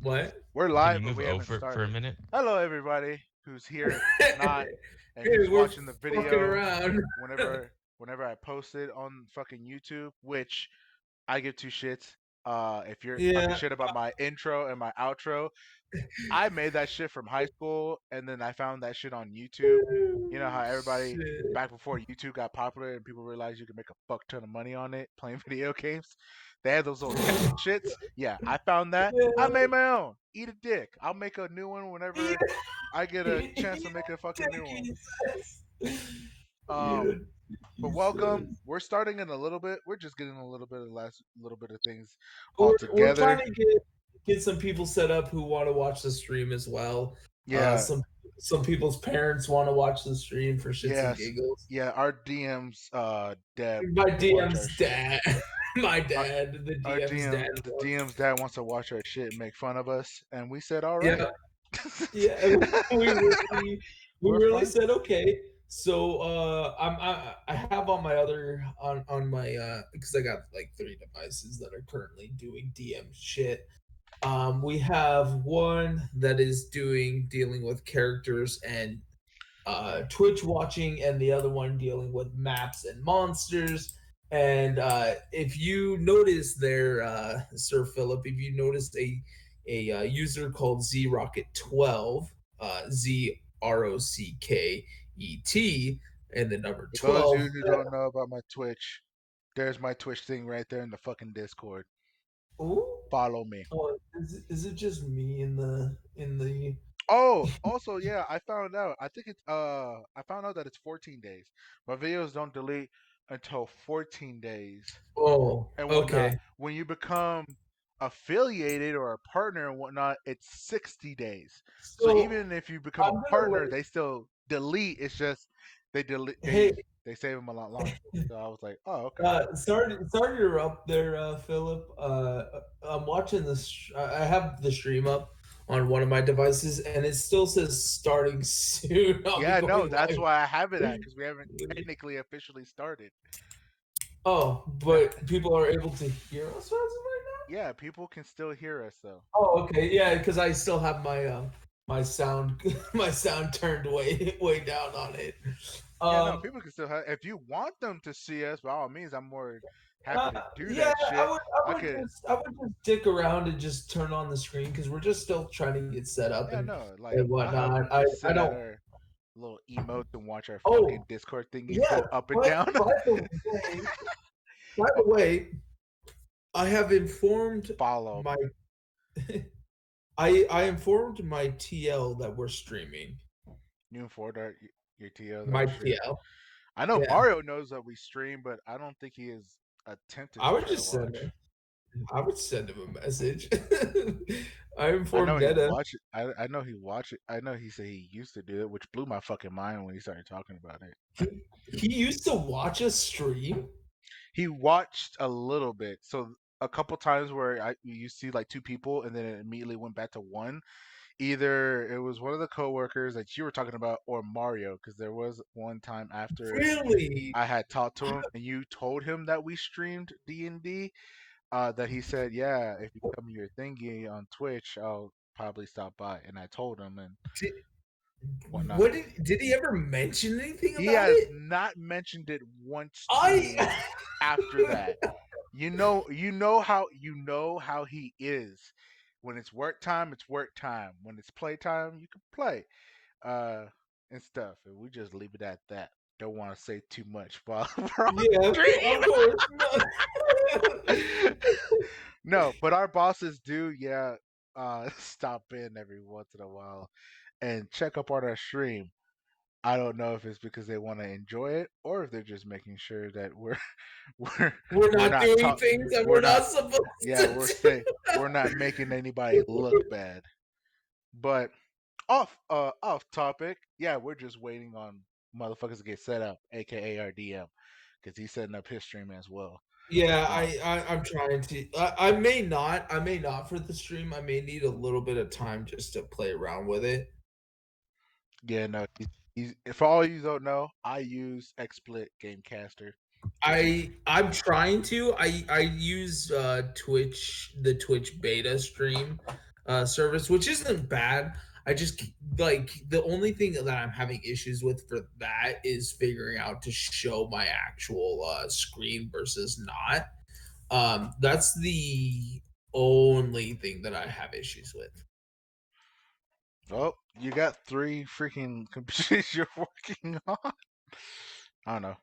What? We're Can live, you but move we haven't over for a started. minute? Hello, everybody who's here, who's not, and Hey, who's we're watching the fucking video around. whenever I post it on fucking YouTube, which I give two shits. If you're talking Yeah. shit about my intro and my outro, I made that shit from high school, and then I found that shit on YouTube. You know how everybody Shit. back before YouTube got popular and people realized you could make a fuck ton of money on it playing video games. They had those little tech shits. Yeah, I found that. I made my own. Eat a dick. I'll make a new one whenever I get a chance to make a fucking new one. But welcome. We're starting in a little bit. We're just getting a little bit of little bit of things all We're trying together. to get some people set up who want to watch the stream as well. Yeah. Some people's parents want to watch the stream for shits and Yes. giggles. Yeah, our DM's dad. My watch our DM's dad. My dad. The Our DM's dad. the DM's dad wants to watch our shit and make fun of us, and we said, all right. Yeah. Yeah. We We're really fine. said okay. So I have on my other on my because I got like 3 devices that are currently doing DM shit. We have one that is dealing with characters and Twitch watching, and the other one dealing with maps and monsters. And if you notice there, Sir Philip, if you noticed a user called ZRocket12, ZROCKET, and the number For those of 12. you who don't know about my Twitch, there's my Twitch thing right there in the fucking Discord. Ooh. Follow me. Oh, is it just me in the Oh, also, yeah, I found out. I think it's I found out that it's 14 days. My videos don't delete until 14 days Oh, and whatnot. okay. When you become affiliated or a partner and whatnot, it's 60 days. So So even if you become I'm a gonna partner, let they still delete. It's just they delete. hey They save them a lot longer. So I was like, oh, okay. sorry to interrupt there, Philip. I'm watching this. I have the stream up on one of my devices, and it still says starting soon. I'll be Yeah, no, going that's live. why I have it at because we haven't technically officially started. Oh, but people are able to hear us as of right now. Yeah, people can still hear us though. Oh, okay, yeah, because I still have my sound my sound turned way down on it. Yeah, no, people can still have. If you want them to see us, by all means, I'm more happy to do Yeah, that shit. I would just dick around and just turn on the screen because we're just still trying to get set up Yeah, no, like and I'll have whatnot. them just I sit at don't. our little emotes and watch our Oh, fucking Discord thingies yeah. go up and But down. by the way, I have informed Follow. my I informed my TL that we're streaming. You and Ford are your TOs My are streaming. TL. I know Yeah. Mario knows that we stream, but I don't think he is attentive I to would try to just send watch. him. I would send him a message. I I informed know he Deta. watch it. I know he watch it. I know he said he used to do it, which blew my fucking mind when he started talking about it. He used to watch us stream. He watched a little bit. So a couple times where you see like 2 people and then it immediately went back to 1. Either it was one of the coworkers that you were talking about or Mario, because there was one time after Really? I had talked to him and you told him that we streamed D&D, that he said, yeah, if you come your thingy on Twitch, I'll probably stop by. And I told him and Did, whatnot. what did he ever mention anything He about has it? not mentioned it once to me after that. You know how he is. When it's work time, it's work time. When it's play time, you can play. And stuff. And we just leave it at that. Don't want to say too much for Yeah, of course. No, but our bosses do, yeah, stop in every once in a while and check up on our stream. I don't know if it's because they want to enjoy it or if they're just making sure that we're We're not doing talk, things that we're not supposed yeah, to do. we're not making anybody look bad. But off topic, yeah, we're just waiting on motherfuckers to get set up, aka our DM, because he's setting up his stream as well. Yeah, I'm trying to. I may not for the stream. I may need a little bit of time just to play around with it. Yeah, no, he's for all you don't know, I use XSplit Gamecaster. I'm trying to. I use the Twitch beta stream. service, which isn't bad. I just like the only thing that I'm having issues with for that is figuring out to show my actual screen versus not. That's the only thing that I have issues with. Oh, you got three freaking computers you're working on. I don't know.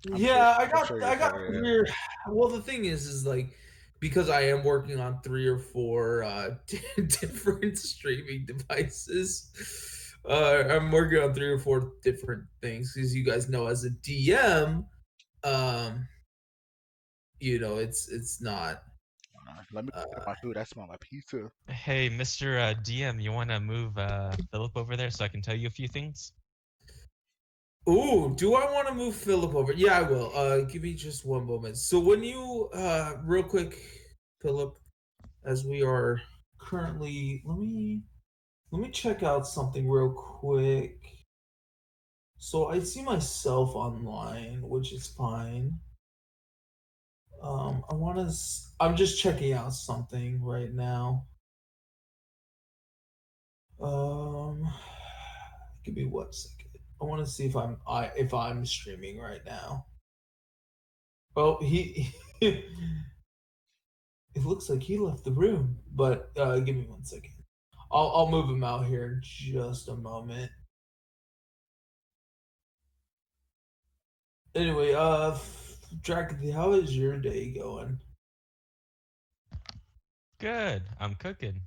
I'm sure. Yeah, I I'm got sure you'll I got figure it out. 3 or well, the thing is like, because I am working on 3 or 4, different streaming devices, I'm working on 3 or 4 different things. As you guys know, as a DM, um, it's not, Let me get uh my food. I smell my pizza. Hey, Mr. DM, you want to move Philip over there so I can tell you a few things? Ooh, do I wanna move Philip over? Yeah, I will, give me just one moment. So when you, real quick, Philip, as we are currently let me check out something real quick. So I see myself online, which is fine. I'm just checking out something right now. Um give me 1 second. I want to see if I'm streaming right now. Oh, he it looks like he left the room, but give me 1 second. I'll move him out here in just a moment. Anyway, Dragon, how is your day going? Good. I'm cooking.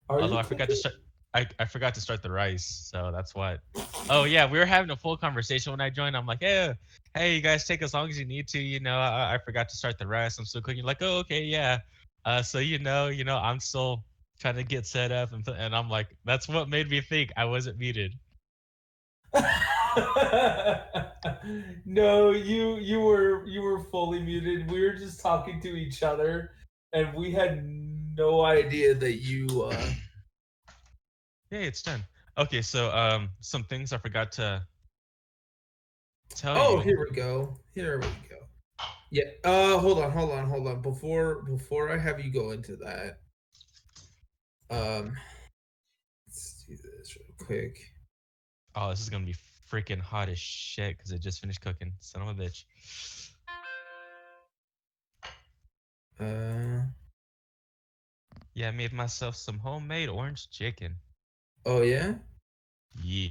Are Although you I forgot to cooking? start I forgot to start the rice, so that's what. Oh yeah, we were having a full conversation when I joined. I'm like, hey, you guys take as long as you need to. I forgot to start the rice. I'm still cooking. Like, oh, okay, yeah. So I'm still trying to get set up, and I'm like, that's what made me think I wasn't muted. No, you were fully muted. We were just talking to each other, and we had no idea that you. Yay, it's done. Okay, so some things I forgot to tell Oh, you. here we go. Here we go. Yeah. Hold on. Before I have you go into that, um, let's do this real quick. Oh, this is gonna be freaking hot as shit because it just finished cooking. Son of a bitch. Uh, Yeah, I made myself some homemade orange chicken. oh yeah. Yeah.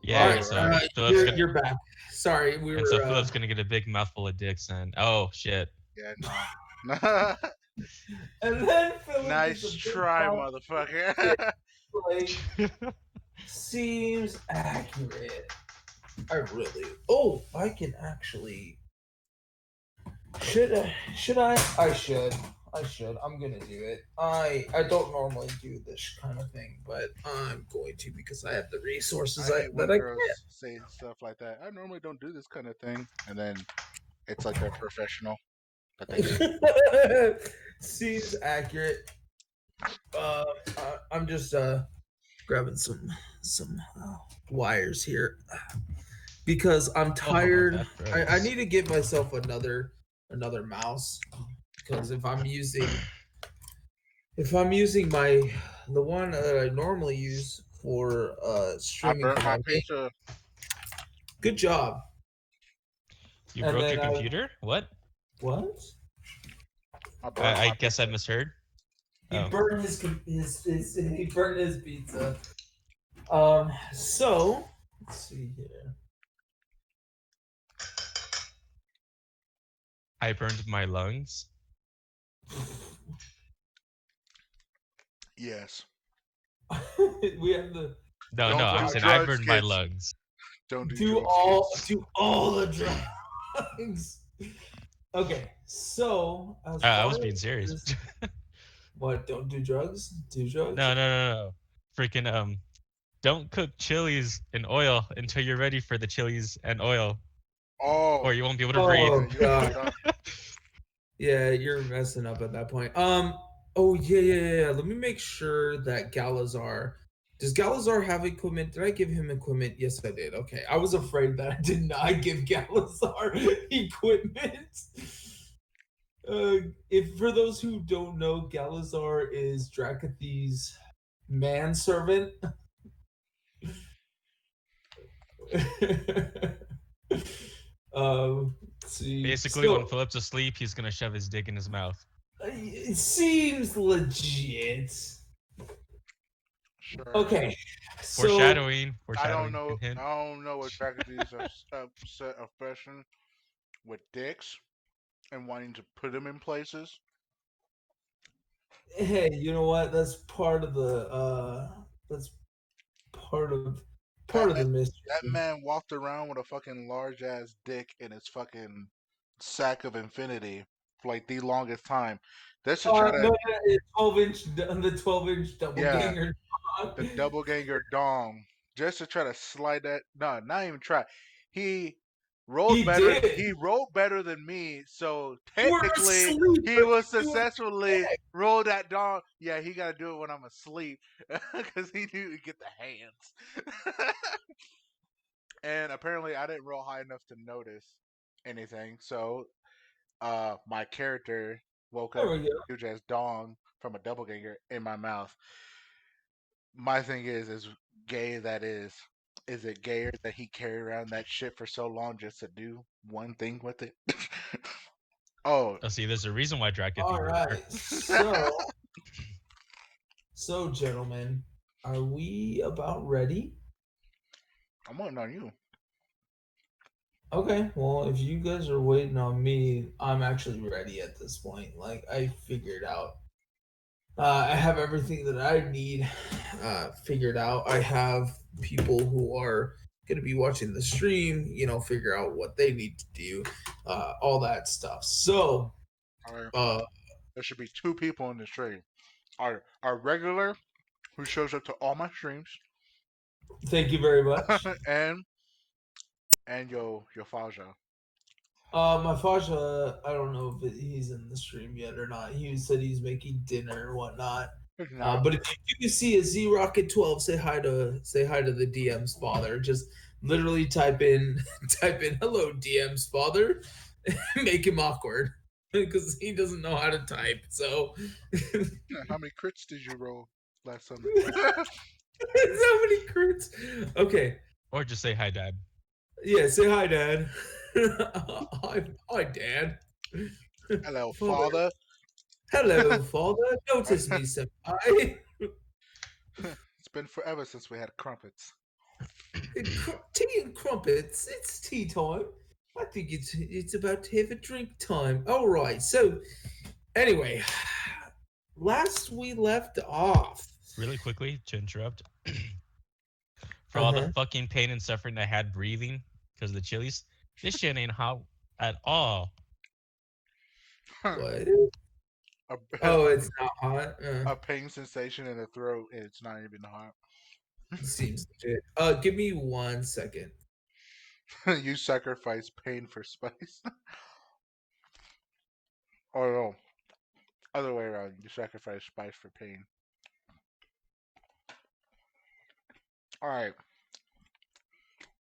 Yeah, and right, so right. Philip's gonna you're back. Sorry, we and so were. Philip's gonna get a big mouthful of dicks and oh shit. Yeah, no. And then Philip gets a Nice big try, mouth. It, motherfucker. like seems accurate. I really. Oh, I can actually. Should I? Should I? I should. I should. I'm gonna do it. I don't normally do this kind of thing, but I'm going to because I have the resources I hate when that I girls say stuff like that. I normally don't do this kind of thing, and then it's like they're professional that they do. can. Seems accurate. I'm just grabbing some wires here because I'm Oh, tired. that I froze. need to get myself another mouse because if I'm using the one that I normally use for I streaming burnt for my my game, pizza. good job. You And broke your then computer? What? what? I burnt my I guess I pizza. misheard. He Oh. burned his he burned his pizza. So let's see here. I burned my lungs. Yes. We have to No, Don't I'm do saying I drugs, burned my kids. lungs. Don't do do drugs, all kids. do all the drugs. Okay, so as I far was being as serious. this, what? Don't do drugs. Do drugs. No. Freaking don't cook chilies in oil until you're ready for the chilies and oil, Oh, or you won't be able to breathe. yeah, Oh you god. fucked up. Yeah, you're messing up at that point. Oh yeah. Let me make sure that Galazar. Does Galazar have equipment? Did I give him equipment? Yes, I did. Okay, I was afraid that I did not give Galazar equipment. If for those who don't know, Galazar is Drakathi's manservant. Let's see. Basically, when So Philip's asleep, he's gonna shove his dick in his mouth. it seems legit. Sure. Okay, so Foreshadowing. I don't Foreshadowing. know. Hint, hint. I don't know what Dragons are upset obsession with dicks and wanting to put them in places. hey, you know what? That's part of the that's part of That part of man, the that mystery. man walked around with a fucking large ass dick in his fucking sack of infinity for like the longest time. This should try to, No, it's 12 inch, the 12-inch double yeah, ganger. the double ganger dong, just to try to slide that. No, not even try. He rolled He better. did. He rolled better than me, so You were technically asleep, he but was you were successfully roll that dong. Yeah, he got to do it when I'm asleep because he knew to get the hands. And apparently, I didn't roll high enough to notice anything. So, my character woke there up we go. huge as dong from a double ganger in my mouth. My thing is gay that is. Is it gayer that he carried around that shit for so long just to do one thing with it? Oh, Oh, see, there's a reason why All Drakathy wrote her. right. So gentlemen, are we about ready? I'm waiting on you. Okay, well, if you guys are waiting on me, I'm actually ready at this point. Like, I figured out. I have everything that I need figured out. I have people who are going to be watching the stream, figure out what they need to do, all that stuff. So, All right. uh, There should be two people in the stream. Our regular who shows up to all my streams, thank you very much. and your Faja. My Fasha, I don't know if he's in the stream yet or not. He said he's making dinner or whatnot. If not, But if you do see a Z Rocket 12, say hi to the DM's father. Just literally type in type in hello DM's father, make him awkward because he doesn't know how to type. So how many crits did you roll last Sunday? so many crits. Okay, Or just say hi, Dad. yeah, say hi, Dad. Hi, Dad. Hello, Father. father. Hello, father. Notice me, senpai. It's been forever since we had crumpets. Tea and crumpets. It's tea time. I think it's about to have a drink time. All right. So anyway, last we left off. Really quickly to interrupt, for Uh all the huh. fucking pain and suffering I had breathing because of the chilies, this shit ain't hot at all. What? a, Oh, it's not hot. a pain sensation in the throat, and it's not even hot. Seems legit. Give me 1 second. You sacrifice pain for spice. Or no, other way around. You sacrifice spice for pain. All right.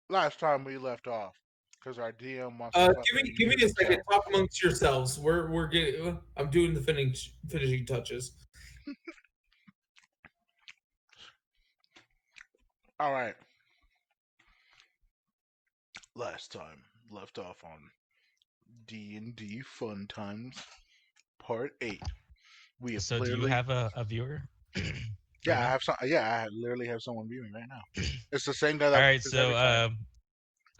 Last time we left off, because our DM wants to fucking Give me use a second. himself. Talk amongst yourselves. We're getting. I'm doing the finishing touches. All right. Last time left off on DnD Fun Times Part 8. We have So, do you literally, have a viewer yeah, right I now? have some, yeah, I literally have someone viewing right now. It's the same guy All that right, watches every so time.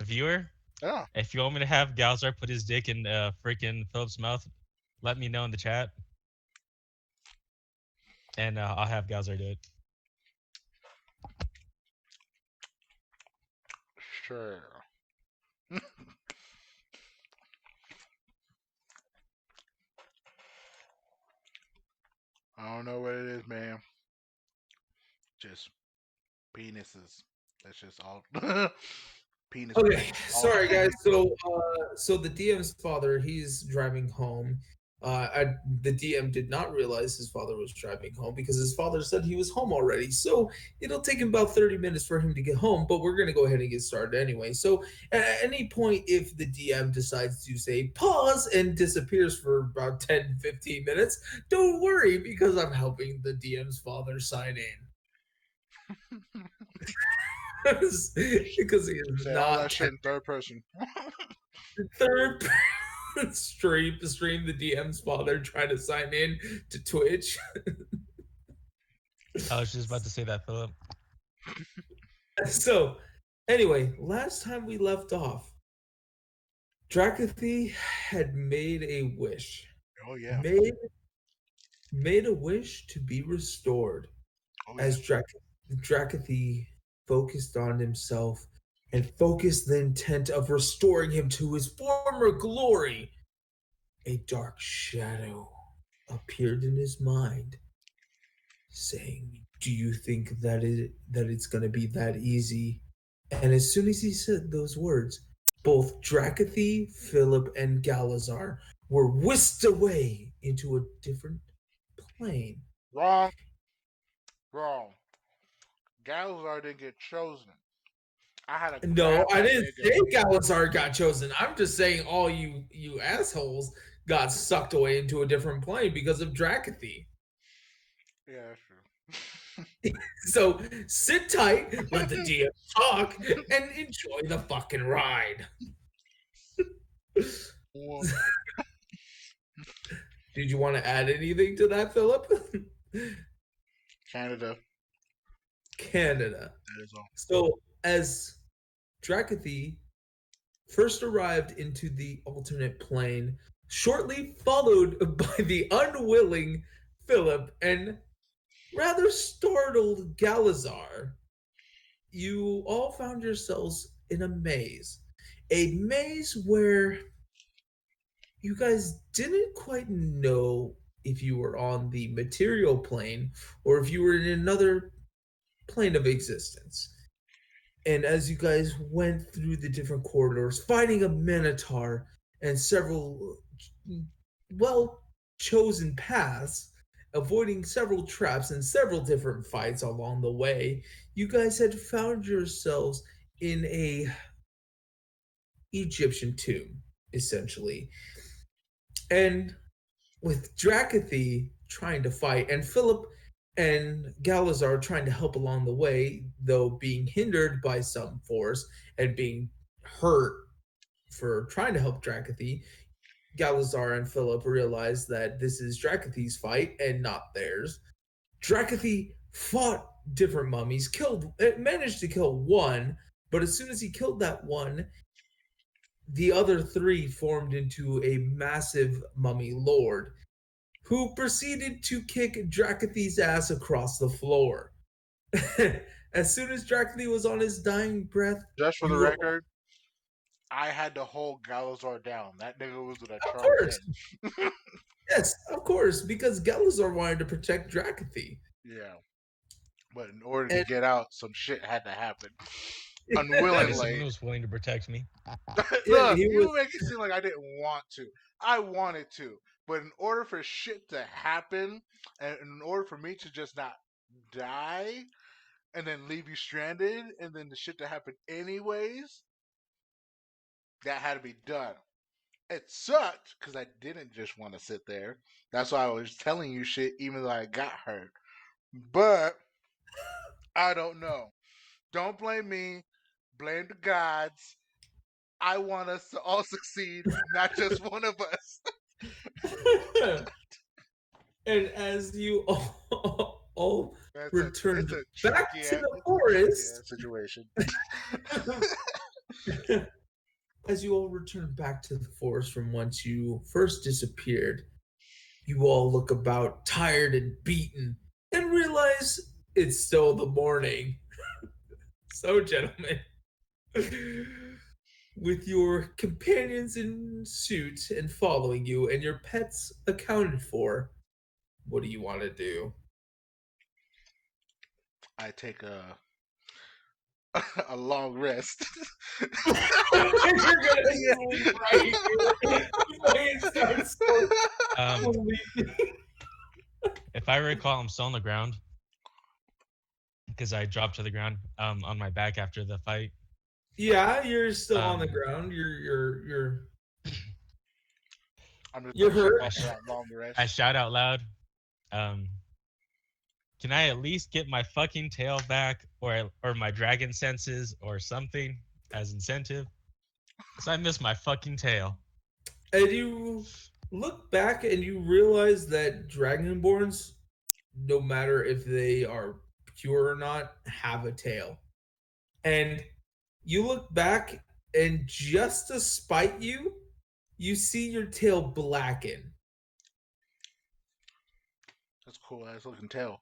viewer, Yeah, if you want me to have Galzar put his dick in freaking Philip's mouth, let me know in the chat, and I'll have Galzar do it. sure. I don't know what it is, man. Just penises. That's just all. Penis Okay, pics all sorry day. guys. So the DM's father, he's driving home. The DM did not realize his father was driving home because his father said he was home already. So it'll take him about 30 minutes for him to get home, but we're gonna go ahead and get started anyway. So at any point, if the DM decides to say pause and disappears for about 10-15 minutes, don't worry because I'm helping the DM's father sign in. Because he is Say all that not shit in third person. third stream the DM's father trying to sign in to Twitch. I was just about to say that, Philip. So anyway, last time we left off, Drakathy had made a wish. Oh yeah. Made made a wish to be restored Oh yeah. as Drakathy focused on himself and focused the intent of restoring him to his former glory. A dark shadow appeared in his mind, saying, "Do you think that it's going to be that easy?" And as soon as he said those words, both Drakathy, Philip, and Galazar were whisked away into a different plane. Wrong. Wrong. Galazar didn't get chosen. I had to No, grab I that didn't nigga. say Galazar got chosen. I'm just saying all you assholes got sucked away into a different plane because of Drakathy. Yeah, that's true. So sit tight, let the DM talk, and enjoy the fucking ride. Well, Did you want to add anything to that, Philip? Canada. Canada. That is all. So as Drakathy first arrived into the alternate plane, shortly followed by the unwilling Philip and rather startled Galazar, you all found yourselves in a maze. A maze where you guys didn't quite know if you were on the material plane or if you were in another plane of existence. And as you guys went through the different corridors, fighting a minotaur and several well chosen paths, avoiding several traps and several different fights along the way, you guys had found yourselves in a Egyptian tomb, essentially. And with Drakathy trying to fight, and Philip and Galazar trying to help along the way, though being hindered by some force and being hurt for trying to help Drakathy, Galazar and Philip realize that this is Drakathy's fight and not theirs. Drakathy fought different mummies, managed to kill one, But as soon as he killed that one, the other three formed into a massive mummy lord who proceeded to kick Drakathy's ass across the floor. As soon as Drakathy was on his dying breath, Just for the you record, I had to hold Galazar down. That nigga was gonna of charge course, in. yes, of course, because Galazar wanted to protect Drakathy. Yeah. But in order to And get out, some shit had to happen. Yeah, someone Unwillingly. was willing to protect me. yeah, Look, he was you make it seem like I didn't want to. I wanted to. But in order for shit to happen, and in order for me to just not die and then leave you stranded and then the shit to happen anyways, that had to be done. It sucked because I didn't just want to sit there. That's why I was telling you shit even though I got hurt. But I don't know. Don't blame me. Blame the gods. I want us to all succeed, not just one of us. and as you all It's returned a back tricky to ass, the it's a tricky forest, ass situation. as you all returned back to the forest from whence you first disappeared, you all look about tired and beaten and realize it's still the morning. So, gentlemen, with your companions in suit and following you and your pets accounted for, what do you want to do? I take a long rest. You're gonna Yeah. sleep right here. It starts Um, sleeping. if I recall, I'm still on the ground because I dropped to the ground on my back after the fight. Yeah, you're still on the Um, ground. I'm just You're gonna shut hurt. I, off for sh- that long I rest. shout out loud. Um, can I at least get my fucking tail back, or my dragon senses, or something as incentive? Cause I miss my fucking tail. And you look back and you realize that dragonborns, no matter if they are pure or not, have a tail. And you look back and just to spite you, you see your tail blacken. That's cool ass looking tail.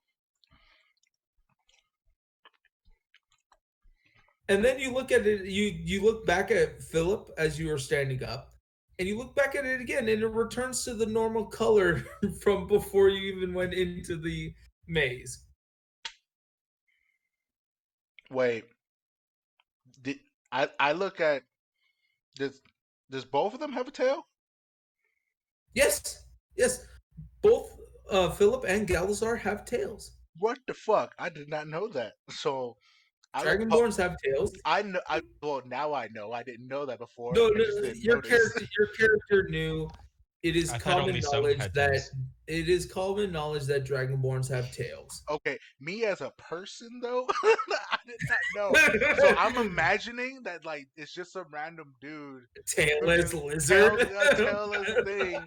And then you look at it, you look back at Philip as you are standing up, and you look back at it again, and it returns to the normal color from before you even went into the maze. Wait, did I look at does does both of them have a tail? Yes, yes, both Philip and Galazar have tails. What the fuck? I did not know that. So I was Dragonborns have tails. I know. Well, now I know. I didn't know that before. No, I no, just didn't your notice. character knew. It is I thought common only some knowledge had that tails. Dragonborns have tails. Okay, me as a person though, I did not know. So I'm imagining that like it's just some random dude who Tailless just tail lizard. tailless thing.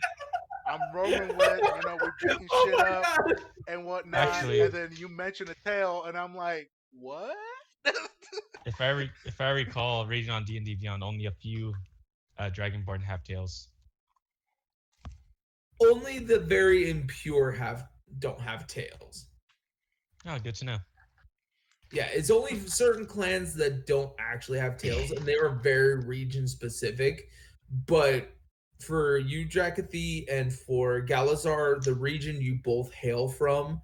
I'm roaming with, we beating Oh shit my up god! and whatnot, and Actually, then you mention a tail, and I'm like, what? if I recall, reading on D&D Beyond, only a few Dragonborn have tails. Only the very impure don't have tails. Oh, good to know. Yeah, it's only certain clans that don't actually have tails, and they are very region specific. But for you, Drakathy, and for Galazar, the region you both hail from,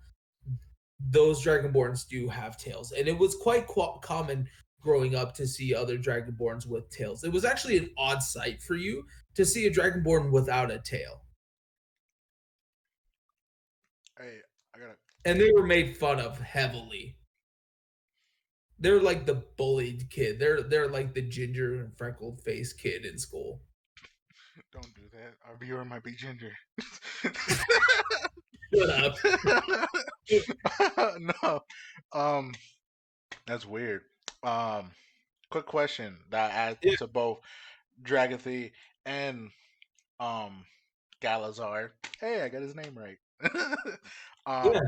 those Dragonborns do have tails, and it was quite common growing up to see other Dragonborns with tails. It was actually an odd sight for you to see a Dragonborn without a tail, Hey, I gotta. and they were made fun of heavily. They're like the bullied kid. They're like the ginger and freckled faced kid in school. Don't do that. Our viewer might be ginger. Shut up. No. Um, that's weird. Um, quick question that I asked Yeah, to both Dragathy and um Galazar. Hey, I got his name right. um, yeah.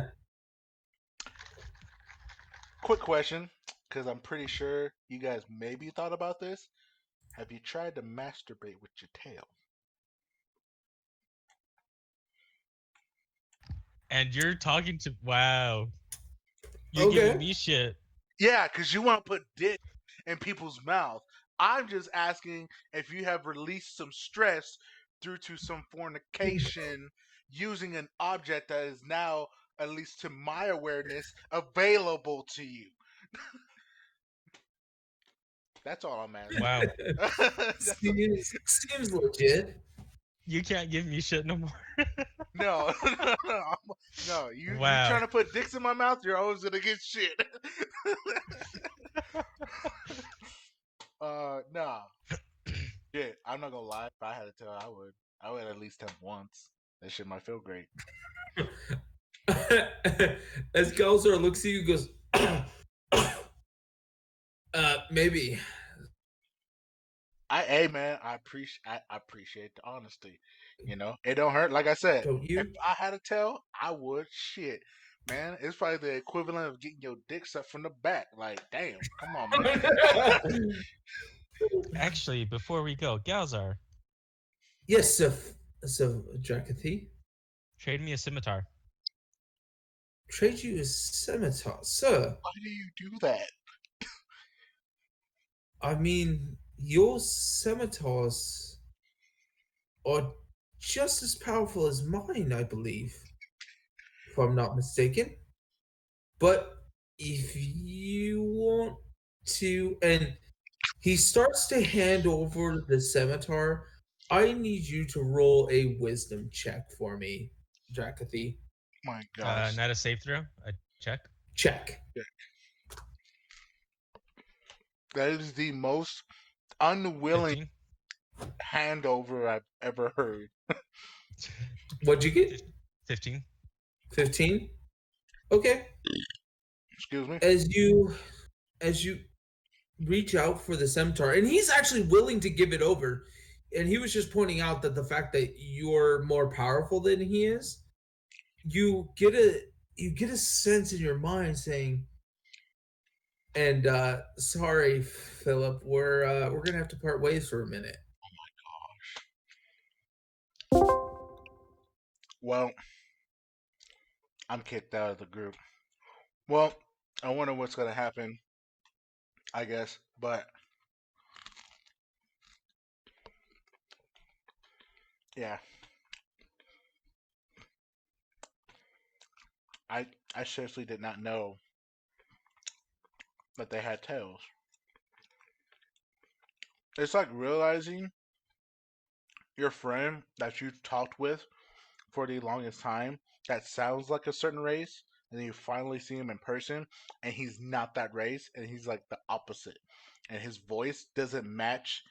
quick question. because I'm pretty sure you guys maybe thought about this. Have you tried to masturbate with your tail? And you're talking to wow. You're Okay. giving me shit. Yeah, because you want to put dick in people's mouth. I'm just asking if you have released some stress due to some fornication using an object that is now, at least to my awareness, available to you. That's all I'm asking. Wow. That's all- Seems legit. You can't give me shit no more. no, no. You Wow. trying to put dicks in my mouth? You're always gonna get shit. Nah. Shit, I'm not gonna lie. If I had to tell, I would. I would at least have once. That shit might feel great. As Galzar looks at you, goes, maybe. Hey man, I appreciate the honesty. You know, it don't hurt. Like I said, Don't if you? I had to tell, I would. Shit, man, it's probably the equivalent of getting your dick sucked from the back. Like, damn, come on, man. Actually, before we go, Galzar, Yes, so Drakathy, trade me a scimitar. trade you a scimitar, sir. Why do you do that? I mean, your scimitars are just as powerful as mine, I believe, if I'm not mistaken. But if you want to, and he starts to hand over the scimitar, I need you to roll a wisdom check for me, Drakathy. My gosh, Not a save throw. A check. Check. that is the most unwilling 15. handover I've ever heard. What'd you get? 15. 15? Okay. Excuse me. As you reach out for the scimitar, and he's actually willing to give it over, and he was just pointing out that the fact that you're more powerful than he is, you get a sense in your mind saying, and sorry, Philip, we're gonna have to part ways for a minute. Well, I'm kicked out of the group. Well, I wonder what's gonna happen. I guess, but yeah, I seriously did not know that they had tails. It's like realizing your friend that you talked with for the longest time that sounds like a certain race, and then you finally see him in person, and he's not that race, and he's like the opposite, and his voice doesn't match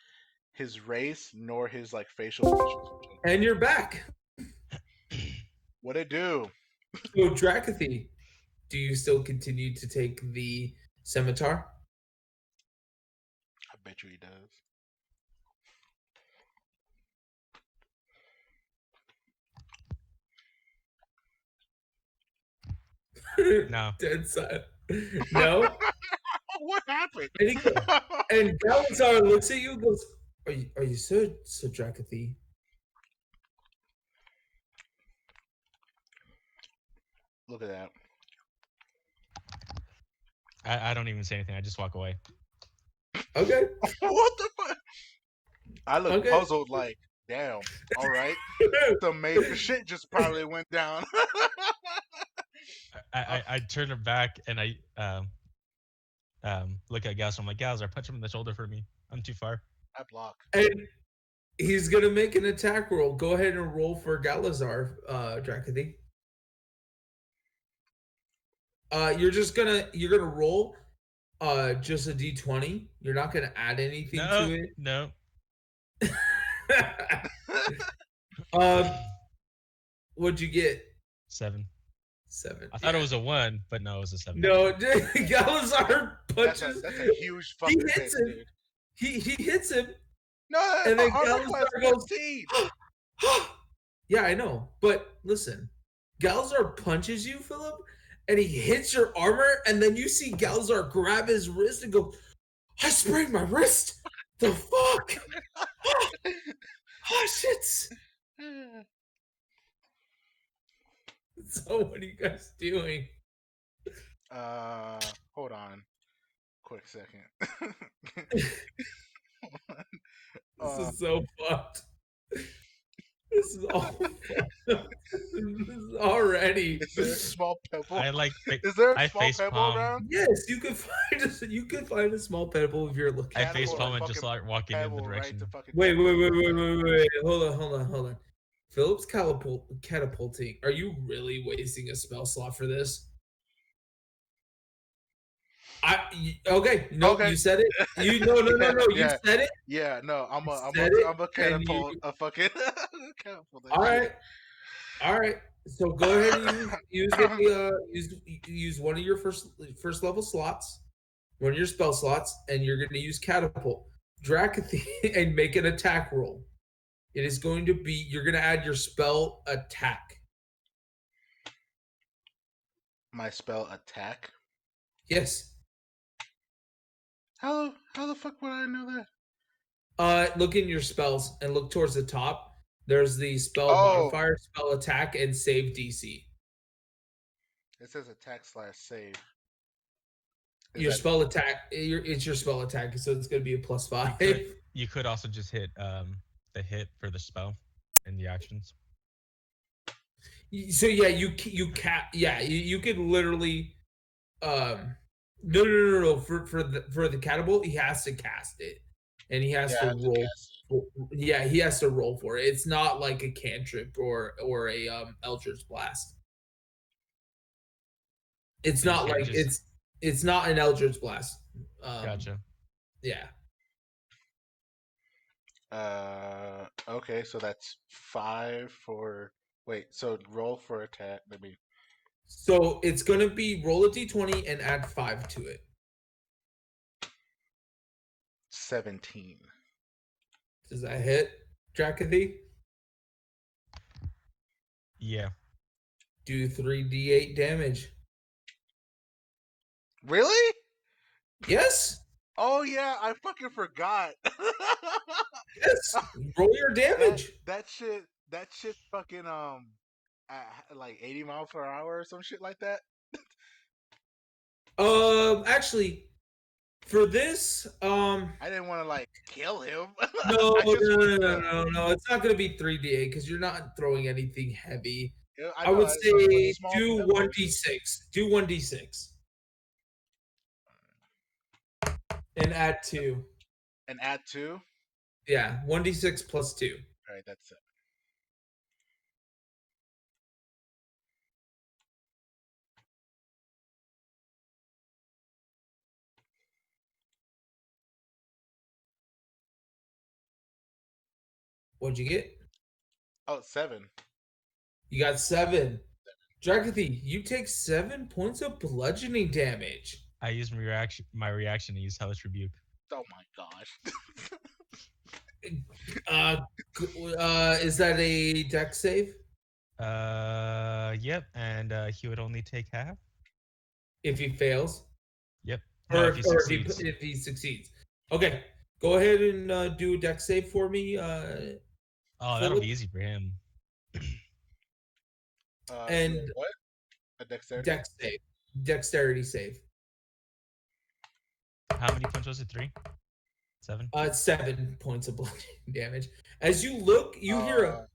his race nor his like facial features. And you're back. What it do? So, Drakathy, do you still continue to take the scimitar? I bet you he does. No. Dead silent. No. What happened? And, and Galazar looks at you and goes, Are you so Drakathy? Look at that. I don't even say anything. I just walk away. Okay. What the fuck? I look Okay. puzzled, like, damn. All right, some major shit just probably went down. I turn it back and I look at Galzar. I'm like, Galzar, punch him in the shoulder for me. I'm too far. I block. And he's gonna make an attack roll. Go ahead and roll for Galazar, Drakathy. You're gonna roll just a d20. You're not gonna add anything to it. No. What'd you get? 7. 7. I thought it was a 1, but no, it was a 7. No, Galazar punches. That's a huge fucking He hits hit, him. dude. He hits him, No, and then armor class Galazar goes, 15. Yeah, I know. But listen, Galazar punches you, Philip, and he hits your armor, and then you see Galzar grab his wrist and go, "I sprained my wrist. The fuck? Oh shit!" So what are you guys doing? Hold on, quick second. This is so fucked. This is all fucked up. This is already. Is there a small pebble? I like. Is there a I small face pebble palm. around? Yes, you can find a small pebble if you're looking. I face Catapult palm a and just fucking start walking in the pebble right direction. to fucking. Wait, Jack. wait. Hold on. Philip's catapulting. Are you really wasting a spell slot for this? Okay. No, Okay. you said it. You no. You Yeah. said it. Yeah, no, You said it, I'm a and catapult a fucking catapult that All shit. right. All right. So go ahead and use one of your first level slots, one of your spell slots, and you're going to use catapult, Drakathy, and make an attack roll. It is going to be you're going to add your spell attack. My spell attack. Yes. How the fuck would I know that? Look in your spells and look towards the top. There's the spell Oh, modifier, spell attack, and save DC. it says attack / save. Is Your that spell attack, it's your spell attack, so it's going to be a +5. You could also just hit the hit for the spell in the actions. So yeah, you could literally no for the catapult he has to cast it and he has to roll he has to roll for it. It's not like a cantrip or a Eldritch Blast. It's So you not can't like just- it's not an Eldritch Blast. Gotcha. Yeah. Okay, so that's 5 for. Wait, so roll for attack. Let me. So it's gonna be roll a d20 and add 5 to it. 17. Does that hit, Drakathy? Yeah. Do 3d8 damage. Really? Yes. Oh yeah, I fucking forgot. Yes. Roll your damage. That shit fucking at like 80 miles per hour or some shit like that. Actually, for this, I didn't want to like kill him. no, I just wanted to- no. It's not gonna be 3d8 because you're not throwing anything heavy. I know, would it's a say small do pebble. 1d6. Do 1d6. And add 2. And add 2. Yeah, 1d6 plus 2. All right, that's it. What'd you get? Oh, 7. You got 7. Drakathy, you take 7 points of bludgeoning damage. I used my reaction to use Hellish Rebuke. Oh my gosh. Is that a dex save? Yep, and he would only take half. If he fails? Yep. Or, No, if he succeeds. if he succeeds. Okay, go ahead and do a dex save for me. Oh, that'll Philip? be easy for him. And what? A dexterity? Dexterity save. How many points was it? 3? 7? 7 points of bludgeoning damage. As you look, you hear a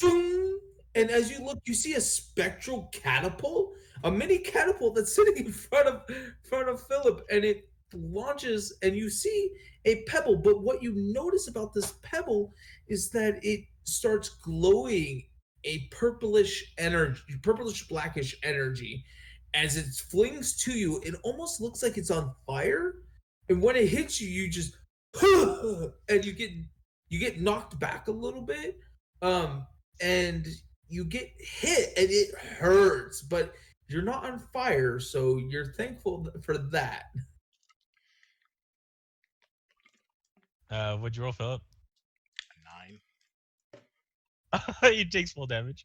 boom, and as you look, you see a spectral catapult, a mini catapult that's sitting in front of Philip, and it launches, and you see a pebble. But what you notice about this pebble is that it starts glowing a purplish blackish energy. As it flings to you, it almost looks like it's on fire. And when it hits you, you just and you get knocked back a little bit. And you get hit and it hurts, but you're not on fire, so you're thankful for that. What'd you roll, Philip? 9. He takes full damage.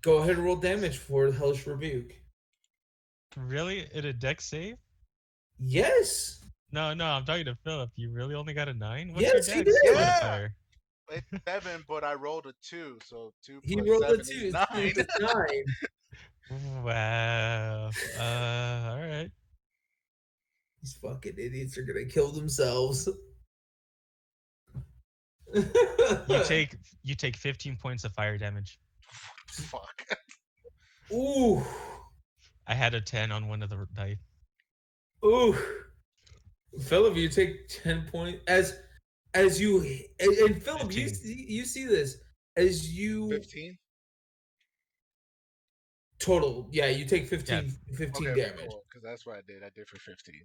Go ahead and roll damage for Hellish Rebuke. Really? In a deck save? Yes. No, I'm talking to Philip. You really only got a 9? What's your Yes, he dex did. Yeah, modifier? it's 7, but I rolled a 2, so 2 He plus rolled a 7 two. is It's 9. 2 to 9. Wow. All right. These fucking idiots are gonna kill themselves. You take you take 15 points of fire damage. Fuck. Ooh. I had a 10 on one of the die. Ooh. Philip, you take 10 points as you and Philip, 15. you see this as you 15? total. Yeah, you take Yeah. 15 Okay, damage. cool, because that's what I did. I did for 15.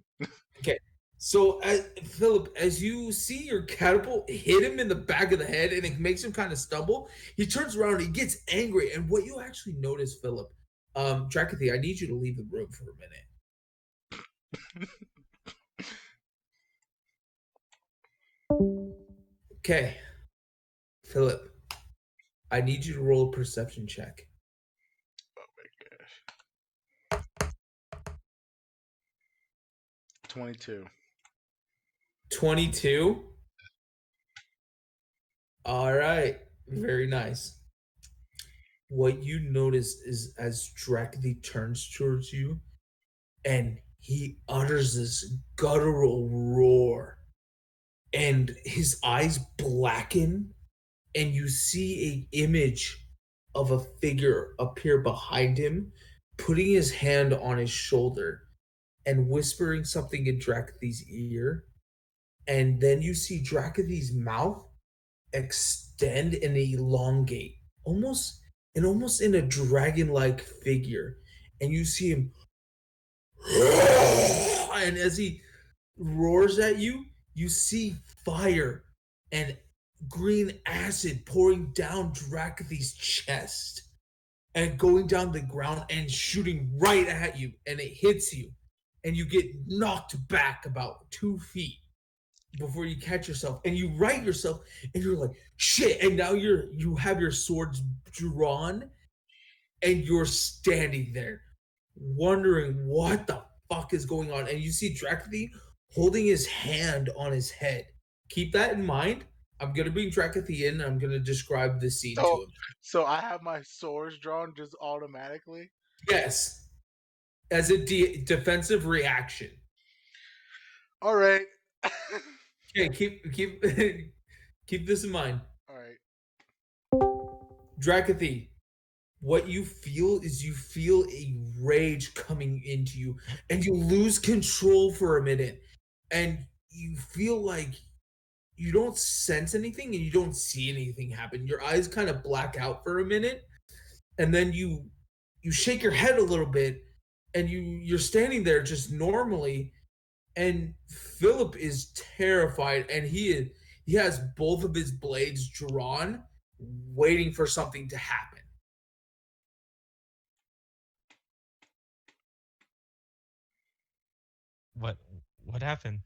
Okay. So, Philip, as you see your catapult hit him in the back of the head and it makes him kind of stumble, he turns around, he gets angry. And what you actually notice, Philip, Drakathy, I need you to leave the room for a minute. Okay. Philip, I need you to roll a perception check. Oh my gosh. 22. 22. All right. Very nice. What you notice is as Drakathy turns towards you and he utters this guttural roar and his eyes blacken and you see a image of a figure appear behind him putting his hand on his shoulder and whispering something in Drakathy's ear, and then you see Drakathy's mouth extend and elongate almost in a dragon-like figure, and you see him and as he roars at you, you see fire and green acid pouring down Drakathy's chest and going down the ground and shooting right at you, and it hits you, and you get knocked back about 2 feet before you catch yourself, and you right yourself, and you're like, shit, and now you have your swords drawn, and you're standing there wondering what the fuck is going on, and you see Drakathy holding his hand on his head. Keep that in mind. I'm gonna bring Drakathy in. And I'm gonna describe the scene to So, him. so I have my swords drawn just automatically? Yes, as a defensive reaction. All right. Okay, keep keep this in mind. All right. Drakathy, what you feel is you feel a rage coming into you, and you lose control for a minute, and you feel like you don't sense anything and you don't see anything happen. Your eyes kind of black out for a minute, and then you shake your head a little bit, and you're standing there just normally, and Philip is terrified, and he has both of his blades drawn, waiting for something to happen. What what happened?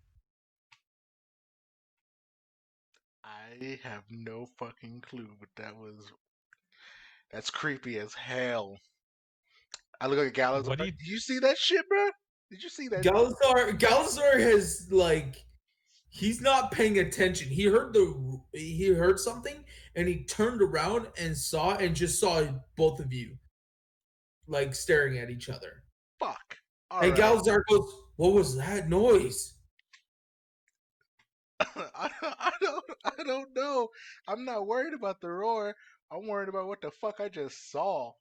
I have no fucking clue, but that's creepy as hell. I look at Gallows. I'm What do like, you did you see that shit, bro? Did you see that? Galazar has like he's not paying attention. He heard something and he turned around and just saw both of you like staring at each other. Fuck. All And right. Galazar goes, "What was that noise?" I don't know. I'm not worried about the roar. I'm worried about what the fuck I just saw.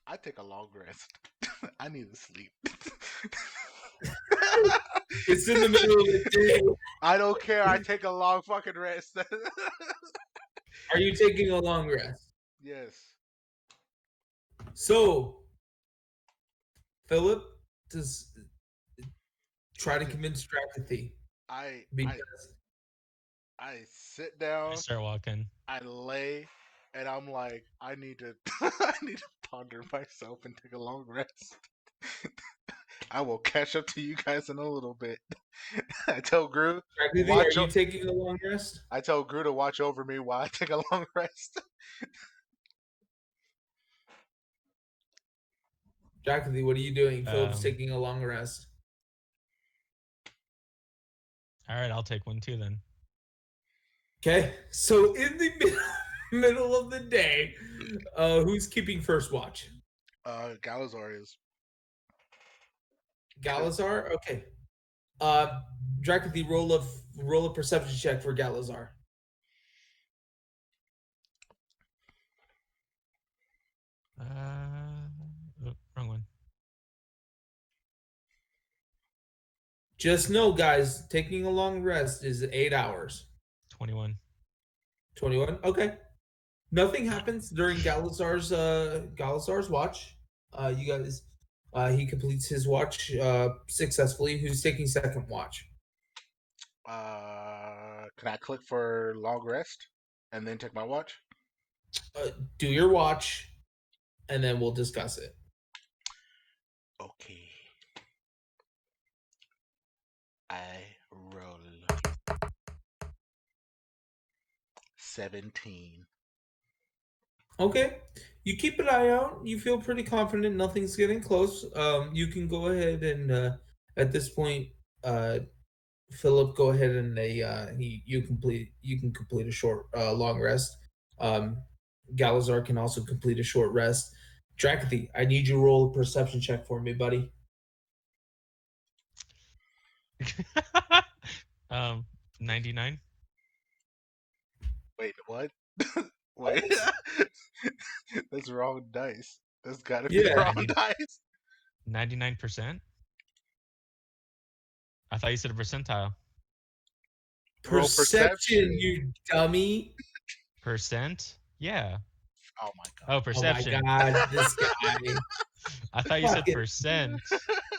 I take a long rest. I need to sleep. It's in the middle of the day. I don't care. I take a long fucking rest. Are you taking a long rest? Yes. So, Philip does try to Just convince Drakathy I I because I sit I down, start walking? I lay, and I'm like, I need to I need to ponder myself and take a long rest. I will catch up to you guys in a little bit. I tell Gru Drakathy, are watch. you taking a long rest? I tell Gru to watch over me while I take a long rest. Jackie, what are you doing? Philip's Um, taking a long rest. all right, I'll take one too then. Okay, so in the middle of the day, who's keeping first watch? Galazar is. Galazar. Okay. Uh, Jackie, roll a perception check for Galazar. Wrong one. Just know, guys, taking a long rest is 8 hours. 21. 21. Okay. Nothing happens during Galazar's watch. You guys, he completes his watch successfully. Who's taking second watch? Can I click for long rest and then take my watch? Do your watch, and then we'll discuss it. Okay. I roll 17. Okay. You keep an eye out. You feel pretty confident nothing's getting close. You can go ahead and at this point, Philip, go ahead and you can complete a short long rest. Um, Galazar can also complete a short rest. Drakathy, I need you to roll a perception check for me, buddy. 99. Wait, what? Wait. That's wrong dice. That's gotta be the Yeah. wrong 90, dice. 99%. I thought you said a percentile. Roll Perception, you dummy. Percent? Yeah. Oh my god. Oh, Oh my perception. god, this guy. I thought you said Fucking- percent.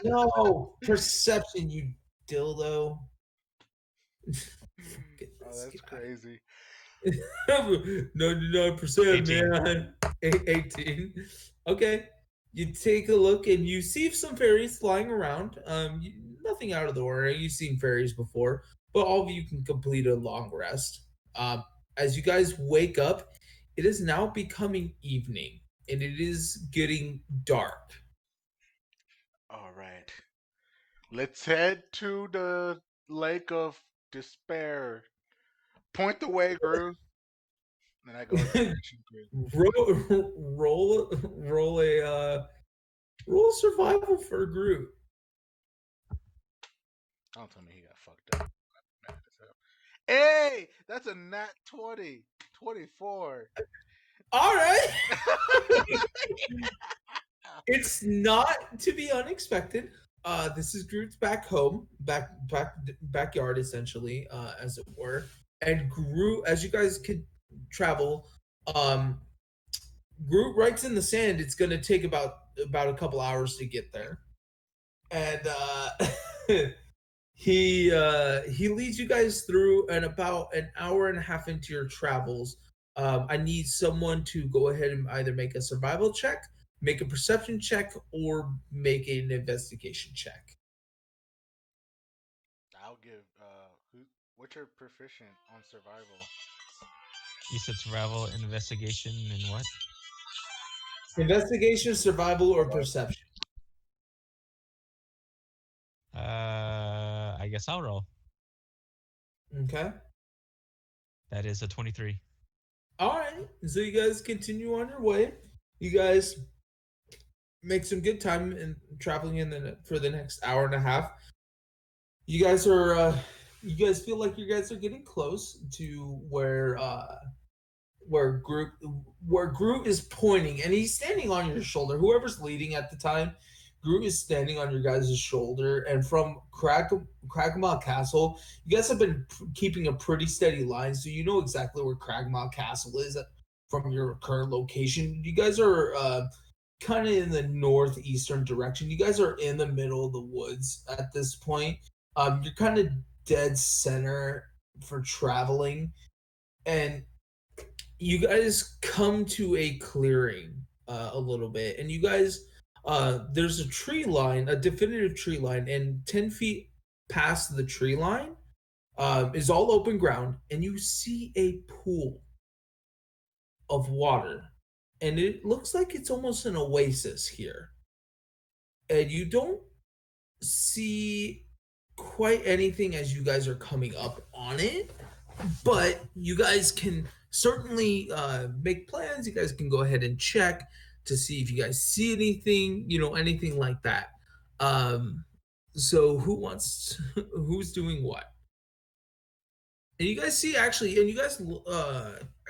No, perception, you dildo. Oh, that's crazy. 99%, 18. man. 18. Okay. You take a look and you see some fairies flying around. Nothing out of the ordinary. You've seen fairies before, but all of you can complete a long rest. Um, as you guys wake up, it is now becoming evening and it is getting dark. All right. Let's head to the Lake of Despair. Point the way, Gru. And I go in that direction, Gru. Roll survival for a group. Don't tell me he got fucked up. I'm mad as hell. Hey, that's a nat 20. 24. All right. It's not to be unexpected. This is Groot's back home, backyard essentially, as it were. And Groot, as you guys could travel, um, Groot writes in the sand. It's going to take about a couple hours to get there, and he leads you guys through. And about an hour and a half into your travels, I need someone to go ahead and either make a survival check, make a perception check, or make an investigation check. I'll give. What's your proficient on survival? You said survival, investigation, and what? Investigation, survival, or perception. I guess I'll roll. Okay. That is a 23. All right. So you guys continue on your way. You guys make some good time in traveling for the next hour and a half. You guys are you guys feel like you guys are getting close to where Groot is pointing and he's standing on your shoulder. Whoever's leading at the time, Groot is standing on your guys' shoulder. And from Cragmaw Castle, you guys have been keeping a pretty steady line, so you know exactly where Cragmaw Castle is from your current location. You guys are kind of in the northeastern direction. You guys are in the middle of the woods at this point. You're kind of dead center for traveling, and you guys come to a clearing a little bit, and you guys there's a tree line, a definitive tree line, and 10 feet past the tree line is all open ground, and you see a pool of water, and it looks like it's almost an oasis here. and you don't see quite anything as you guys are coming up on it, but you guys can certainly make plans. You guys can go ahead and check to see if you guys see anything, anything like that. Um, so who's doing what? And you guys see actually, and you guys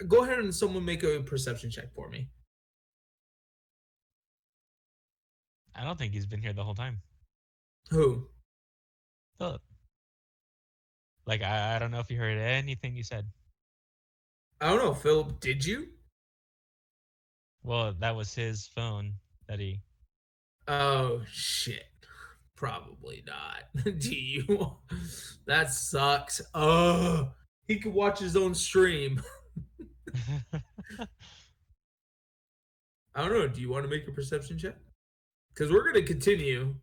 go ahead and someone make a perception check for me. I don't think he's been here the whole time. Who? Philip. Like I don't know if you heard anything you said. I don't know, Philip. Did you? Well, that was his phone that he. Oh shit. Probably not. Do you? That sucks. Oh, he could watch his own stream. I don't know. Do you want to make a perception check? Because we're gonna continue.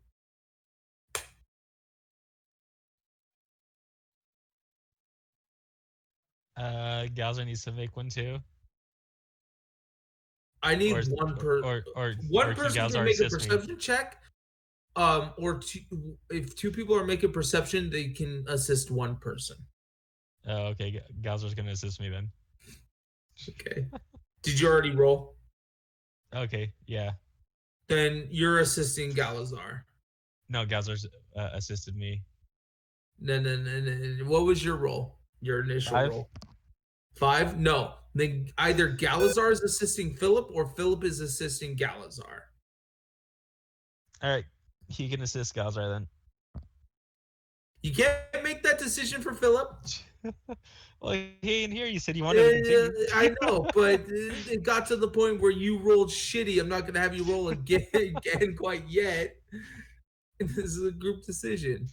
Galzer needs to make one too. I Or need one or can person can Galzar make a assist me? perception check. Or if two people are making perception, they can assist one person. Oh, okay. Galzar's gonna assist me then. Okay. Did you already roll? Okay, yeah. Then you're assisting Galazar. No, Galzar's assisted me. No. What was your roll? Your initial 5. roll? 5? No. Then either Galazar is assisting Philip or Philip is assisting Galazar. All right, he can assist Galzar then. You can't make that decision for Philip. Well, he ain't here. You said you wanted to continue. I know, but it got to the point where you rolled shitty. I'm not going to have you roll again quite yet. This is a group decision.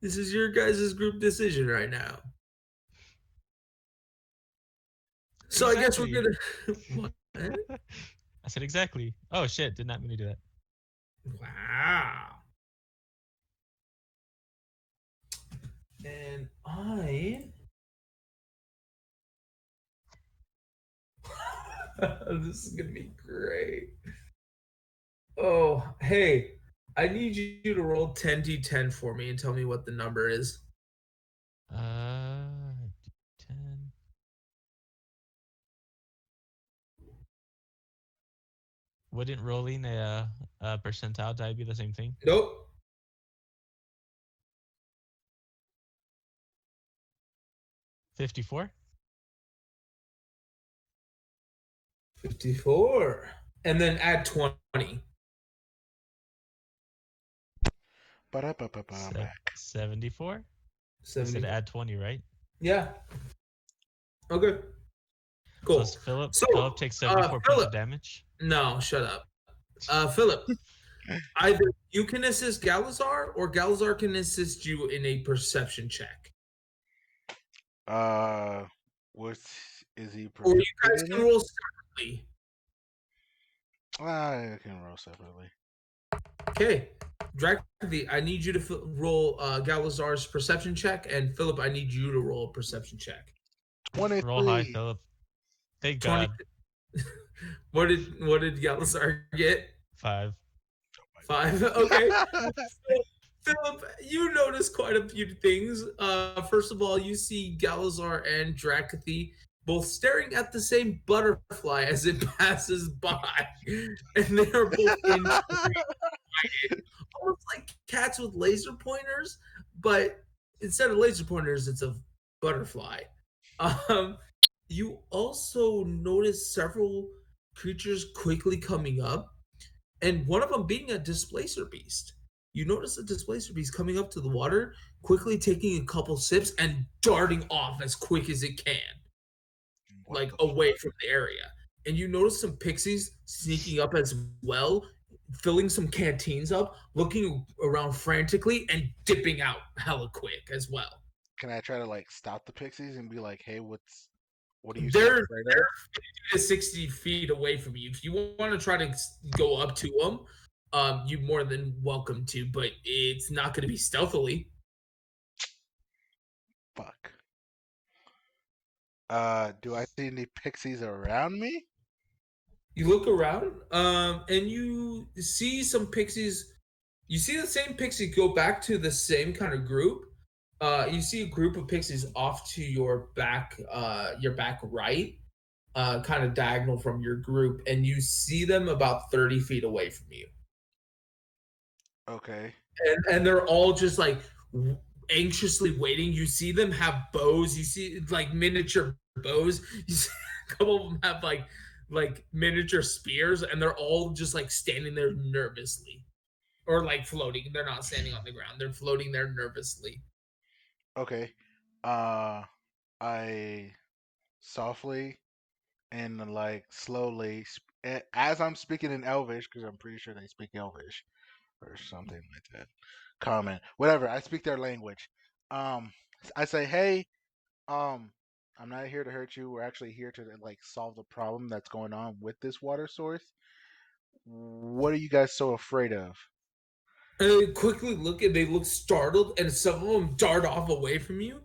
This is your guys' group decision right now. So exactly. I guess we're gonna. What? I said exactly. Oh shit! Did not mean to do that. Wow. And this is gonna be great. Oh, hey, I need you to roll 10d10 for me and tell me what the number is. 10. Wouldn't rolling a percentile die be the same thing? Nope. 54. 54. And then add 20. 74. 70. You said add 20, right? Yeah. Okay. Cool. So Philip takes 74 points of damage. No, shut up. Philip, either you can assist Galazar or Galazar can assist you in a perception check. What is he? Or you guys can roll separately. I can roll separately. Okay. Dracothy, I need you to roll Galazar's perception check, and Philip, I need you to roll a perception check. 23. Roll high, Philip. Thank 20. God. What did Galazar get? 5. 5. Okay. So, Philip, you notice quite a few things. First of all, you see Galazar and Dracothy both staring at the same butterfly as it passes by, and they are both almost like cats with laser pointers, but instead of laser pointers, it's a butterfly. You also notice several creatures quickly coming up, and one of them being a displacer beast. You notice a displacer beast coming up to the water, quickly taking a couple sips and darting off as quick as it can, like away from the area. And you notice some pixies sneaking up as well, filling some canteens up, looking around frantically, and dipping out hella quick as well. Can I try to like stop the pixies and be like, "Hey, what are you?" They're 50 to 60 feet away from you. If you want to try to go up to them, you're more than welcome to, but it's not going to be stealthily. Fuck. Do I see any pixies around me? You look around, and you see some pixies. You see the same pixies go back to the same kind of group. You see a group of pixies off to your back right, kind of diagonal from your group, and you see them about 30 feet away from you. Okay. And they're all just like anxiously waiting. You see them have bows. You see like miniature bows. You see a couple of them have like miniature spears, and they're all just like standing there nervously, or like floating. They're not standing on the ground. They're floating there nervously. Okay. I softly and like slowly, as I'm speaking in Elvish, because I'm pretty sure they speak Elvish or something like that. Common, whatever. I speak their language. Um, I say, hey, um, I'm not here to hurt you. We're actually here to like solve the problem that's going on with this water source. What are you guys so afraid of? And they quickly look and they look startled, and some of them dart off away from you,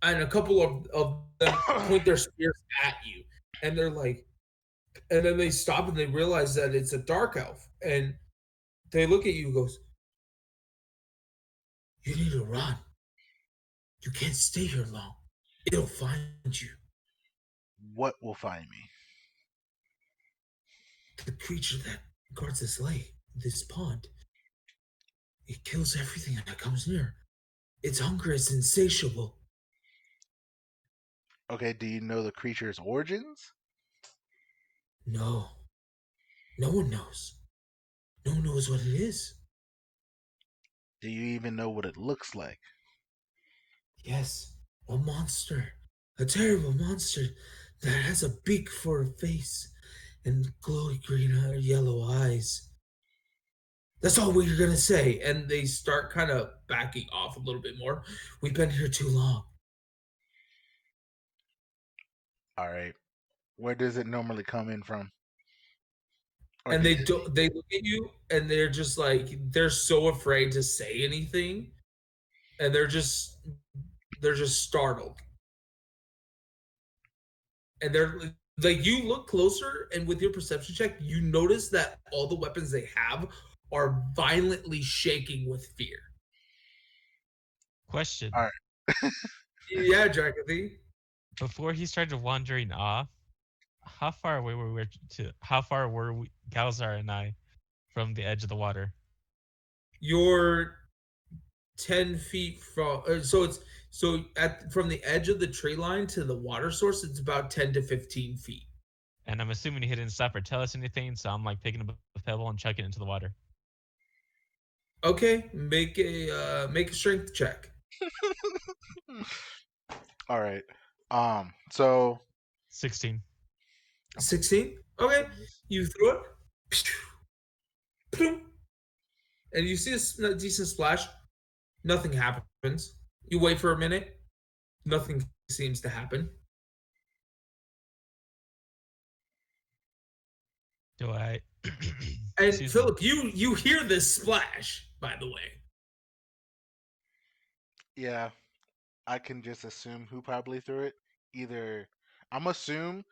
and a couple of them point their spears at you, and they're like, and then they stop and they realize that it's a dark elf, and they look at you and goes, "You need to run. You can't stay here long. It'll find you. What will find me? The creature that guards this lake, this pond, it kills everything that comes near. Its hunger is insatiable." Okay, do you know the creature's origins? No, no one knows. No one knows what it is. Do you even know what it looks like? Yes, a monster. A terrible monster that has a beak for a face and glowy green or yellow eyes. That's all we're gonna say. And they start kind of backing off a little bit more. We've been here too long. All right. Where does it normally come in from? Or And do they you see? don't they look at you and they're just like they're so afraid to say anything. And they're just startled. And they're like you look closer and with your perception check, you notice that all the weapons they have are violently shaking with fear. Question. All right. Yeah, Jackathy. Before he started wandering off, how far were Galzar and I from the edge of the water? You're 10 feet from so at from the edge of the tree line to the water source, it's about 10 to 15 feet. And I'm assuming he didn't stop or tell us anything, so I'm like picking up a pebble and chucking it into the water. Okay, make a strength check. All right. So 16. 16. Okay, you throw it, and you see a decent splash. Nothing happens. You wait for a minute. Nothing seems to happen. Do I? And Excuse me. Philip, you hear this splash, by the way. yeah, I can just assume who probably threw it. Either I'm assume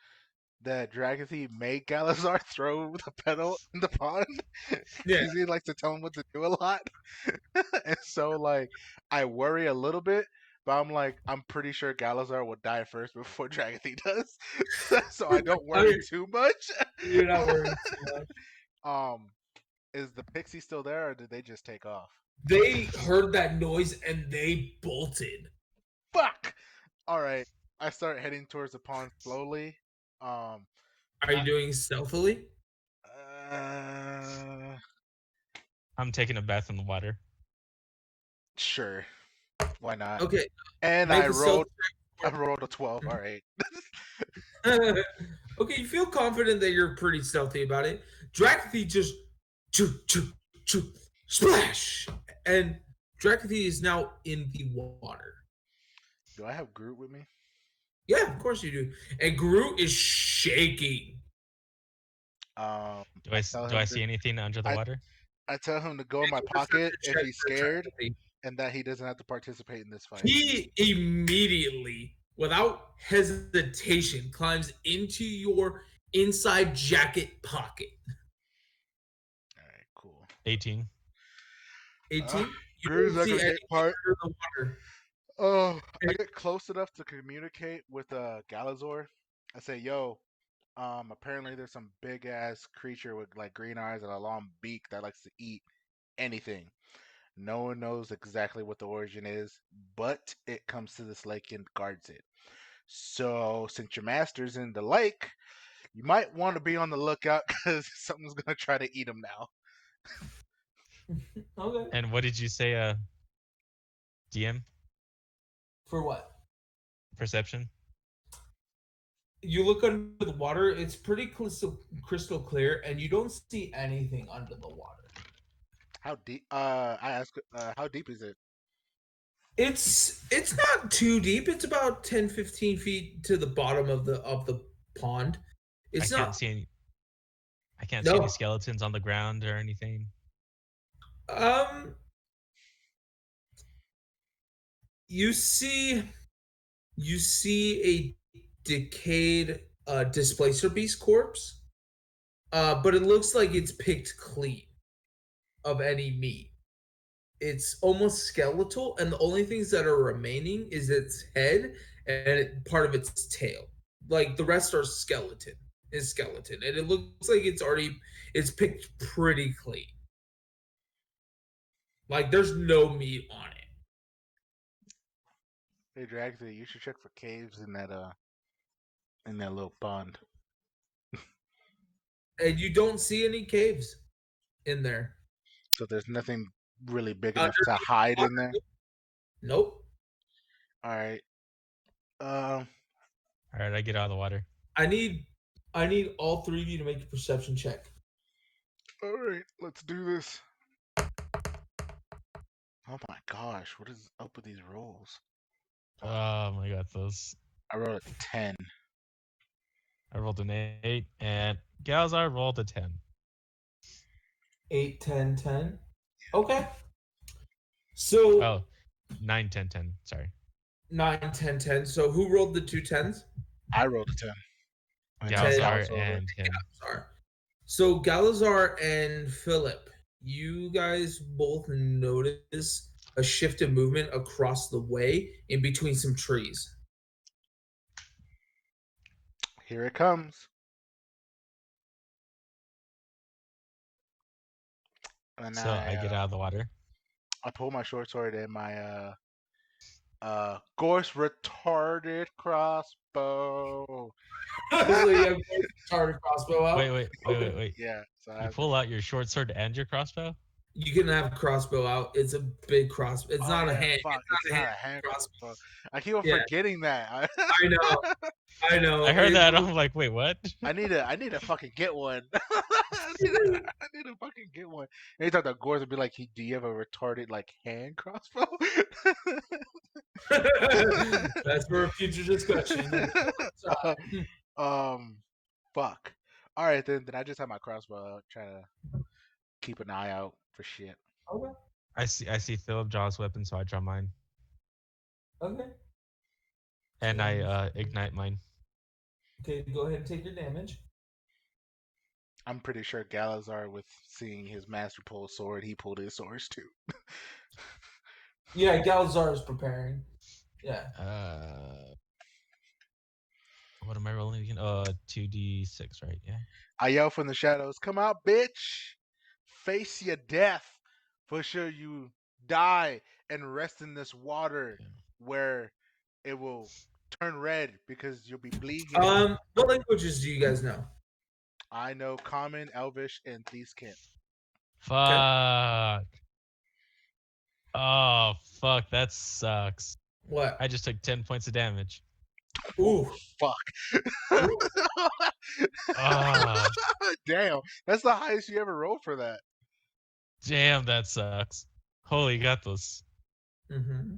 that Dragathy made Galazar throw the pedal in the pond Yeah. because he likes to tell him what to do a lot. And so like I worry a little bit, but I'm like I'm pretty sure Galazar will die first before Dragathy does. So I don't worry Okay, too much. you're not worrying too much. um is the pixie still there or did they just take off? They heard that noise and they bolted. Fuck. All right. I start heading towards the pond slowly. Um Are you not doing stealthily? uh I'm taking a bath in the water. sure. Why not? Okay, And make a stealth I rolled a 12. All right. check. Okay, you feel confident that you're pretty stealthy about it. Drakathy just choo, choo, choo, splash, and Drakathy is now in the water. Do I have Groot with me? Yeah, of course you do. And Groot is shaking. I tell Do I him see to anything under the I water? I tell him to go in Make my a pocket perception if check he's for scared Drakathy. and that he doesn't have to participate in this fight. He immediately, without hesitation, climbs into your inside jacket pocket. All right, cool. 18. 18. You Here's don't the see good anything part. under the water. Oh, I And get close enough to communicate with Galazor. I say, "Yo, apparently there's some big ass creature with like green eyes and a long beak that likes to eat anything. No one knows exactly what the origin is, but it comes to this lake and guards it. So since your master's in the lake, you might want to be on the lookout because something's gonna try to eat him now." okay. And what did you say, DM? For what? Perception? You look under the water, it's pretty crystal clear, and you don't see anything under the water. How deep? I ask, how deep is it? It's not too deep. It's about 10, 15 feet to the bottom of the pond. I It's can't not see any. I can't see any no. skeletons on the ground or anything. Um you see you see a decayed displacer beast corpse. But it looks like it's picked clean of any meat. It's almost skeletal, and the only things that are remaining is its head and part of its tail. Like the rest are skeleton, and it looks like it's picked pretty clean. Like there's no meat on it, Hey, Dragzy, you should check for caves in that little pond. and you don't see any caves in there. So there's nothing really big enough to Underneath hide the in there. water, nope. All right. Um. All right, I get out of the water. I need I need all three of you to make a perception check. All right. Let's do this. Oh my gosh, what is up with these rolls? Oh my god, those. I rolled a 10. I rolled an 8, and Galzar rolled a 10. 8, 10, 10. Okay. So Oh, 9, 10, 10. Sorry. 9, 10, 10. So who rolled the two tens? I rolled a 10. And 10. Galzar Gals rolled and him. Galazar. So Galazar and Philip, you guys both notice a shift in movement across the way in between some trees. Here it comes. And So I get out of the water. I pull my short sword and my Gorse retarded crossbow. So you have both target crossbow out. Wait. Yeah, so I You have pull out your short sword and your crossbow? You can have crossbow out. It's a big crossbow. It's oh, not yeah, a hand. fuck, It's not a hand a hand crossbow. crossbow. I keep on Yeah, forgetting that. I know. I know. I heard that. I'm like, wait, what? I need to fucking get one. I need to fucking get one. Anytime the Gorse would be like, "Do you have a retarded like hand crossbow?" That's for a future discussion. Fuck. All right, then I just have my crossbow out, trying to keep an eye out for shit. Okay. I see Philip draw his weapon, so I draw mine. Okay. And I ignite mine. Okay, go ahead and take your damage. I'm pretty sure Galazar, with seeing his master pull a sword, he pulled his swords too. Yeah, Galazar is preparing. Yeah. What am I rolling again? 2d6, right? Yeah. I yell from the shadows, "Come out, bitch! Face your death! For sure you die and rest in this water where it will turn red because you'll be bleeding." What languages do you guys know? I know Common, Elvish, and Thieves' Fuck. Oh, fuck. That sucks. What? I just took 10 points of damage. Ooh. Fuck. Ah, Damn, that's the highest you ever rolled for that. damn, that sucks. Holy gatos. Mm-hmm.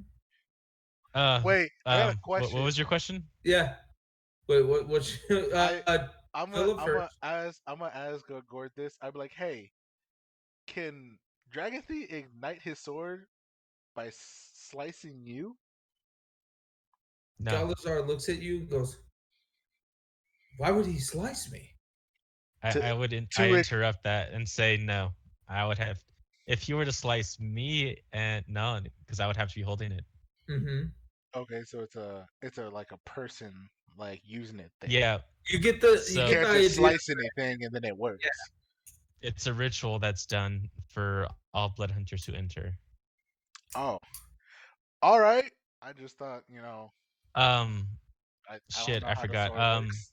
Wait, I got a What question. was your question? Yeah. Wait, what I'm Philip gonna first. ask Gord this. I'm like, hey, can Dragon Thief ignite his sword by slicing you? No. Galazar looks at you and goes, "Why would he slice me?" To I to it. interrupt that and say no. I would have if you were to slice me and no, because I would have to be holding it. Mm-hmm. Okay, so it's a like a person like using it thing. Yeah. You You So get the can't just idea. slice anything and then it works. it's a ritual that's done for all blood hunters who enter. Oh, all right. I just thought, Um, I don't shit, know I how the forgot. sword works.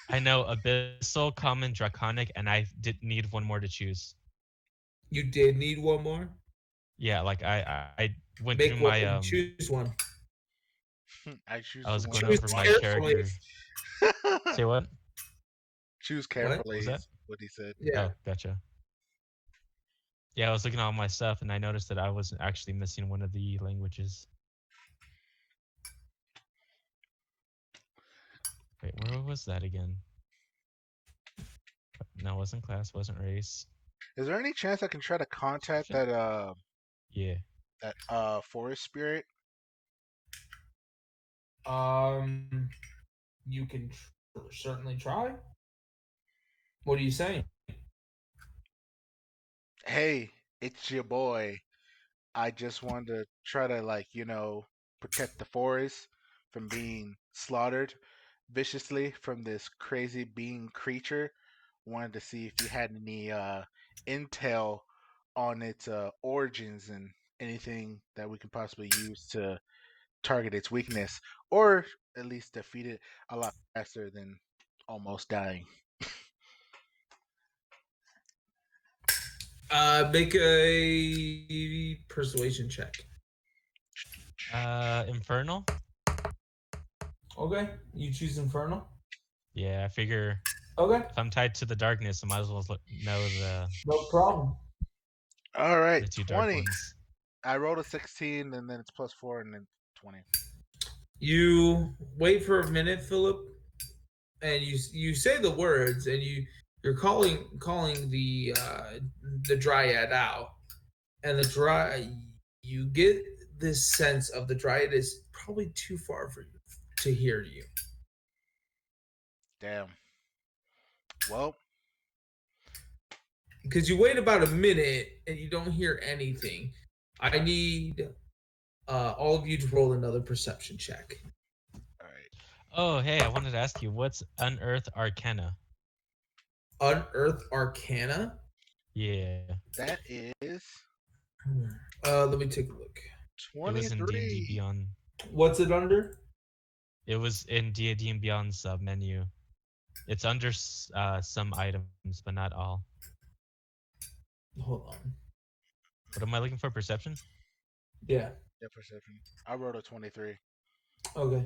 I know abyssal, common, draconic, and I did need one more to choose. You did need one more. Yeah, like I went through Make one. my Choose one. I I choose the was one going that's Choose over my one. carefully. character. Say what? Choose What? What was carefully that? is what he said. Yeah. Oh, gotcha. Yeah, I was looking at all my stuff and I noticed that I was actually missing one of the languages. Wait, where was that again? No, it wasn't class, wasn't race. Is there any chance I can try to contact Perception? Yeah. that forest spirit? Um, you can certainly try. What are you saying? Hey, it's your boy. I just wanted to try to protect the forest from being slaughtered viciously from this crazy being creature. Wanted to see if you had any intel on its origins and anything that we can possibly use to target its weakness, or at least defeat it a lot faster than almost dying. Make a persuasion check. Infernal? Okay, you choose Infernal. Yeah, I figure Okay, if I'm tied to the darkness, I might as well know no problem. All right, the two dark 20. ones. I rolled a 16, and then it's +4, and then 20. You wait for a minute, Philip, and you say the words, and you're calling the dryad out, and the dry you get this sense of the dryad is probably too far for you to hear you. Damn. Well, Because you wait about a minute and you don't hear anything. I need all of you to roll another perception check. all right. Oh, hey, I wanted to ask you, what's Unearth Arcana? Unearth Arcana. Yeah, That is Let me take a look. it was in D&D 23. Beyond. What's it under? It was in D&D and Beyond sub menu. It's under some items, but not all. Hold on. What am I looking for? Perception? Yeah. Yeah, perception. I rolled a 23. Okay.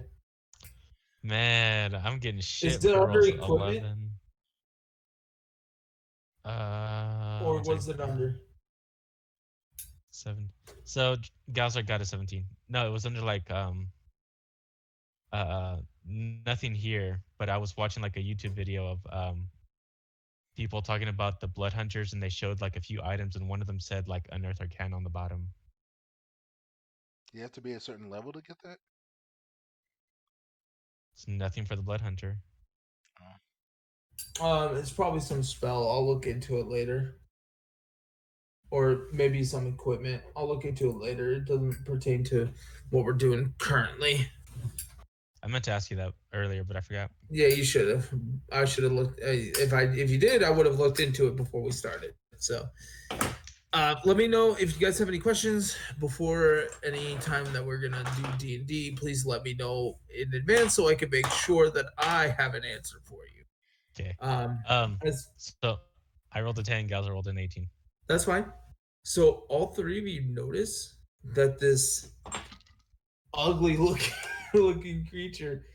Man, I'm getting Is shit it for under rolls equipment 11. or One what's second. it under? 7. So Gauser got a 17. No, it was under like nothing here, but I was watching like a YouTube video of people talking about the blood hunters and they showed like a few items and one of them said like Unearth Arcana on the bottom. You have to be a certain level to get that? It's nothing for the blood hunter. It's probably some spell. I'll look into it later. Or maybe some equipment. I'll look into it later. It doesn't pertain to what we're doing currently. I meant to ask you that earlier, but I forgot. Yeah, you should have. I should have looked. If you did, I would have looked into it before we started. So, let me know if you guys have any questions before any time that we're gonna do D&D. Please let me know in advance so I can make sure that I have an answer for you. Okay. Um, as So I rolled a 10, Gauser rolled an 18. That's fine. So all three of you notice that this ugly looking creature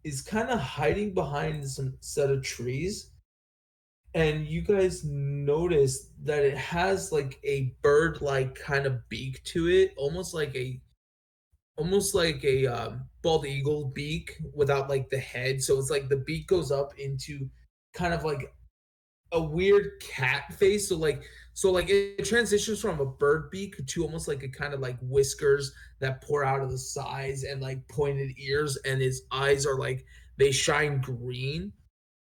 is kind of hiding behind some set of trees, and you guys notice that it has like a bird like kind of beak to it, almost like a bald eagle beak without like the head. So it's like the beak goes up into kind of like a weird cat face. So it transitions from a bird beak to almost like a kind of like whiskers that pour out of the sides and like pointed ears, and his eyes are like they shine green.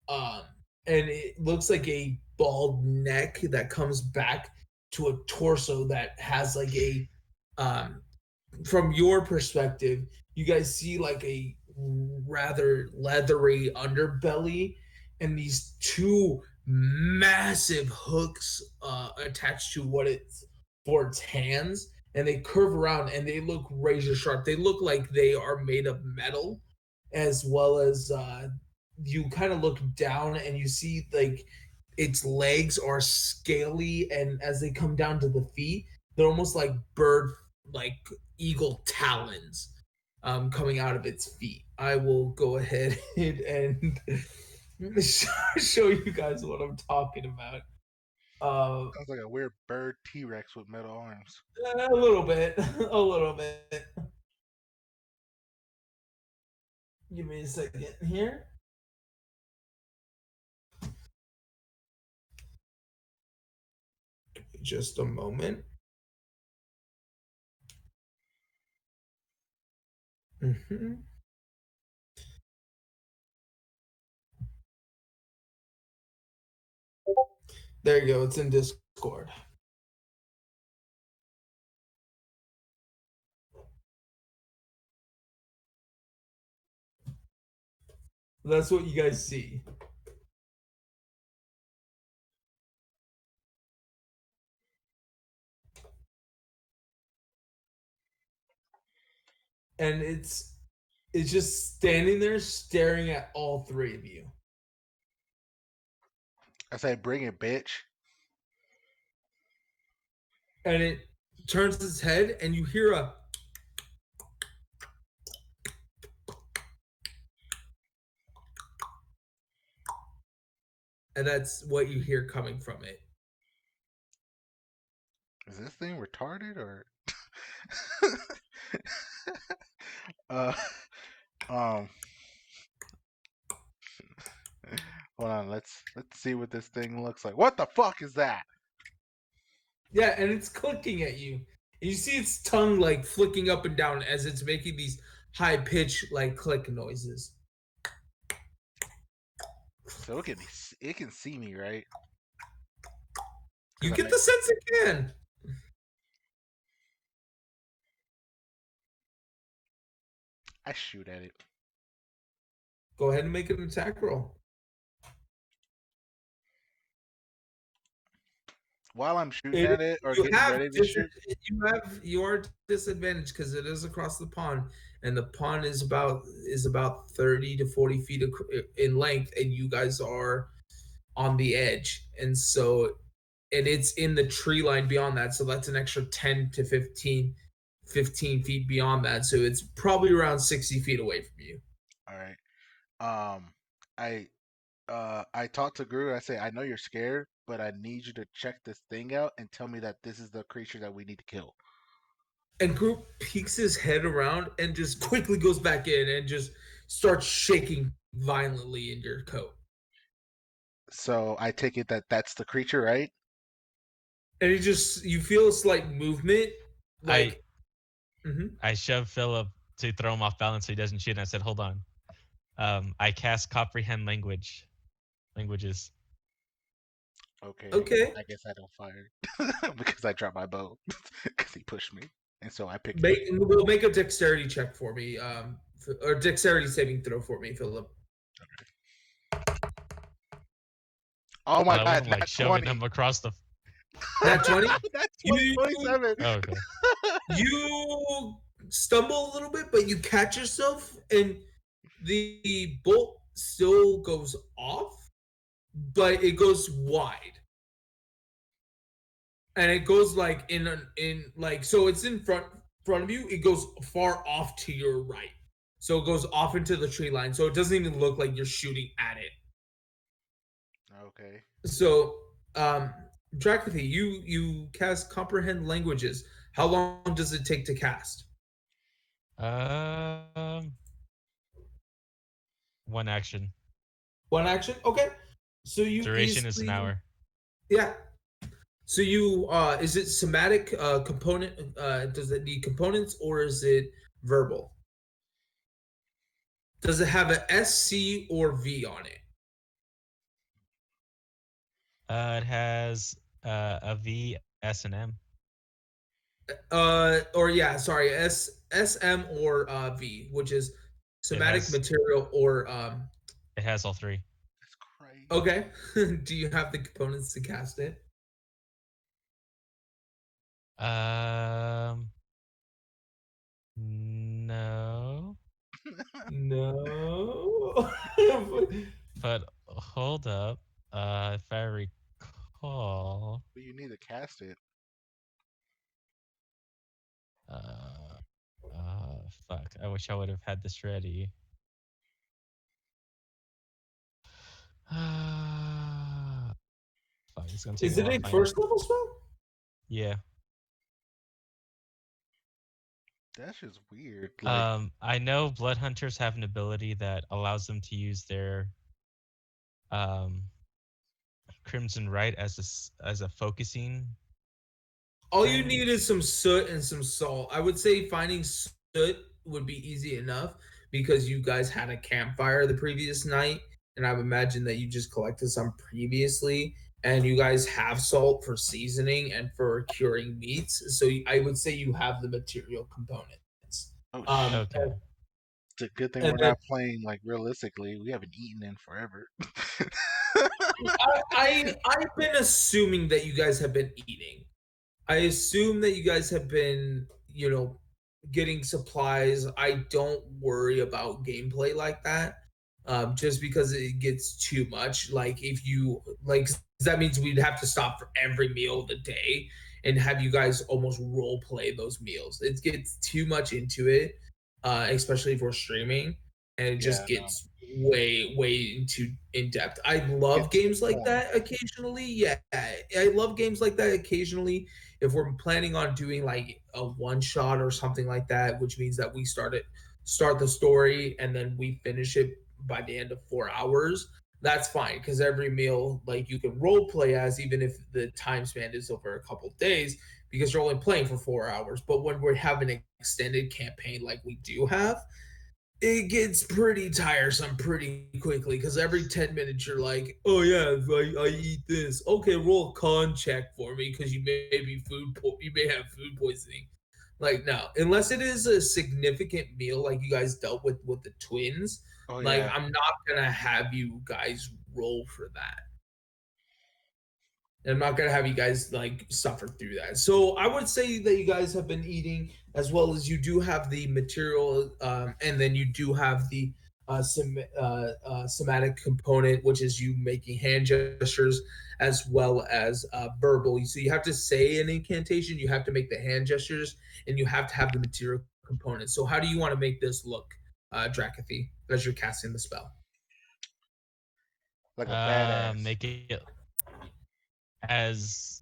Um and it looks like a bald neck that comes back to a torso that has like a um from your perspective, you guys see like a rather leathery underbelly and these two massive hooks attached to what it's for its hands, and they curve around and they look razor sharp. They look like they are made of metal, as well as you kind of look down and you see like its legs are scaly, and as they come down to the feet, they're almost like bird, like eagle talons coming out of its feet. I will go ahead and show you guys what I'm talking about. Sounds like a weird bird T Rex with metal arms. A little bit, a little bit. Give me a second here. Just a moment. Mhm. There you go. It's in Discord. That's what you guys see. And it's just standing there staring at all three of you. I say, bring it, bitch. And it turns its head and you hear a and that's what you hear coming from it. Is this thing retarded or? uh, um. Hold on. Let's see what this thing looks like. What the fuck is that? Yeah, and it's clicking at you. And you see its tongue like flicking up and down as it's making these high pitch like click noises. So it can see me, right? You 'Cause get the sense it can. I shoot at it. Go ahead and make an attack roll. While I'm shooting at it or You getting have ready to shoot. you are disadvantaged because it is across the pond, and the pond is about 30 to 40 feet in length, and you guys are on the edge, and so and it's in the tree line beyond that, so that's an extra 10 to 15 feet beyond that, so it's probably around 60 feet away from you. All right. Um, I I talked to Gru. I say, I know you're scared, but I need you to check this thing out and tell me that this is the creature that we need to kill. And Group peeks his head around and just quickly goes back in and just starts shaking violently in your coat. So I take it that that's the creature, right? And you feel a slight movement, I like mhm. I shoved Philip to throw him off balance so he doesn't shoot. And I said, "Hold on." I cast comprehend languages. Okay. Okay. I guess I don't fire because I dropped my bow because he pushed me, and so I picked. We'll make a dexterity check for me, or dexterity saving throw for me, Philip. Oh my I god, wasn't like not shoving 20. him across the. Nat 20? That's 20, You 27. Oh, okay. you stumble a little bit, but you catch yourself, and the bolt still goes off, but it goes wide, and it goes like in like so it's in front of you. It goes far off to your right, so it goes off into the tree line. So it doesn't even look like you're shooting at it. Okay. So, Drakathy, you cast comprehend languages. How long does it take to cast? Um, One action. One action. Okay. So you Duration is an easily, hour. yeah. So you is it somatic component? Does it need components or is it verbal? Does it have a SC or V on it? It has a V, S, and M. Or yeah, sorry, SM or V, which is It somatic has material or it has all three. That's crazy. okay. Do you have the components to cast it? Um, no, No. but hold up. If I recall, But you need to cast it. uh, fuck. I wish I would have had this ready. Fuck, it's gonna take Is a it while to a find it. first level spell? Yeah. That's just weird. Like, I know blood hunters have an ability that allows them to use their um crimson right as as a focusing All you thing. need is some soot and some salt. I would say finding soot would be easy enough because you guys had a campfire the previous night, and I would imagine that you just collected some previously, and you guys have salt for seasoning and for curing meats. So I would say you have the material components. oh Um, shit. Okay. It's a good thing and we're then not playing like realistically. We haven't eaten in forever. I've been assuming that you guys have been eating. I assume that you guys have been, getting supplies. I don't worry about gameplay like that, just because it gets too much. Like if you like, that means we'd have to stop for every meal of the day and have you guys almost role play those meals. It gets too much into it, especially if we're streaming, and it just Yeah, no. gets way into in depth. I Get love to the games like point. that occasionally. Yeah, I love games like that occasionally if we're planning on doing like a one shot or something like that, which means that we start the story and then we finish it by the end of 4 hours. That's fine because every meal like you can role play as even if the time span is over a couple days because you're only playing for 4 hours. But when we have an extended campaign like we do have, it gets pretty tiresome pretty quickly because every 10 minutes you're like, oh yeah, I eat this. Okay, roll a con check for me because you may have food poisoning. Like no, unless it is a significant meal like you guys dealt with the twins, Oh like yeah. I'm not gonna have you guys roll for that. And I'm not gonna have you guys like suffer through that. So I would say that you guys have been eating as well as you do have the material, and then you do have the somatic component, which is you making hand gestures as well as verbal. So you have to say an incantation, you have to make the hand gestures, and you have to have the material component. So how do you want to make this look, Drakathy, as you're casting the spell? Like a badass. Make it as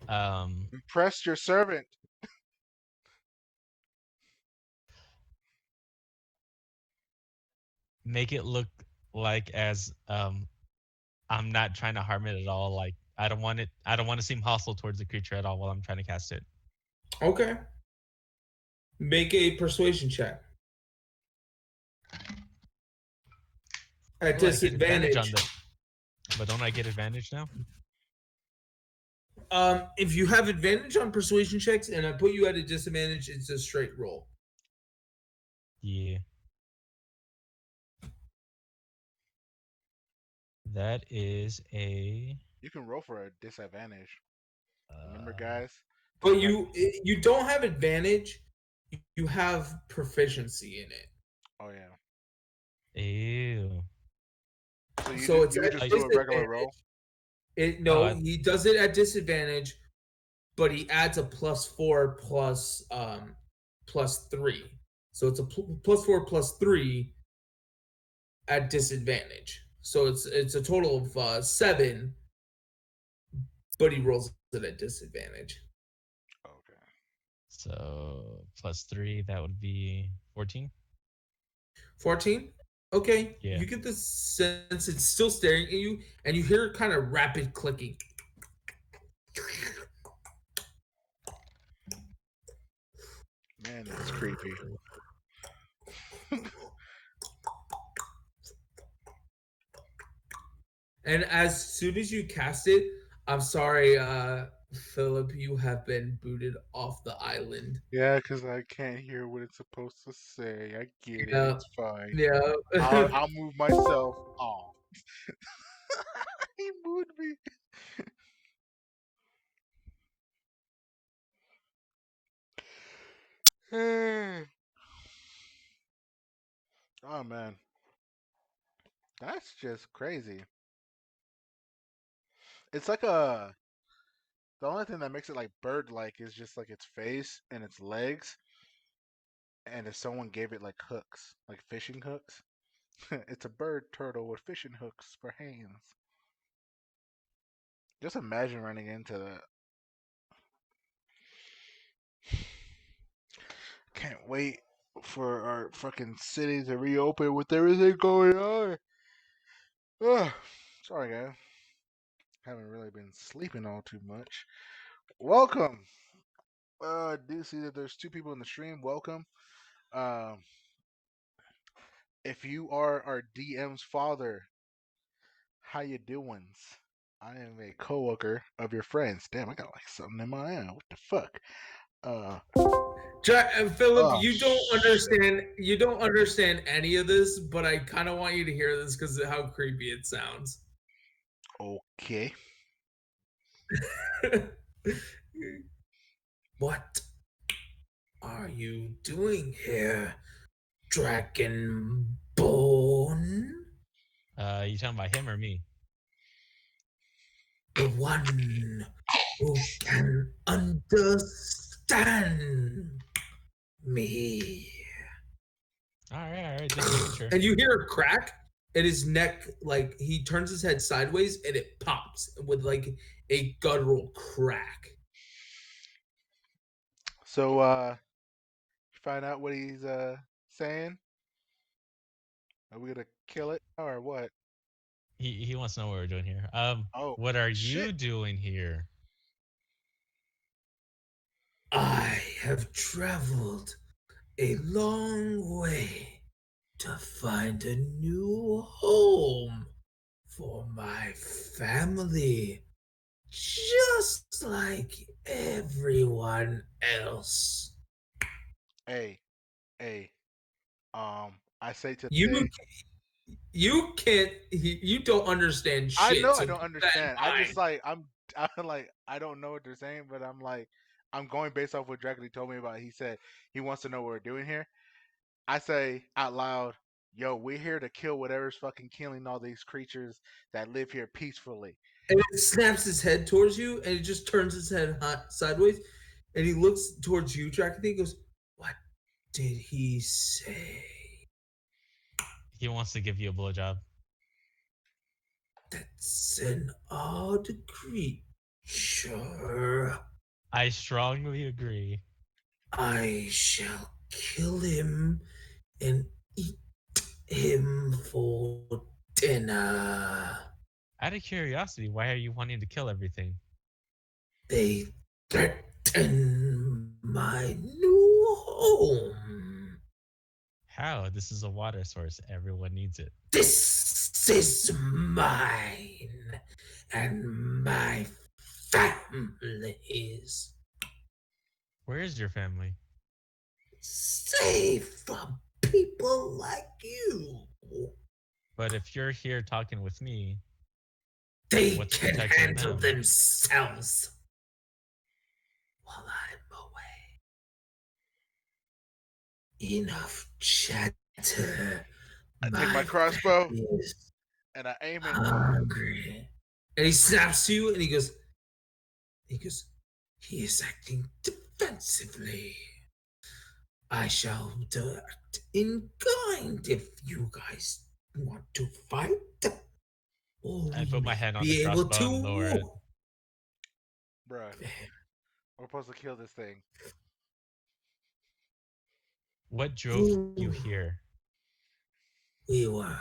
um Impress your servant. make it look like as I'm not trying to harm it at all. Like I don't want to seem hostile towards the creature at all while I'm trying to cast it. Okay. Make a persuasion check at Oh, I get advantage on disadvantage. the but don't I get advantage now? If you have advantage on persuasion checks and I put you at a disadvantage, it's a straight roll. Yeah. That is a You can roll for a disadvantage. Remember, uh guys? But Don't have. you don't have advantage. You have proficiency in it. Oh yeah. ew. So So it's you would at just I do a regular roll. disadvantage. It oh no, he does it at disadvantage, but he adds a +4 plus 3. So it's a +4 +3 at disadvantage. So it's a total of 7, but he rolls it at disadvantage. Okay. so plus 3 that would be 14. 14? Okay, Yeah. you get the sense it's still staring at you, and you hear kind of rapid clicking. Man, that's creepy. And as soon as you cast it, I'm sorry, Philip, you have been booted off the island. Yeah, because I can't hear what it's supposed to say. I get it. Yeah, It's fine. yeah. I'll move myself off. He moved me. Oh man, that's just crazy. It's like a the only thing that makes it like bird-like is just like its face and its legs, and if someone gave it like hooks, like fishing hooks, it's a bird turtle with fishing hooks for hands. Just imagine running into that. Can't wait for our fucking city to reopen with everything going on. Ugh. Sorry, guys. Haven't really been sleeping all too much. Welcome. I do see that there's two people in the stream. Welcome. Um, if you are our DM's father, how you doing? I am a coworker of your friends. Damn, I got like something in my eye. What the fuck? Uh, Philip, oh you don't shit. understand. You don't understand any of this, but I kind of want you to hear this because of how creepy it sounds. Okay. What are you doing here, Dragonborn? You talking about him or me? The one who can understand me. All right, just making sure. And you hear a crack, and his neck, like he turns his head sideways, and it pops with like a guttural crack. So, find out what he's saying. Are we gonna kill it or what? He wants to know what we're doing here. Oh What are shit! you doing here? I have traveled a long way to find a new home for my family, just like everyone else. Hey, hey. I say to the You day. you don't understand I shit, know I so don't keep that in understand. I just mind. like I'm like I don't know what they're saying, but I'm like I'm going based off what Dracula told me about. He said he wants to know what we're doing here. I say out loud, "Yo, we're here to kill whatever's fucking killing all these creatures that live here peacefully." And it snaps his head towards you, and it just turns his head sideways, and he looks towards you, Jack, and he goes, "What did he say?" He wants to give you a blowjob. That's an odd creature. I strongly agree. I shall kill him and eat him for dinner. Out of curiosity, why are you wanting to kill everything? They threaten my new home. How? This is a water source. Everyone needs it. This is mine and my family's. Where is your family? Safe from people like you. But if you're here talking with me, They what's can protecting handle them? themselves while I'm away. Enough chatter. I take my My crossbow family is and I aim it. hungry. And he snaps to you and he goes, he is acting defensively. I shall act in kind if you guys want to fight. Or I we put my may hand on the be able crossbow and lower it. to. Bruh, we're supposed to kill this thing. What drove you here? We were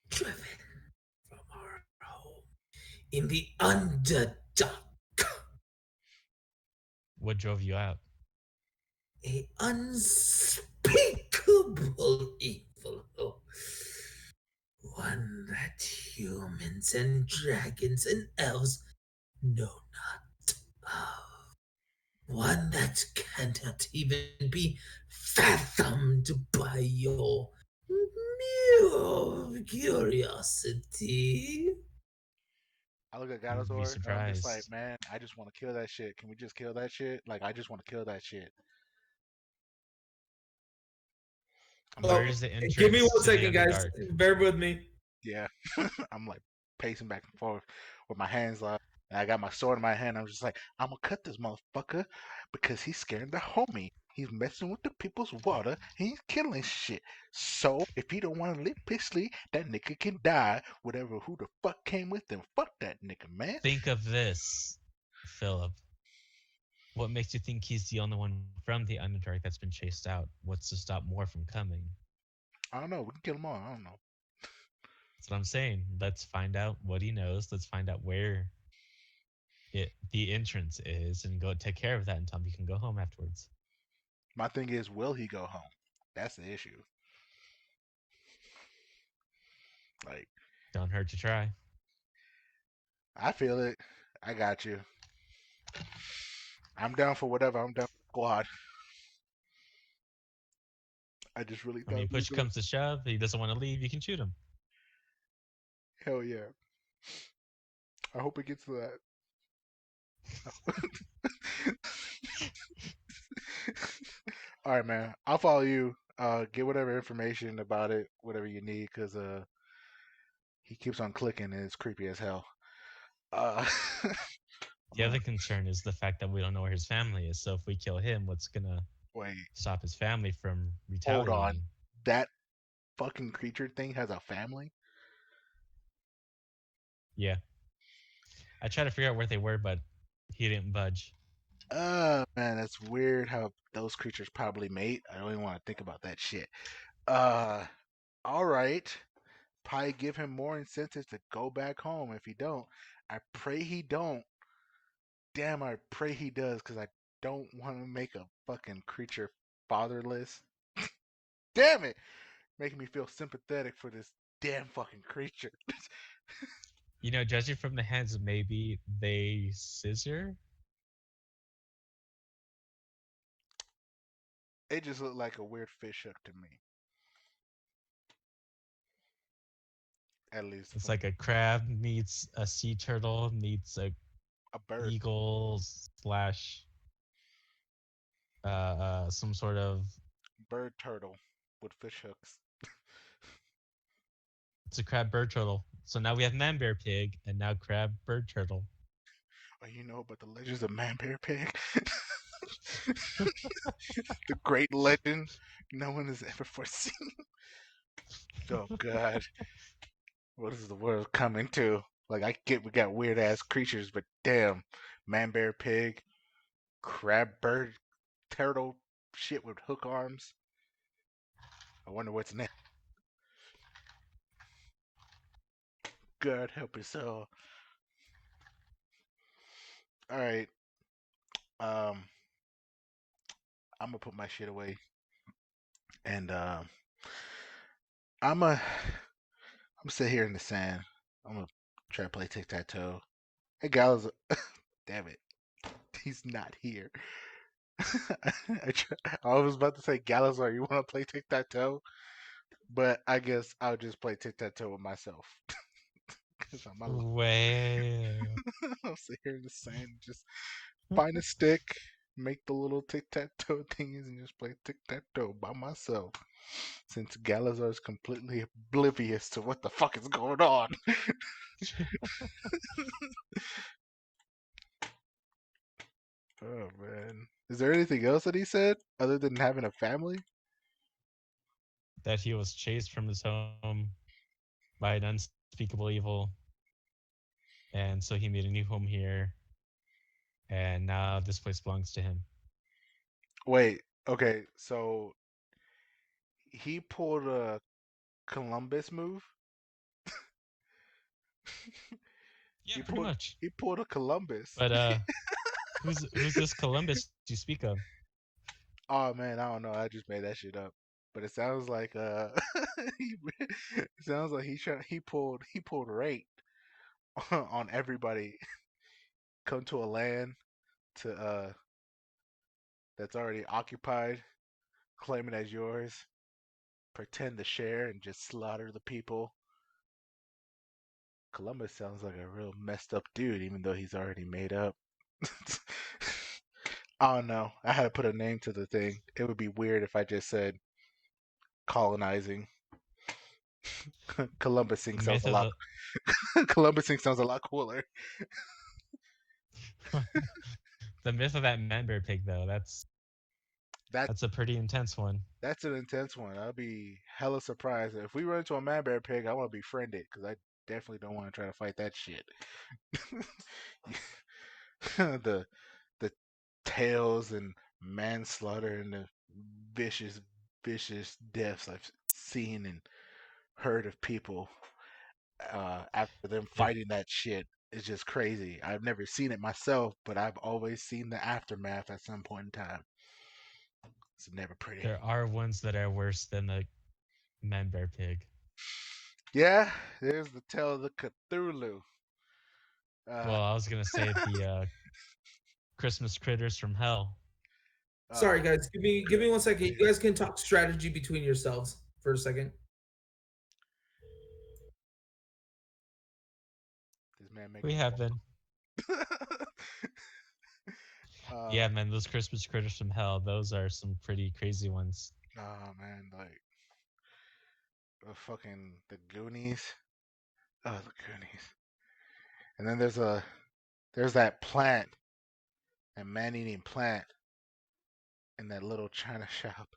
driven from our home in the Underdark. What drove you out? A unspeakable evil. One that humans humans and dragons and elves know not of. One that cannot even be fathomed by your mere curiosity. I look at You would be Galazor and I'm just like, surprised. man, I just want to kill that shit. Can we just kill that shit? Like, I just want to kill that shit. I'm like, Oh, Where is the give me entrance one to the second, guys. Underdark? Bear with me. yeah. I'm like pacing back and forth with my hands like, and I got my sword in my hand. I'm just like, I'm gonna cut this motherfucker because he's scaring the homie. He's messing with the people's water. He's killing shit. So if he don't want to live peacefully, that nigga can die. Whatever, who the fuck came with him? Fuck that nigga, man. Think of this, Philip. What makes you think he's the only one from the Underdark that's been chased out? What's to stop more from coming? I don't know. We can kill them all. I don't know. That's what I'm saying. Let's find out what he knows. Let's find out where the entrance is and go take care of that and tell him you can go home afterwards. My thing is, will he go home? That's the issue. Like, Don't hurt to try. I feel it. I got you. I'm down for whatever. I'm down for squad. I just really I mean, thought we were push gonna. comes to shove. He doesn't want to leave. You can shoot him. Hell yeah. I hope it gets to that. All right, man. I'll follow you. Get whatever information about it, whatever you need, because he keeps on clicking and it's creepy as hell. Uh, I'm The gonna other concern is the fact that we don't know where his family is. So if we kill him, what's gonna wait. stop his family from Hold on. retaliating? That fucking creature thing has a family. Yeah. I tried to figure out where they were, but he didn't budge. Man, that's weird how those creatures probably mate. I don't even want to think about that shit. Uh, all right. Probably give him more incentives to go back home if he don't. I pray he don't. Damn, I pray he does because I don't want to make a fucking creature fatherless. Damn it, making me feel sympathetic for this damn fucking creature. You know, judging from the hands, maybe they scissor. It just looked like a weird fish hook to me, at least It's from like a crab meets a sea turtle meets a a bird, eagle slash some sort of. bird turtle with fish hooks. It's a crab bird turtle. So now we have man bear pig and now crab bird turtle. Oh, you know about the legends of Man Bear Pig? The great legend no one has ever foreseen. Oh god, what is the world coming to? Like I get we got weird ass creatures, but damn, man bear pig, crab bird, turtle, shit with hook arms. I wonder what's next. God help us all. All right, um, I'm gonna put my shit away, and I'm gonna sit here in the sand. I'm gonna try to play tic tac toe. Hey, Gallows, damn it, he's not here. I was about to say Galazar, you want to play tic tac toe? But I guess I'll just play tic tac toe with myself because I'm alone. Well, I'll sit here in the sand, just find a stick, make the little tic tac toe thingies, and just play tic tac toe by myself. Since Galazar is completely oblivious to what the fuck is going on. Oh man. Is there anything else that he said other than having a family? that he was chased from his home by an unspeakable evil, and so he made a new home here, and now this place belongs to him. Wait, okay, so he pulled a Columbus move. Yeah, He pretty pulled much. he pulled a Columbus. But who's this Columbus you speak of? Oh man, I don't know. I just made that shit up. But it sounds like it sounds like he pulled rank. on everybody. Come to a land to that's already occupied, claim it as yours, pretend to share, and just slaughter the people. Columbus sounds like a real messed up dude, even though he's already made up. I don't know. I had to put a name to the thing. It would be weird if I just said colonizing. Columbusing The sounds myth a of lot. the Columbusing sounds a lot cooler. the myth of that man bear pig though. That That's a pretty intense one. that's an intense one. I'll be hella surprised if we run into a man bear pig. I want to befriend it because I definitely don't want to try to fight that shit. the the tails and manslaughter and the vicious vicious deaths I've seen and heard of people after them There, fighting that shit is just crazy. I've never seen it myself, but I've always seen the aftermath at some point in time. It's never pretty. there are ones that are worse than the man bear pig. Yeah, there's the tale of the Cthulhu. Uh, Well, I was gonna say the Christmas critters from hell. Sorry, oh, guys. Give me one second. You yeah. guys can talk strategy between yourselves for a second. This man We making. have been. uh, Yeah, man, those Christmas critters from hell. Those are some pretty crazy ones. oh man, like fucking the Goonies. Oh, the Goonies. And then there's that plant, that man-eating plant in that little China shop.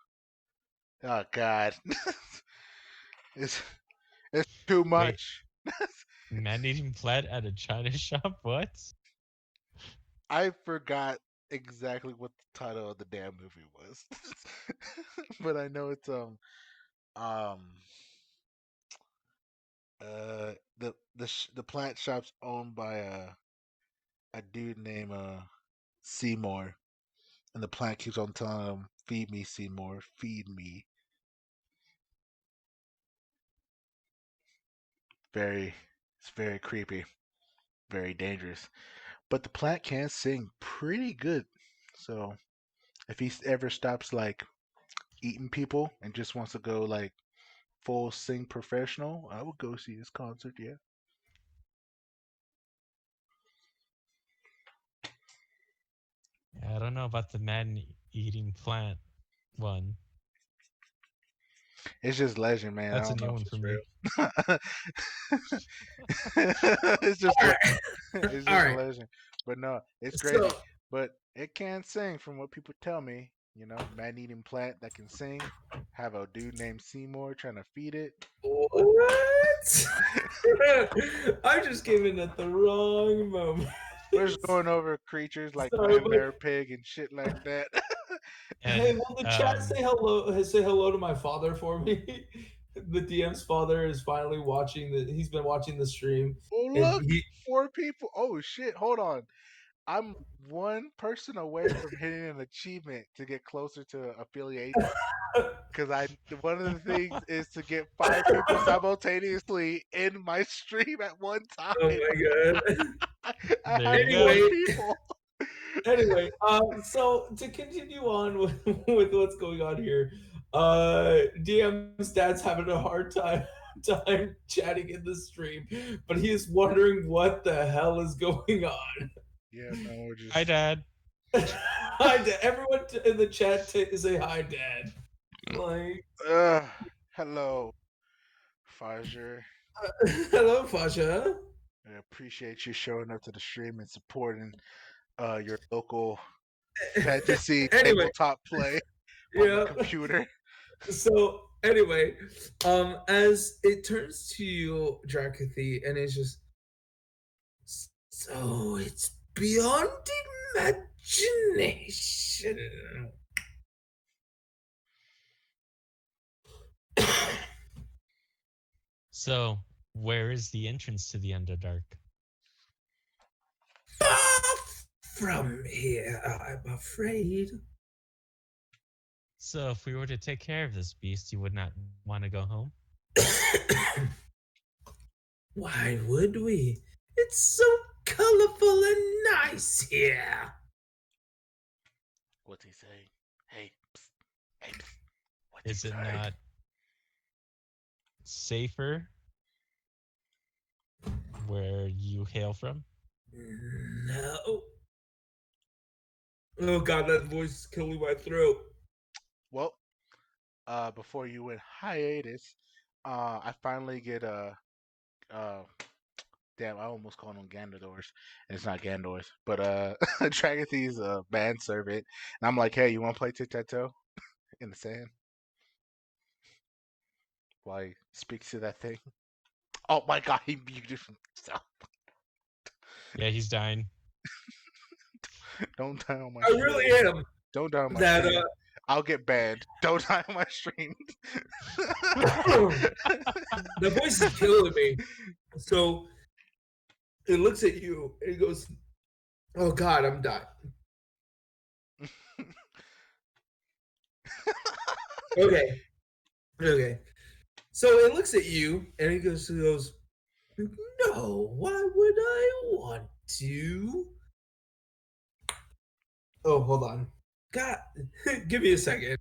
Oh God, it's it's too Wait, much. man eating plant at a China shop? What? I forgot exactly what the title of the damn movie was, but I know it's um the plant shop's owned by a dude named Seymour, and the plant keeps on telling him, "Feed me, Seymour, feed me." Very, it's very creepy, very dangerous. But the plant can sing pretty good, so if he ever stops like eating people and just wants to go like full sing professional, I would go see his concert. Yeah, I don't know about the man eating plant one. it's just legend, man. I That's a don't know new if one for me. it's real. it's just All le- right. it's All just right. legend. But no, it's crazy. So, But it can sing from what people tell me. You know, man eating plant that can sing. Have a dude named Seymour trying to feed it. what? I just came in at the wrong moment. We're just going over creatures like Sorry, man, but bear, pig, and shit like that. hey, And will the chat say hello? Say hello to my father for me. The DM's father is finally watching the. He's been watching the stream, Oh and look, he. 4 people. Oh shit! Hold on. I'm one person away from hitting an achievement to get closer to affiliation. Because I one of the things is to get 5 people simultaneously in my stream at one time. Oh my god. I there have you four go. Anyway, people. so to continue on with what's going on here, DM Stats having a hard time chatting in the stream, but he is wondering what the hell is going on. Yeah, man, we're Hi, just. Dad. Hi, Everyone in the chat say hi, Dad. Like, Uh, hello, Fajer. hello, Fasha. I appreciate you showing up to the stream and supporting your local fantasy Anyway, tabletop play on the yeah. computer. So anyway, as it turns to you, Drakathy, and it's just so it's beyond imagination. So, where is the entrance to the Underdark? Far from here, I'm afraid. So, if we were to take care of this beast, you would not want to go home? Why would we? It's so colorful and nice here. What's he saying? Hey, psst, hey, psst, what's he Is it saying? not safer where you hail from? No. Oh god, that voice is killing my throat. Well, before you went hiatus, I finally get uh, damn, I almost called them Gandalors, and it's not Gandors, but Dragonthe's manservant, and I'm like, hey, you want to play tic tac toe in the sand? While he speaks to that thing. Oh my god, he muted himself. Yeah, he's dying. Don't die on my I stream. really am. Don't die on my That stream. I'll get banned. Don't die on my stream. the voice is killing me. So it looks at you and it goes, "Oh God, I'm dying." Okay, okay. So it looks at you and it goes, "No, why would I want to?" Oh, hold on. God, give me a second.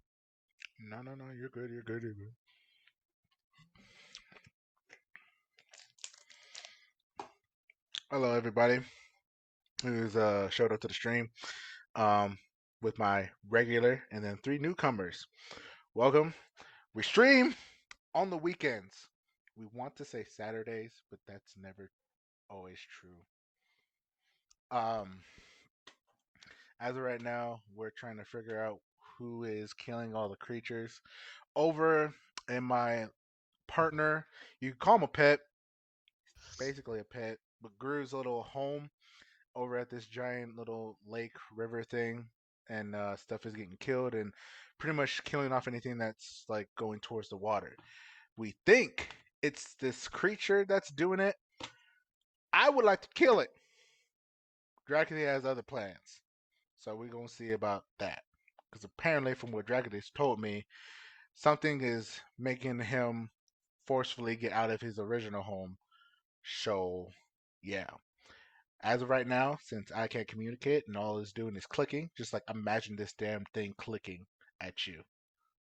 No, no, no. You're good. You're good. You're good. Hello, everybody who's showed up to the stream. Um, with my regular and then 3 newcomers. Welcome. We stream on the weekends. We want to say Saturdays, but that's never always true. Um, as of right now, we're trying to figure out who is killing all the creatures. Over in my partner, you can call him a pet, basically a pet, but Gru's little home over at this giant little lake river thing, and stuff is getting killed and pretty much killing off anything that's like going towards the water. We think it's this creature that's doing it. I would like to kill it. Dracula has other plans, so we're gonna see about that. Because apparently, from what Dracula's told me, something is making him forcefully get out of his original home. So, yeah. As of right now, since I can't communicate and all it's doing is clicking, just like imagine this damn thing clicking at you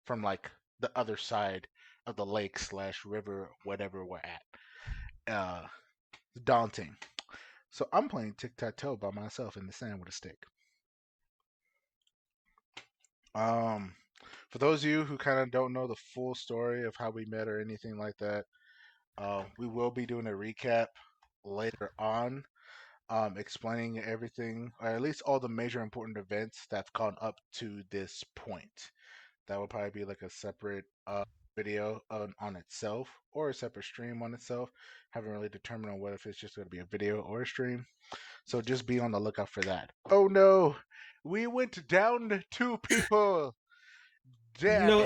from like the other side of the lake slash river, whatever we're at. Daunting. So I'm playing tic tac toe by myself in the sand with a stick. Um, for those of you who kind of don't know the full story of how we met or anything like that, we will be doing a recap later on, explaining everything, or at least all the major important events that's gone up to this point. That will probably be like a separate video on itself or a separate stream on itself. Haven't really determined on what if it's just going to be a video or a stream. So just be on the lookout for that. Oh no, we went down to 2 people. Damn No,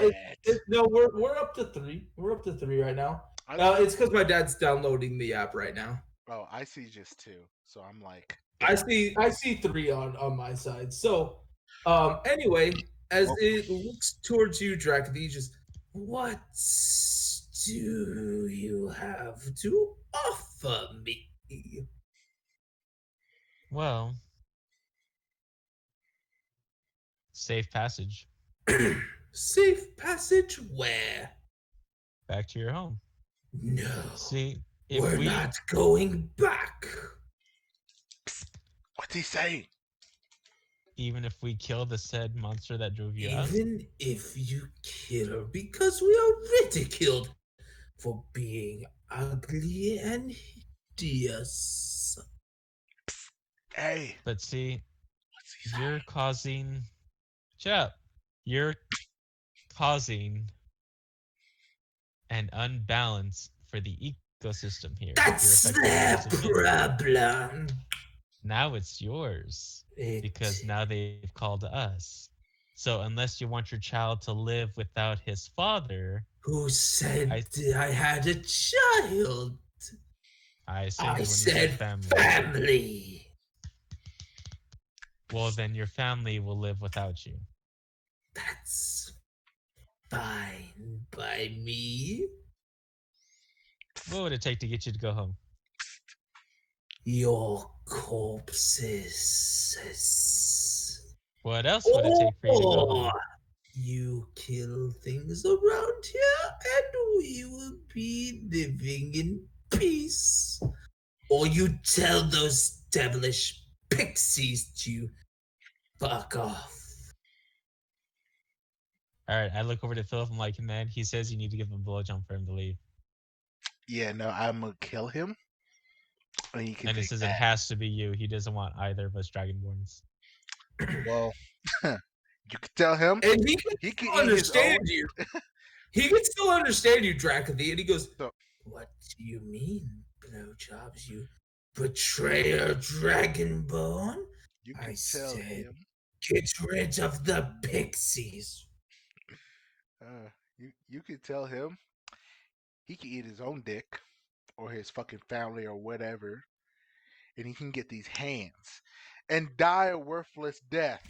it. no, we're up to 3. We're up to 3 right now. I see. It's because my dad's downloading the app right now. Oh, I see just 2. So I'm like, I damn. see 3 on my side. So, anyway, as Oh, it looks towards you, Drac, you just what do you have to offer me? Well, safe passage Safe passage where? back to your home. No, See, if we're we not going back. psst, what's he saying? even if we kill the said monster that drove you out, Even if you kill her, because we are ridiculed for being ugly and hideous. Hey, but see, what's he you're saying? causing Chap, you're causing an unbalance for the ecosystem here. You're That's affecting their others' opinion. problem. Now it's yours It because now they've called us. So unless you want your child to live without his father, who said I I had a child? I I assumed when you said said family. family. Well, then your family will live without you. That's fine by me. What would it take to get you to go home? your corpses. What else would it take for you to go Or home? you kill things around here and we will be living in peace. Or you tell those devilish pixies to fuck off. All right, I look over to Philip. I'm like, man, he says you need to give him a blowjob for him to leave, Yeah, no, I'm gonna kill him, and he can and he take says it that. has to be you. He doesn't want either of us Dragonborns. Well, you can tell him And he can he can still eat his understand own. you. He can still understand you, Drakathy. And he goes, So what do you mean, blowjobs, you betrayer dragonborn? you I can tell said, him. get rid of the pixies. You can tell him he can eat his own dick or his fucking family or whatever, and he can get these hands and die a worthless death,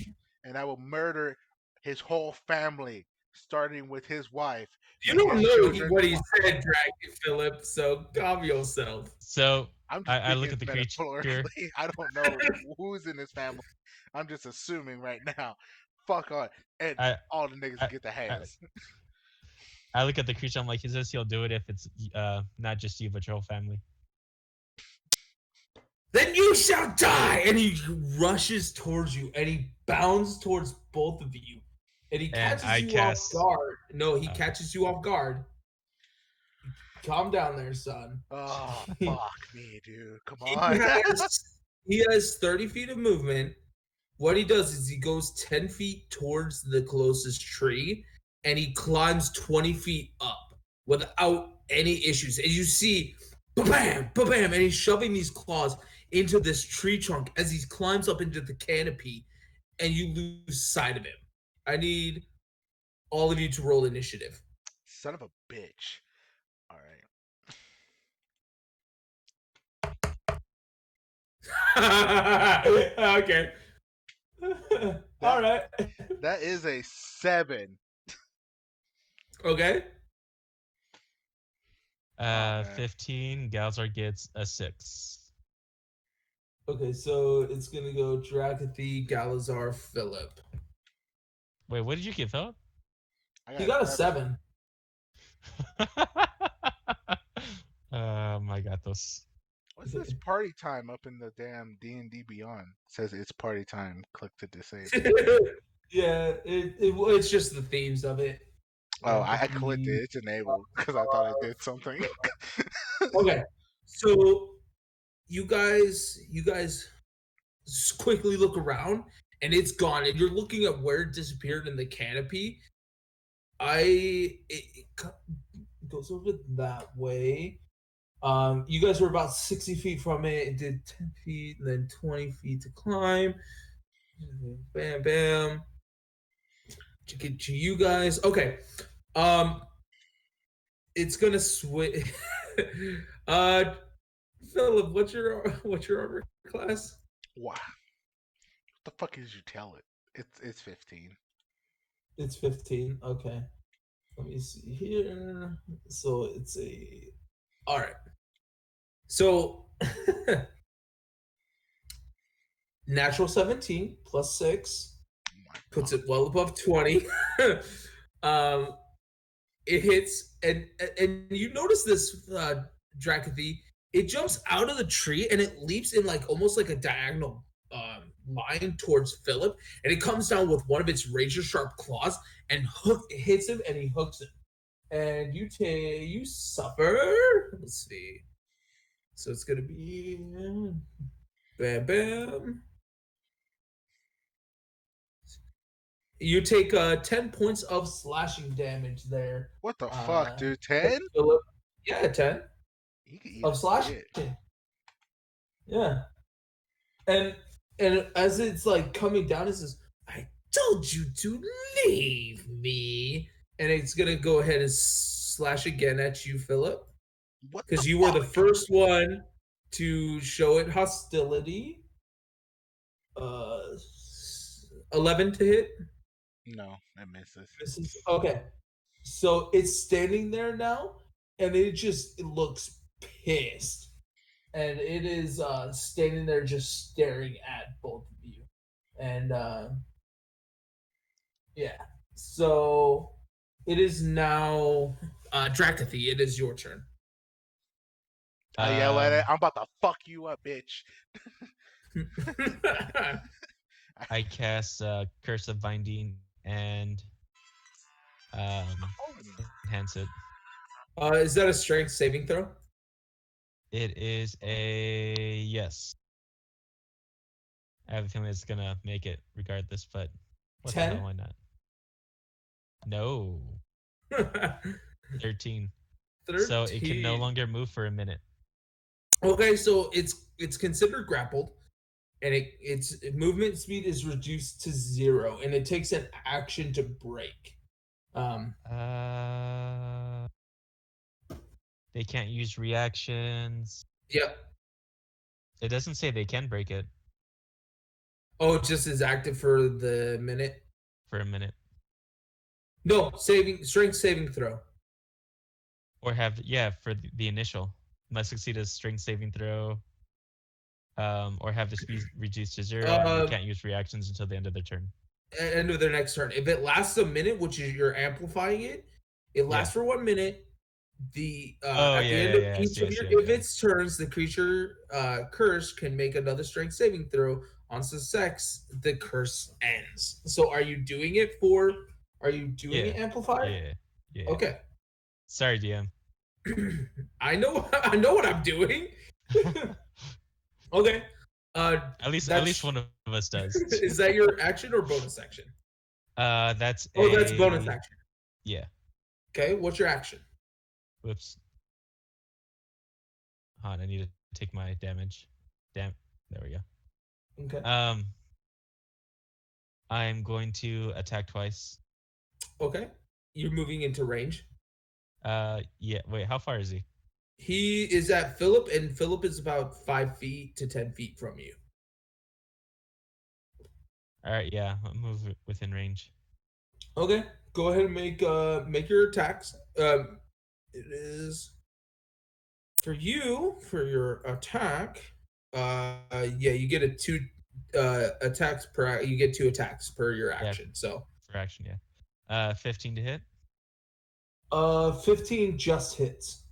and I will murder his whole family, starting with his wife You and don't his know children. what he said, Dragon Philip, so calm yourself. So I'm just I speaking look at the creature. metaphorically. I don't know who's in his family. I'm just assuming right now. Fuck on, and I, all the niggas I get the I hands. I look at the creature. I'm like, he says he'll do it if it's not just you but your whole family. Then you shall die! And he rushes towards you, and he bounds towards both of you. And he And catches I you off cast. guard. No, he Oh, catches you off guard. Calm down there, son. Oh he fuck me, dude! Come on. he has 30 feet of movement. What he does is he goes 10 feet towards the closest tree and he climbs 20 feet up without any issues. And you see, bam, bam, and he's shoving these claws into this tree trunk as he climbs up into the canopy, and you lose sight of him. I need all of you to roll initiative. Son of a bitch. All right. Okay. That All right. that is a 7. Okay. Oh man. 15. Galzar gets a 6. Okay, so it's gonna go Drakathy, Galazar, Philip. Wait, what did you get, Philip? I He got got a 7. 7. My gatos. What's this party time up in the damn D&D Beyond? It says it's party time. Click to disable. Yeah, it's just the themes of it. Oh, Like I if clicked it. you It's enabled because I thought it did something. okay, so you guys quickly look around and it's gone, and you're looking at where it disappeared in the canopy. It goes over that way. You guys were about 60 feet from it. It did 10 feet, and then 20 feet to climb. Bam, bam. To get to you guys. Okay. Um, it's gonna switch. uh, Philip, what's your armor class? Wow. What the fuck did you tell it? It's 15. It's 15. Okay. Let me see here. So it's a. All right. So natural 17 plus 6 Oh my puts god. it well above 20. um, it hits, and you notice this, Drakathy. It jumps out of the tree and it leaps in like almost like a diagonal line towards Philip, and it comes down with one of its razor sharp claws and hits him, and he hooks him. And you suffer. Let's see. So it's gonna be bam bam. You take 10 points of slashing damage there. What the fuck, Uh, dude? 10? Philip. Yeah, 10 He could eat of a slashing. dick. Yeah. And as it's like coming down, it says, I told you to leave me. And it's gonna go ahead and slash again at you, Philip. What the Because you were the fuck? first one to show it hostility. Uh 11 to hit. No, I misses. Misses. Okay. So it's standing there now, and it looks pissed. and it is standing there just staring at both of you. And yeah, so it is now Drakathy. It is your turn. I yell at it. Um, I'm about to fuck you up, bitch. I cast Curse of Binding and Oh, enhance it. Is that a strength saving throw? It is a yes. I have a feeling it's gonna make it regardless, but what the hell, 10. why not? No, 13. So it can no 13. longer move for a minute. Okay, so it's considered grappled, and its movement speed is reduced to 0, and it takes an action to break. Um, Uh, they can't use reactions. yep. It doesn't say they can break it Oh, it just is active for the minute. for a minute, No, strength saving throw. or have for the initial. Must succeed a strength saving throw, or have the speed reduced to 0, and they Uh, can't use reactions until the end of their turn. End of their next turn. If it lasts a minute, which is you're amplifying it, it Yeah. lasts for 1 minute. The Oh At the yeah, end yeah, of yeah. I each see, of I your see. if Okay. its turns, the creature curse can make another strength saving throw. On success, the curse ends. So are you doing it for? Are you doing Yeah, it amplified? yeah, yeah. Okay. Sorry, DM. I know I know what I'm doing. Okay. At least That's one of us does. is that your action or bonus action? That's Oh, that's bonus a action. yeah. Okay, what's your action? Whoops. Hold on, I need to take my damage. Damn. There we go. Okay. I'm going to attack twice. Okay. You're moving into range. Yeah. Wait, how far is he? He is at Philip, and Philip is about 5 feet to 10 feet from you. All right, yeah. I'll move within range. Okay. Go ahead and make your attacks. It is for you for your attack. Yeah, you get a two attacks per. You get 2 attacks per your Yeah, action. So, for action. Yeah. 15 to hit. 15 just hits.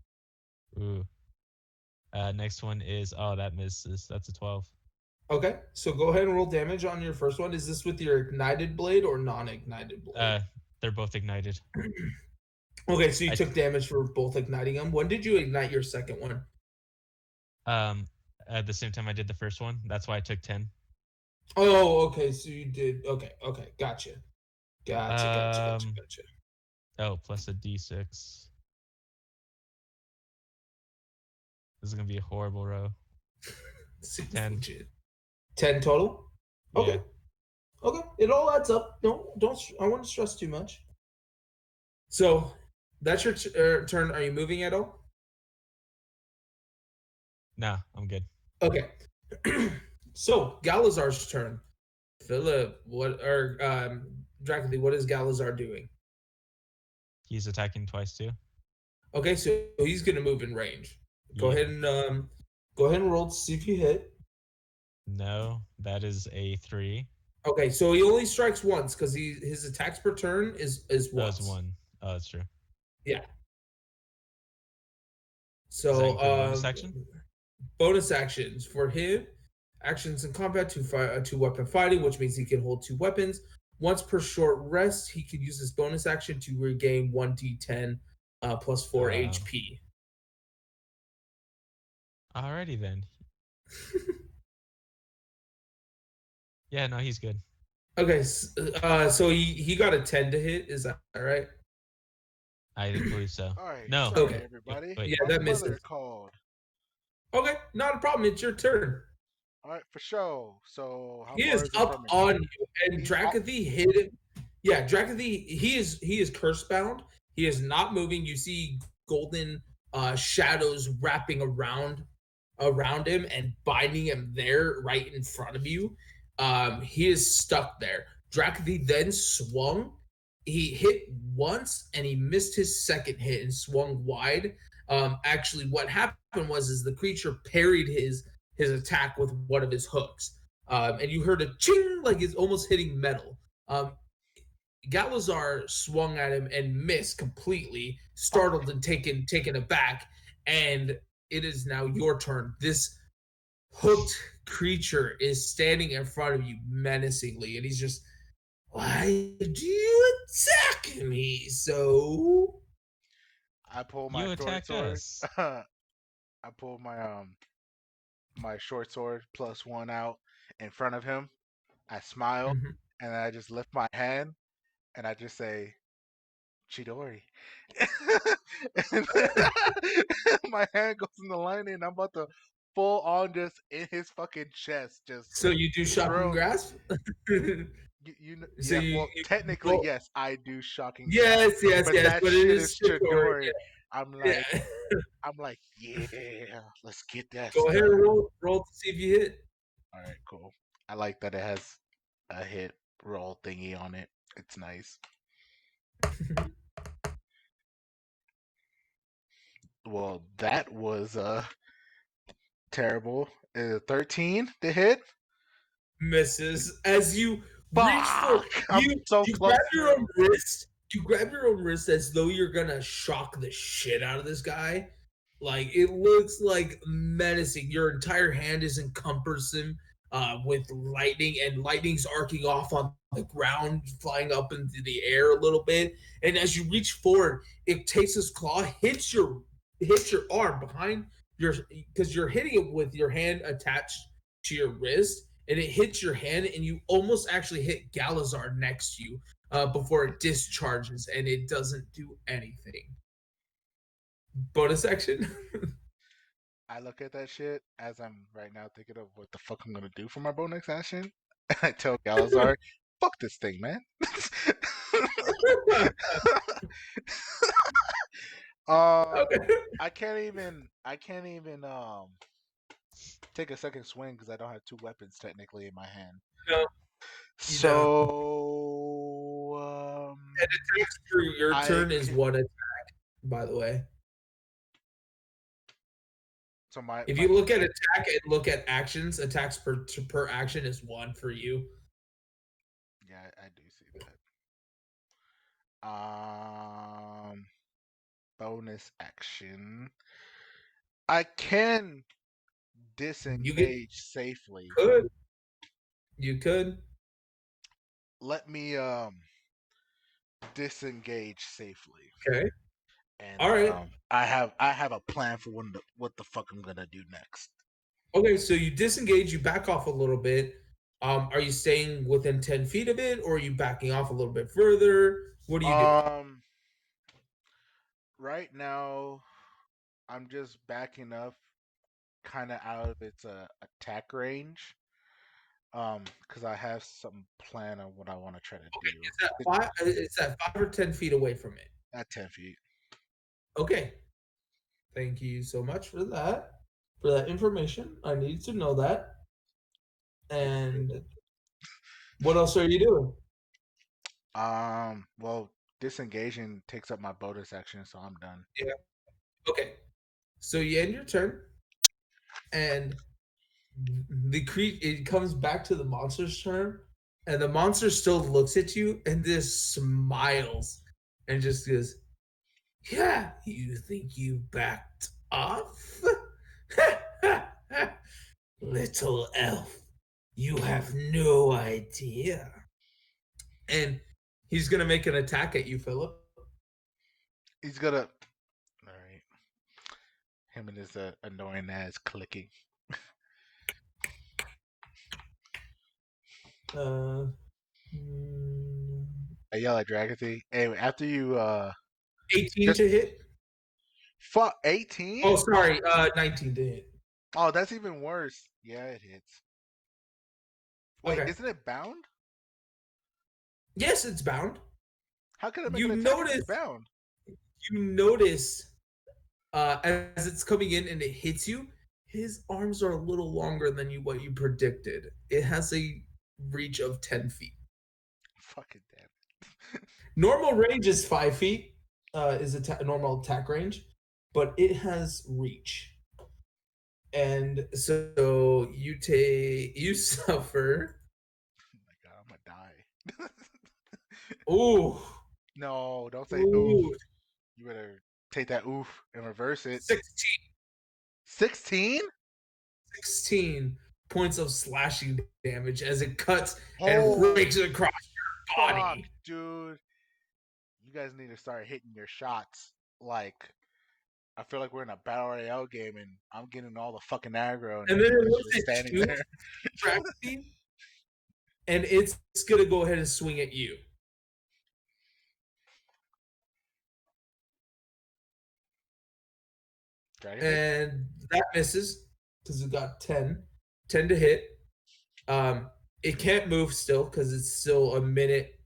Ooh. Next one is that misses. That's a 12. Okay, so go ahead and roll damage on your first one. Is this with your ignited blade or non-ignited blade? They're both ignited. Okay, so you I took damage for both igniting them. When did you ignite your second one? At the same time I did the first one. That's why I took 10. Oh, okay, so you did. Okay, gotcha. Um. Oh, plus a d6. This is gonna be a horrible row. 10. 10 total? Yeah. Okay, it all adds up. No, don't. I want to stress too much. So, that's your turn. Are you moving at all? Nah, I'm good. Okay. So, Galazar's turn. Philip, Dracula, what is Galazar doing? He's attacking twice too. Okay, so he's gonna move in range. Go Yeah. ahead and roll to see if you hit. No, that is a 3. Okay, so he only strikes once because his attacks per turn is That was once. 1. Oh, that's true. Yeah. Does that So include bonus action? bonus actions for him: actions in combat, two weapon fighting, which means he can hold 2 weapons. Once per short rest, he can use his bonus action to regain 1d10 plus 4 HP. Alrighty then. Yeah, no, he's good. Okay, so he got a 10 to hit. Is that right? I believe so. all right. No. Sorry, Okay. everybody. Wait. Yeah, My that mother misses. called. Okay, not a problem. It's your turn. All right, for sure. So how He far is is it up from me? on you, and He's up. Drakathy hit him. Yeah, Drakathy, he is curse bound. He is not moving. You see golden shadows wrapping around him and binding him there right in front of you. He is stuck there. Drakathy then swung. He hit once and he missed his second hit and swung wide. Actually, what happened was is the creature parried his attack with one of his hooks, and you heard a ching like it's almost hitting metal. Galazar swung at him and missed completely, startled and taken aback, and it is now your turn. This hooked creature is standing in front of you menacingly, and he's just, why do you attack me so? I pull my You short attack sword. us. I pull my short sword +1 out in front of him. I smile Mhm. and I just lift my hand and I just say Chidori. And my hand goes in the lining and I'm about to full on just in his fucking chest, just So you do shocking throw grasp? So yeah, well you technically roll. yes, I do shocking grasp, Yes, yes, but yes, that but it shit is is Chitauri. Chidori. I'm Yeah, like yeah. I'm like, yeah, let's get that Go ahead stuff. and roll to see if you hit. All right, cool. I like that it has a hit roll thingy on it. It's nice. Well, that was terrible. 13 to hit. Misses as you reach for Fuck! I'm so you grab close your too. own wrist. You grab your own wrist as though you're gonna shock the shit out of this guy. Like it looks like menacing. Your entire hand is encompassing with lightning, and lightning's arcing off on the ground, flying up into the air a little bit. And as you reach forward, it takes its claw, hits your arm behind your, because you're hitting it with your hand attached to your wrist, and it hits your hand, and you almost actually hit Galazar next to you before it discharges, and it doesn't do anything. Bonus action. I look at that shit as I'm right now thinking of what the fuck I'm gonna do for my bonus action. And I tell Galazar, "Fuck this thing, man." um, Okay. I can't even take a second swing because I don't have two weapons technically in my hand. No, you don't. So And attacks through your I turn is can, one attack, by the way. so my If my you look at attack and look at actions, attacks per action is one for you. yeah, I do see that. Bonus action. I can You get disengage safely. could you could Let me disengage safely. okay. And All right. I have a plan for what the fuck I'm gonna do next. Okay, so you disengage, you back off a little bit. Are you staying within 10 feet of it, or are you backing off a little bit further? What are you doing? Um right now I'm just backing up kind of out of its attack range. Because I have some plan on what I want to try to do. Is that five? Is that 5 or 10 feet away from it? At 10 feet. Okay. Thank you so much for that information. I need to know that. And what else are you doing? Well, disengaging takes up my bonus action, so I'm done. Yeah. Okay. So you end your turn, and it comes back to the monster's turn, and the monster still looks at you and just smiles and just goes, "Yeah, you think you backed off? Little elf, you have no idea." And he's gonna make an attack at you, Philip. He's gonna. All right. Him and his annoying ass clicking. Uh, mm, I yell at Dragathy. Anyway, after you 18 just to hit. fuck 18. Oh, sorry, 19 to hit. Oh, that's even worse. Yeah, it hits. Wait, Okay. isn't it bound? Yes, it's bound. How can I make an You attack if it's notice bound? you notice as it's coming in and it hits you, his arms are a little longer than what you predicted. It has a reach of 10 feet. Fucking damn. Normal range is 5 feet. Is normal attack range. but it has reach. And so you suffer. Oh my god, I'm gonna die. Ooh, No, don't say oof. ooh, You better take that oof and reverse it. 16, 16? 16 points of slashing damage as it cuts and Oh, rakes across your fuck, body. dude. You guys need to start hitting your shots. Like, I feel like we're in a battle royale game and I'm getting all the fucking aggro and And you then it guys are looks just at standing you, there. Draxy, and it's gonna go ahead and swing at you. Dragon Thing? And that misses because it got 10. 10 to hit. Um, it can't move still because it's still a minute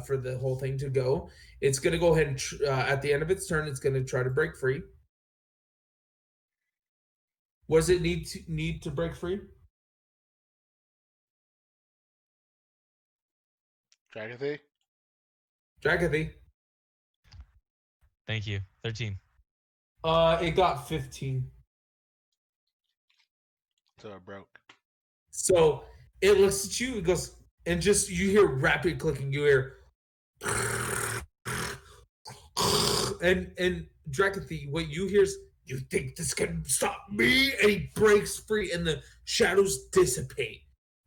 for the whole thing to go. It's gonna go ahead and at the end of its turn, it's gonna try to break free. What does it need to break free? Dragon Thing? Dragathy. Thank you. 13. It got 15. So it broke. So it looks at you, it goes, and just you hear rapid clicking, you hear and Drakathy, what you hear is, you think this can stop me? And he breaks free and the shadows dissipate.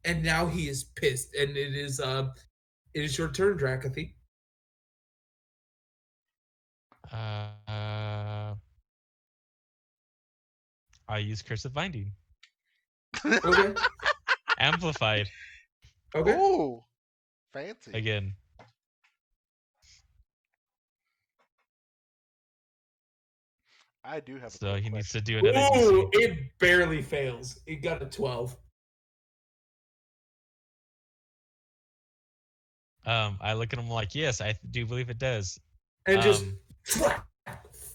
And now he is pissed. And it is your turn, Drakathy. Uh, I use Cursive Binding. Okay. Amplified Okay. Oh, fancy. again. I do have a So quick he needs to question. do another Ooh, DC. it barely fails. It got a 12. I look at him like, yes, I do believe it does. And just Um, flat,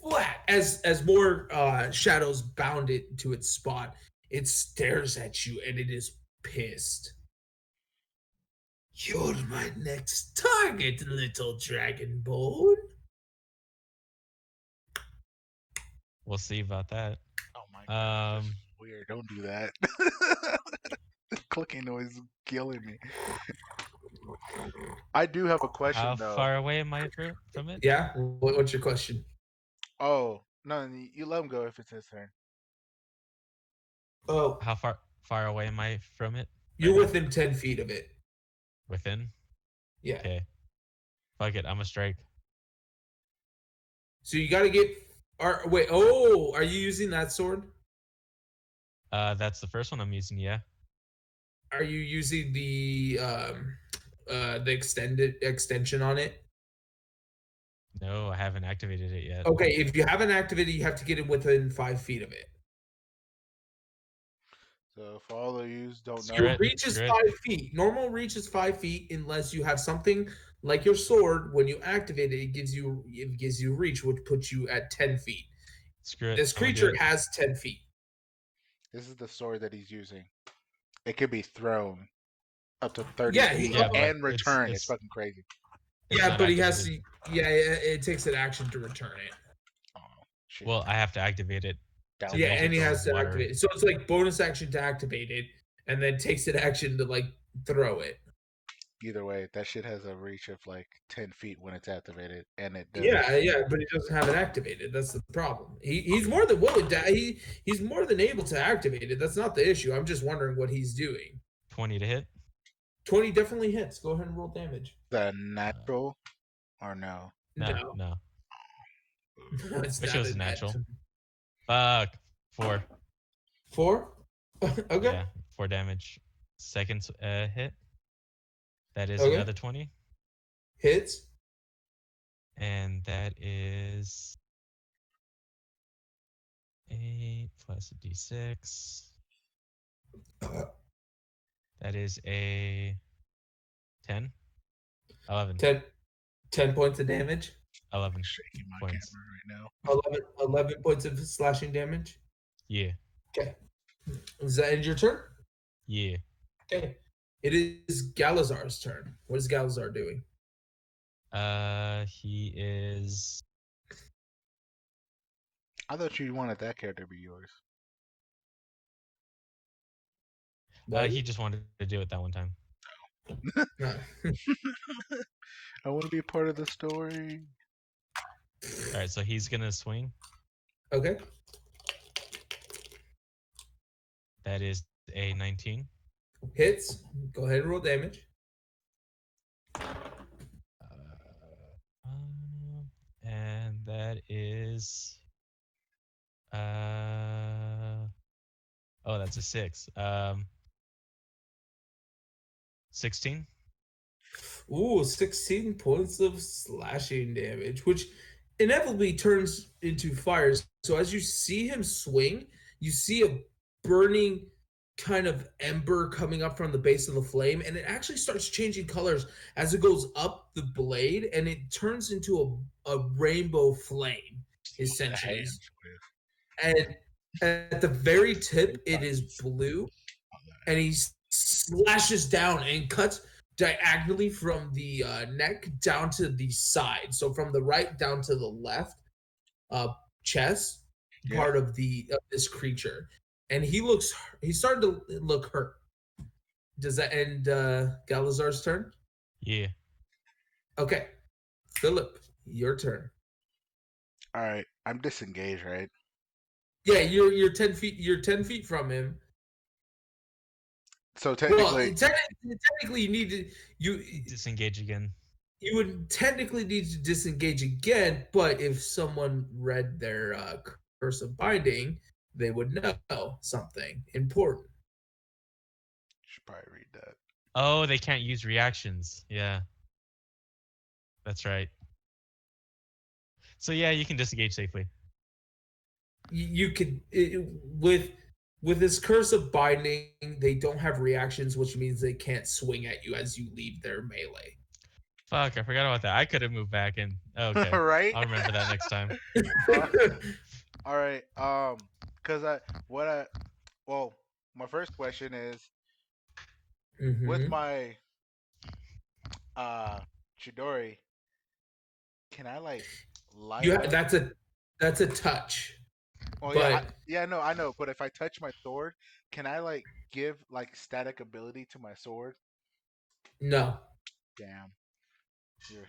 flat as more shadows bound it to its spot. It stares at you and it is pissed. You're my next target, little dragonborn. we'll see about that. Oh my god, this Um, is weird. Don't do that. Clicking noise is killing me. I do have a question how though. far away am I from it? Yeah? What's your question? Oh, no, you let him go if it's his turn. Oh, How far away am I from it right you're now? within 10 feet of it. Within? Yeah. Okay. Fuck it. I'm a strike. So you got to get. Wait. Oh, are you using that sword? That's the first one I'm using. Yeah. Are you using the extended extension on it? No, I haven't activated it yet. Okay, if you haven't activated, you have to get it within 5 feet of it. So for all of you don't Screw Your know, it. reach is Screw it. 5 feet. Normal reach is 5 feet unless you have something like your sword. When you activate it, it gives you reach, which puts you at 10 feet. Screw it. This I'm gonna do creature it. has 10 feet. this is the sword that he's using. It could be thrown up to 30 Yeah, feet Yeah, but and it's return. It's it's fucking crazy. it's yeah, not but he has activated. to. Yeah, it takes an action to return it. Oh shit. Well, I have to activate it to Yeah, make and it he go has to water. activate it. So it's like bonus action to activate it, and then takes an action to like throw it. Either way, that shit has a reach of like 10 feet when it's activated, and it doesn't. Yeah, but he doesn't have it activated. That's the problem. He's more than willing to. He's more than able to activate it. That's not the issue. I'm just wondering what he's doing. 20 to hit. 20 definitely hits. Go ahead and roll damage. The Uh, natural or no? no, No, no. no, it's Wish it not was a a net. natural. Fuck. 4. 4. Okay. Yeah, 4 damage. Second hit. That is Okay. another 20, Hits. and that is 8 plus a d6. That is a 10, 11, 10, 10 points of damage. 11 Shaking my points. camera right now. 11 points of slashing damage. Yeah, Okay. Does that end your turn? yeah. Okay. It is Galazar's turn. What is Galazar doing? He is I thought you wanted that character to be yours. What? He just wanted to do it that one time. No. I want to be a part of the story. All right, so he's gonna swing. Okay. That is a 19. Hits. Go ahead and roll damage. And that is uh oh, that's a 6. 16. Ooh, 16 points of slashing damage, which inevitably turns into fires. So as you see him swing, you see a burning kind of ember coming up from the base of the flame, and it actually starts changing colors as it goes up the blade, and it turns into a rainbow flame, The essentially. hands with And at the very tip, it is buttons. blue, and he slashes down and cuts diagonally from the neck down to the side. So from the right down to the left uh, chest Yeah. part of this creature, and he's starting to look hurt. Does that end Galazar's turn? Yeah. Okay, Philip, your turn. All right, I'm disengaged, right? Yeah, you're 10 feet. You're 10 feet from him. So Well, technically, technically, you need to Disengage again. you would technically need to disengage again, but if someone read their curse of binding, they would know something important. should probably read that. Oh, they can't use reactions. Yeah. That's right. So yeah, you can disengage safely. You could with this curse of binding, they don't have reactions, which means they can't swing at you as you leave their melee. Fuck, I forgot about that. I could have moved back and okay. Right? I'll remember that next time. All right. Cause well, my first question is with Mhm. my uh Chidori, can I like light up? That's a touch, Oh yeah, but no, I know. But if I touch my sword, can I like give like static ability to my sword? no, Damn, you're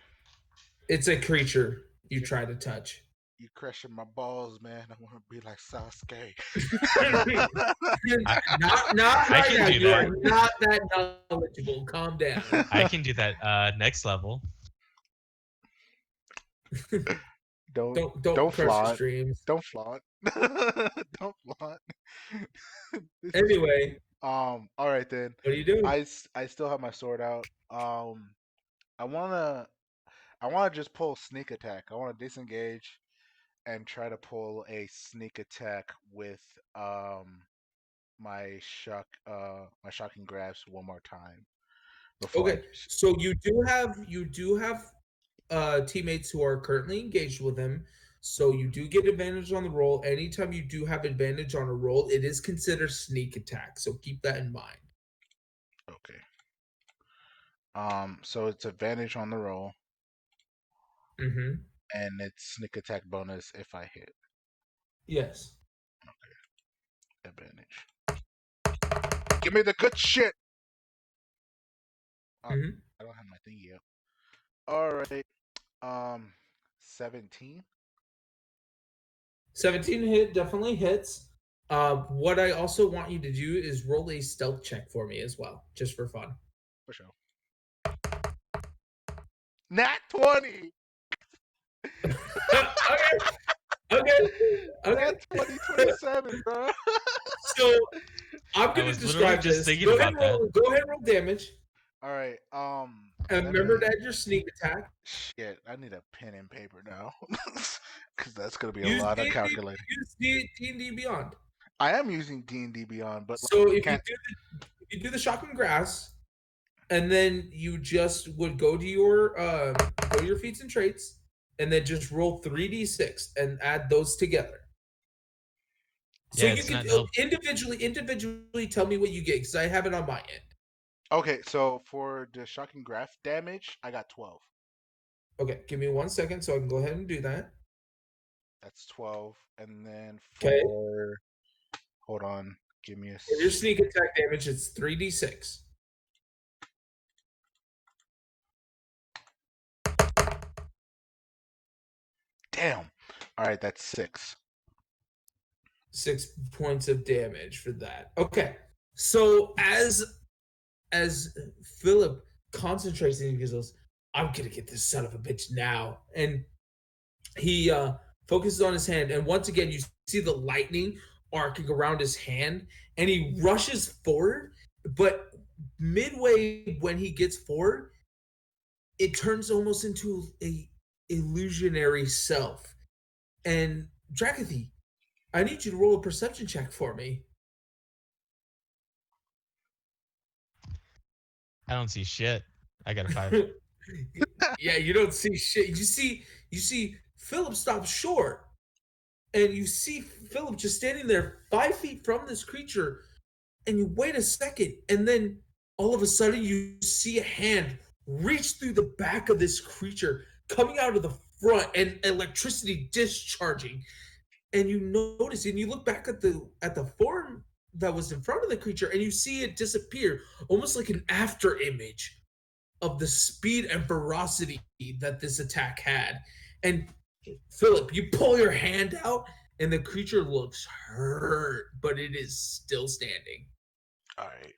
it's a creature you you're, try to touch. you're crushing my balls, man. I want to be like Sasuke. I, Not I right can now. do You are that. not that knowledgeable. Calm down. I can do that next level. don't Don't don't crush his flaunt. dreams. Don't flaunt. Don't flaunt. This is Anyway, all right then. what are you doing? I still have my sword out. I wanna I wanna just pull sneak attack. I wanna disengage and try to pull a sneak attack with my shocking grasp one more time before I Okay, just so you do have teammates who are currently engaged with him. So you do get advantage on the roll. Anytime you do have advantage on a roll, it is considered sneak attack. So keep that in mind. okay. So it's advantage on the roll Mm-hmm. and it's sneak attack bonus if I hit. Yes. Advantage. Give me the good shit. Oh, Mm-hmm. I don't have my thing yet. All right. 17. 17 hit definitely hits. What I also want you to do is roll a stealth check for me as well, just for fun. For sure. Nat 20. Okay. Okay. Okay. Nat 2027, bro. So I'm I gonna was literally describe just this. thinking about that. Go ahead and roll damage. All right. And Let remember me. that your sneak attack. Shit, I need a pen and paper now, because that's gonna be a Use lot of D&D, calculating. use D&D Beyond. I am using D&D Beyond, but So like, can't. if you do the shocking grass, and then you just would go to your feats and traits, and then just roll 3d6 and add those together. So Yeah, you it's can not help. individually tell me what you get because I have it on my end. Okay, so for the shocking graph damage, I got 12. Okay, give me 1 second so I can go ahead and do that. That's 12. And then Okay. for hold on, give me a For your sneak attack damage, it's 3d6. damn. All right, that's 6. 6 points of damage for that. Okay. So as Philip concentrates and he goes, I'm gonna get this son of a bitch now. And he focuses on his hand, and once again you see the lightning arcing around his hand, and he rushes forward, but midway when he gets forward, it turns almost into a illusionary self. And Drakathy, I need you to roll a perception check for me. I don't see shit. I got a 5. Yeah, you don't see shit. You see Philip stops short, and you see Philip just standing there 5 feet from this creature, and you wait a second, and then all of a sudden you see a hand reach through the back of this creature, coming out of the front, and electricity discharging. And you notice, and you look back at the form that was in front of the creature, and you see it disappear, almost like an after image of the speed and ferocity that this attack had. And Philip, you pull your hand out, and the creature looks hurt, but it is still standing. All right.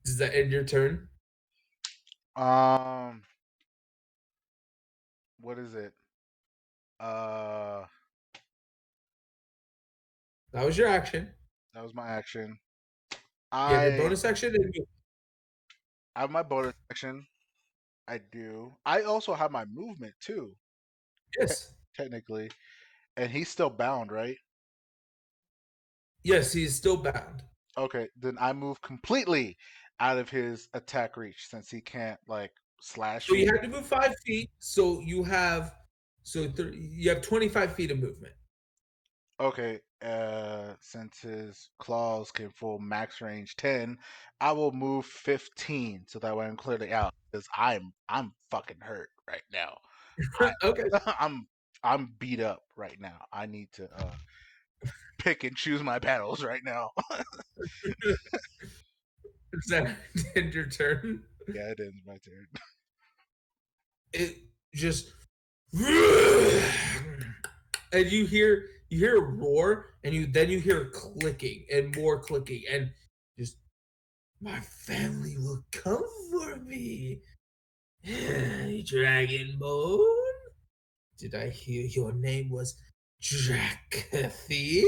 Does that end your turn? Um, what is it? Uh, That was your action. that was my action. You have your I bonus action, and I have my bonus action. I do. I also have my movement too, te- yes, technically. And he's still bound, right? yes, he is still bound. Okay, then I move completely out of his attack reach since he can't like slash So you me. have to move 5 feet. So you have 25 feet of movement. Okay, since his claws can full max range 10, I will move 15 so that way I'm clearly out because I'm fucking hurt right now. I Okay. I'm I'm beat up right now. I need to pick and choose my battles right now. Does that end your turn? Yeah, it ends my turn. It just and you hear a roar, and you hear clicking and more clicking, and just my family will come for me. Dragonbone. Did I hear your name was Drakathy?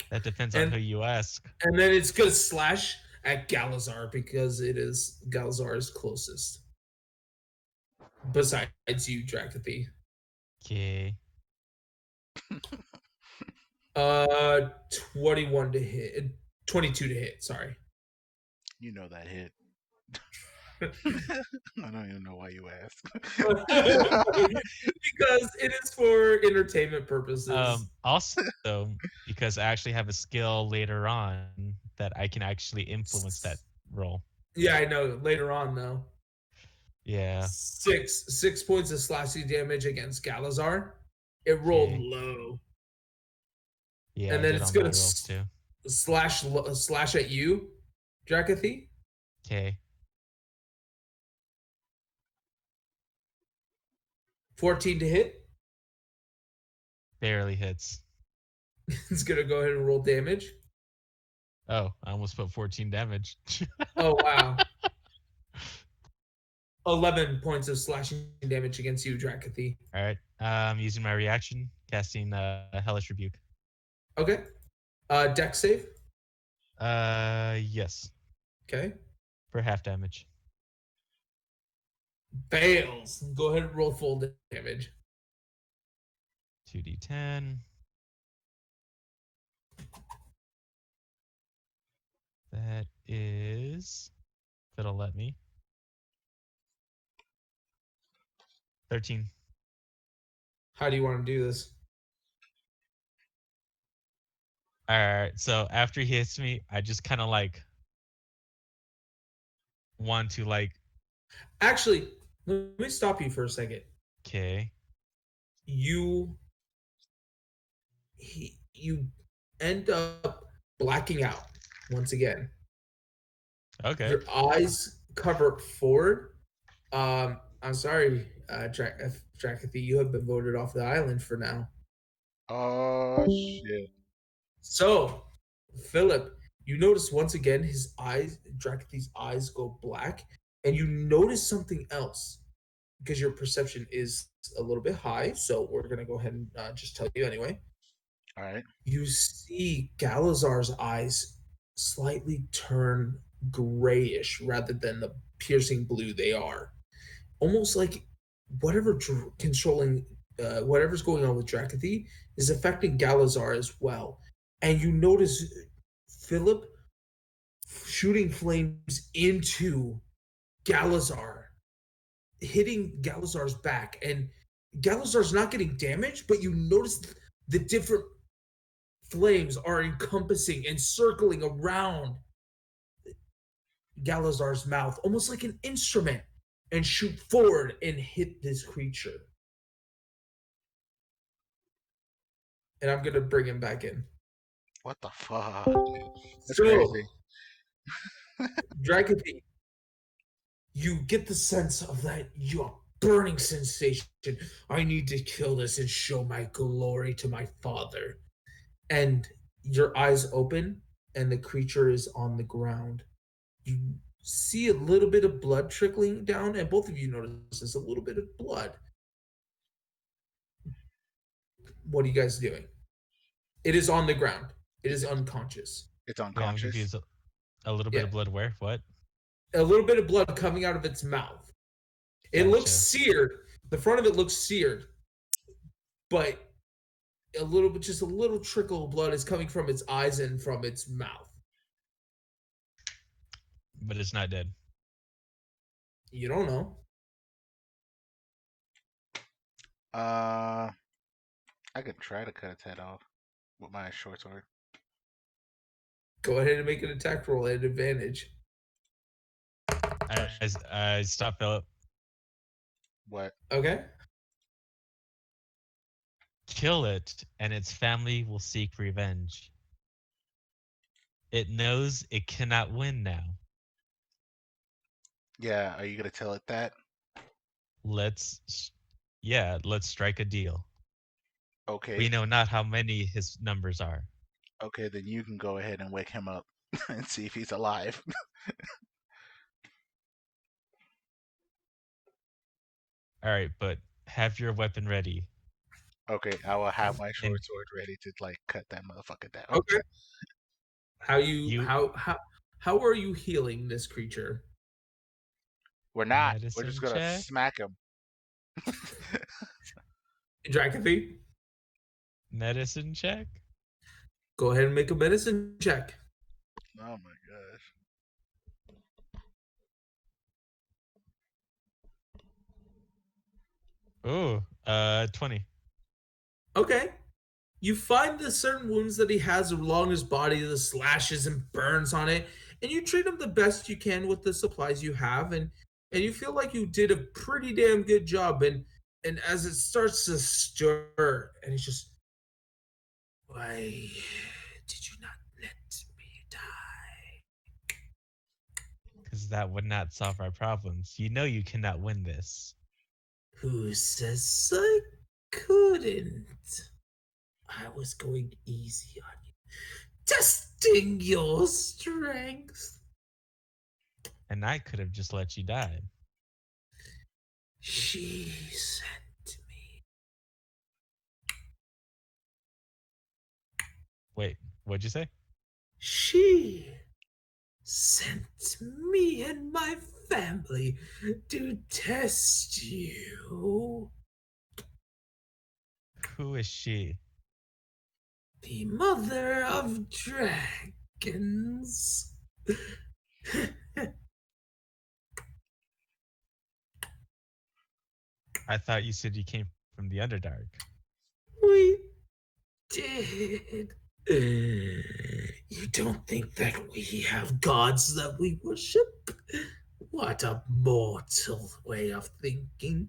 That depends on and who you ask. and then it's gonna slash at Galazar because it is Galazar's closest. Besides you, Drakathy. Okay. 21 to hit. 22 to hit, sorry. You know that hit. I don't even know why you ask. Because it is for entertainment purposes. Also, because I actually have a skill later on that I can actually influence that roll. Yeah, I know. Later on, though. Yeah. Six points of slashing damage against Galazar. It rolled Okay. low, Yeah, and I then did it's on gonna my rolls too. slash at you, Drakathy. Okay. 14 to hit. Barely hits. It's gonna go ahead and roll damage. Oh, I almost put 14 damage. Oh wow. 11 points of slashing damage against you, Drakathy. All right. Using my reaction, casting Hellish Rebuke. Okay. Dex save. Yes, Okay. for half damage. Fails. Go ahead and roll full damage. 2d10. That is. If it'll let me. 13. How do you want to do this? All right. So after he hits me, I just kind of like want to like Actually, let me stop you for a second. Okay. You you end up blacking out once again. Okay. Your eyes cover forward. I'm sorry, Drakathy, you have been voted off the island for now. Oh shit. So, Philip, you notice once again Drakathy's eyes go black, and you notice something else because your perception is a little bit high. So we're gonna go ahead and just tell you anyway. All right. You see Galazar's eyes slightly turn grayish rather than the piercing blue they are. Almost like whatever controlling whatever's going on with Drakathy is affecting Galazar as well. And you notice Philip shooting flames into Galazar, hitting Galazar's back. And Galazar's not getting damaged, but you notice the different flames are encompassing and circling around Galazar's mouth, almost like an instrument, and shoot forward and hit this creature. And I'm gonna bring him back in. What the fuck, dude? That's So, crazy. Dragapete, you get the sense of that your burning sensation. I need to kill this and show my glory to my father. And your eyes open, and the creature is on the ground. You see a little bit of blood trickling down, and both of you notice there's a little bit of blood. What are you guys doing? It is on the ground. It is unconscious. It's Wait, I'm unconscious. confused. A little bit Yeah. of blood where? What? A little bit of blood coming out of its mouth. It looks Gotcha. seared. The front of it looks seared, but just a little trickle of blood is coming from its eyes and from its mouth. But it's not dead. You don't know. Uh, I could try to cut its head off with my short sword. Go ahead and make an attack roll at advantage. I stop Philip. What? Okay. Kill it, and its family will seek revenge. It knows it cannot win now. Yeah, are you gonna tell it that? Let's strike a deal. Okay. We know not how many his numbers are. Okay, then you can go ahead and wake him up and see if he's alive. All right, but have your weapon ready. Okay, I will have my And short sword ready to like cut that motherfucker down. Okay. How you how are you healing this creature? We're not. We're just medicine gonna check. smack him. Drakathy, Medicine check. go ahead and make a medicine check. Oh my gosh. Oh, 20. Okay. You find the certain wounds that he has along his body, the slashes and burns on it, and you treat him the best you can with the supplies you have, and you feel like you did a pretty damn good job. And as it starts to stir, and it's just, why did you not let me die? Because that would not solve our problems. You know you cannot win this. Who says I couldn't? I was going easy on you, testing your strength. And I could have just let you die. She sent me. Wait, what'd you say? She sent me and my family to test you. Who is she? The mother of dragons. I thought you said you came from the Underdark. We did. You don't think that we have gods that we worship? What a mortal way of thinking.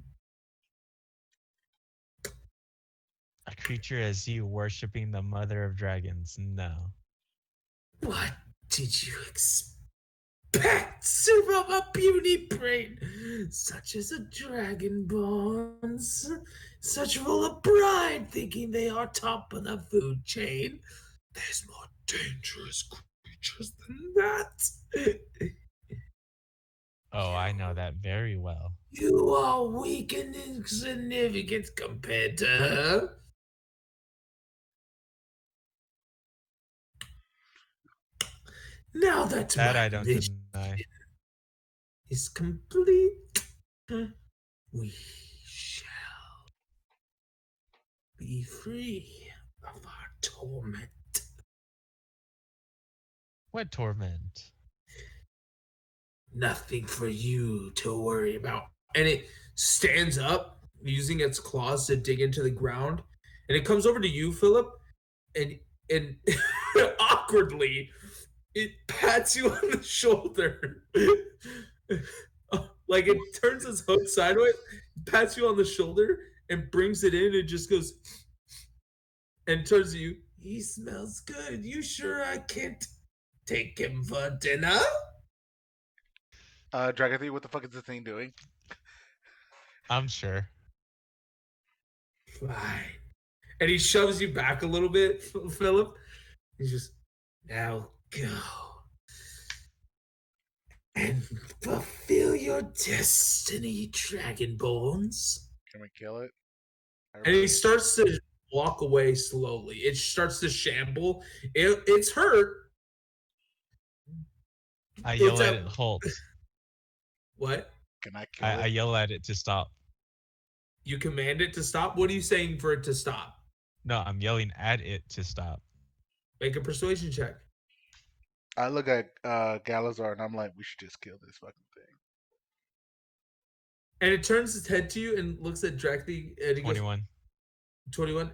A creature as you worshipping the mother of dragons. No. What did you expect from a puny brain such as a dragonborn's? Such full of pride, thinking they are top of the food chain. There's more dangerous creatures than that. Oh, I know that very well. You are weak and insignificant compared to her. Now that That my I don't mission deny. is complete, we shall be free of our torment. What torment? Nothing for you to worry about. And it stands up using its claws to dig into the ground. And it comes over to you, Philip, and awkwardly it pats you on the shoulder. Like it turns its hook sideways, pats you on the shoulder, and brings it in and just goes and turns to you. He smells good. You sure I can't take him for dinner? Dragathy, what the fuck is this thing doing? I'm sure. Fine. And he shoves you back a little bit, Philip. He's just, now go and fulfill your destiny, Dragonborns. Can we kill it? And he starts to walk away slowly. It starts to shamble. It's hurt. I It's yell at at- it, halt. What? Can I kill I it? yell at it to stop. You command it to stop? What are you saying for it to stop? No, I'm yelling at it to stop. Make a persuasion check. I look at Galazar and I'm like, we should just kill this fucking thing. And it turns its head to you and looks at Dracty and he goes, 21. 21.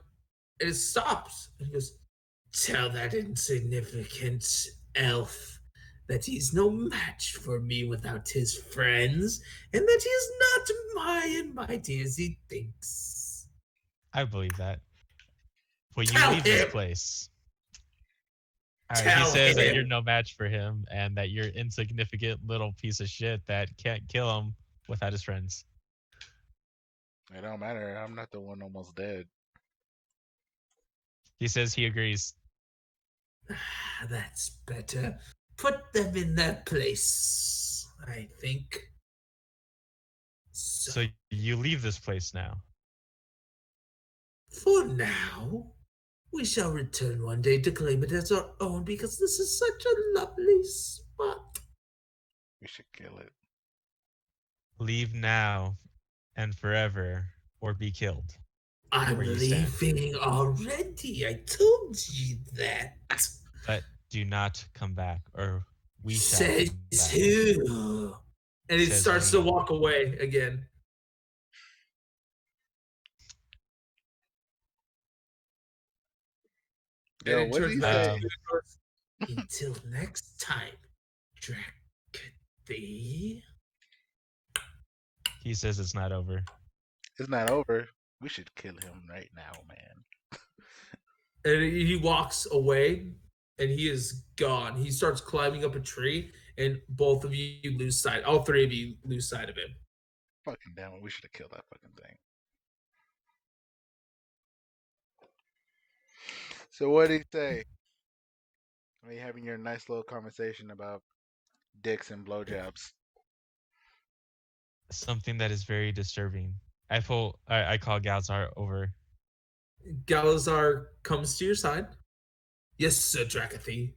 And it stops. And he goes, tell that insignificant elf that he's no match for me without his friends, and that he is not high and mighty as he thinks. I believe that. When you Tell leave this him. place. All right, he Tell says that you're him. no match for him and that you're insignificant little piece of shit that can't kill him without his friends. It don't matter. I'm not the one almost dead. He says he agrees. That's better. Put them in their place, I think. So you leave this place now. For now, we shall return one day to claim it as our own because this is such a lovely spot. We should kill it. Leave now and forever or be killed. I'm Where you stand. leaving already. I told you that. But do not come back or we shall Says come back. who? And it Says starts me. to walk away again. Yo, And it what did turns he back say? to you and goes, until next time, Dracathy. He says it's not over. It's not over. We should kill him right now, man. And he walks away and he is gone. He starts climbing up a tree and both of you lose sight. All three of you lose sight of him. Fucking damn it. We should have killed that fucking thing. So what did he say? Are you having your nice little conversation about dicks and blowjobs? Something that is very disturbing. I call Galzar over. Galazar comes to your side. Yes, Sir Dracathy.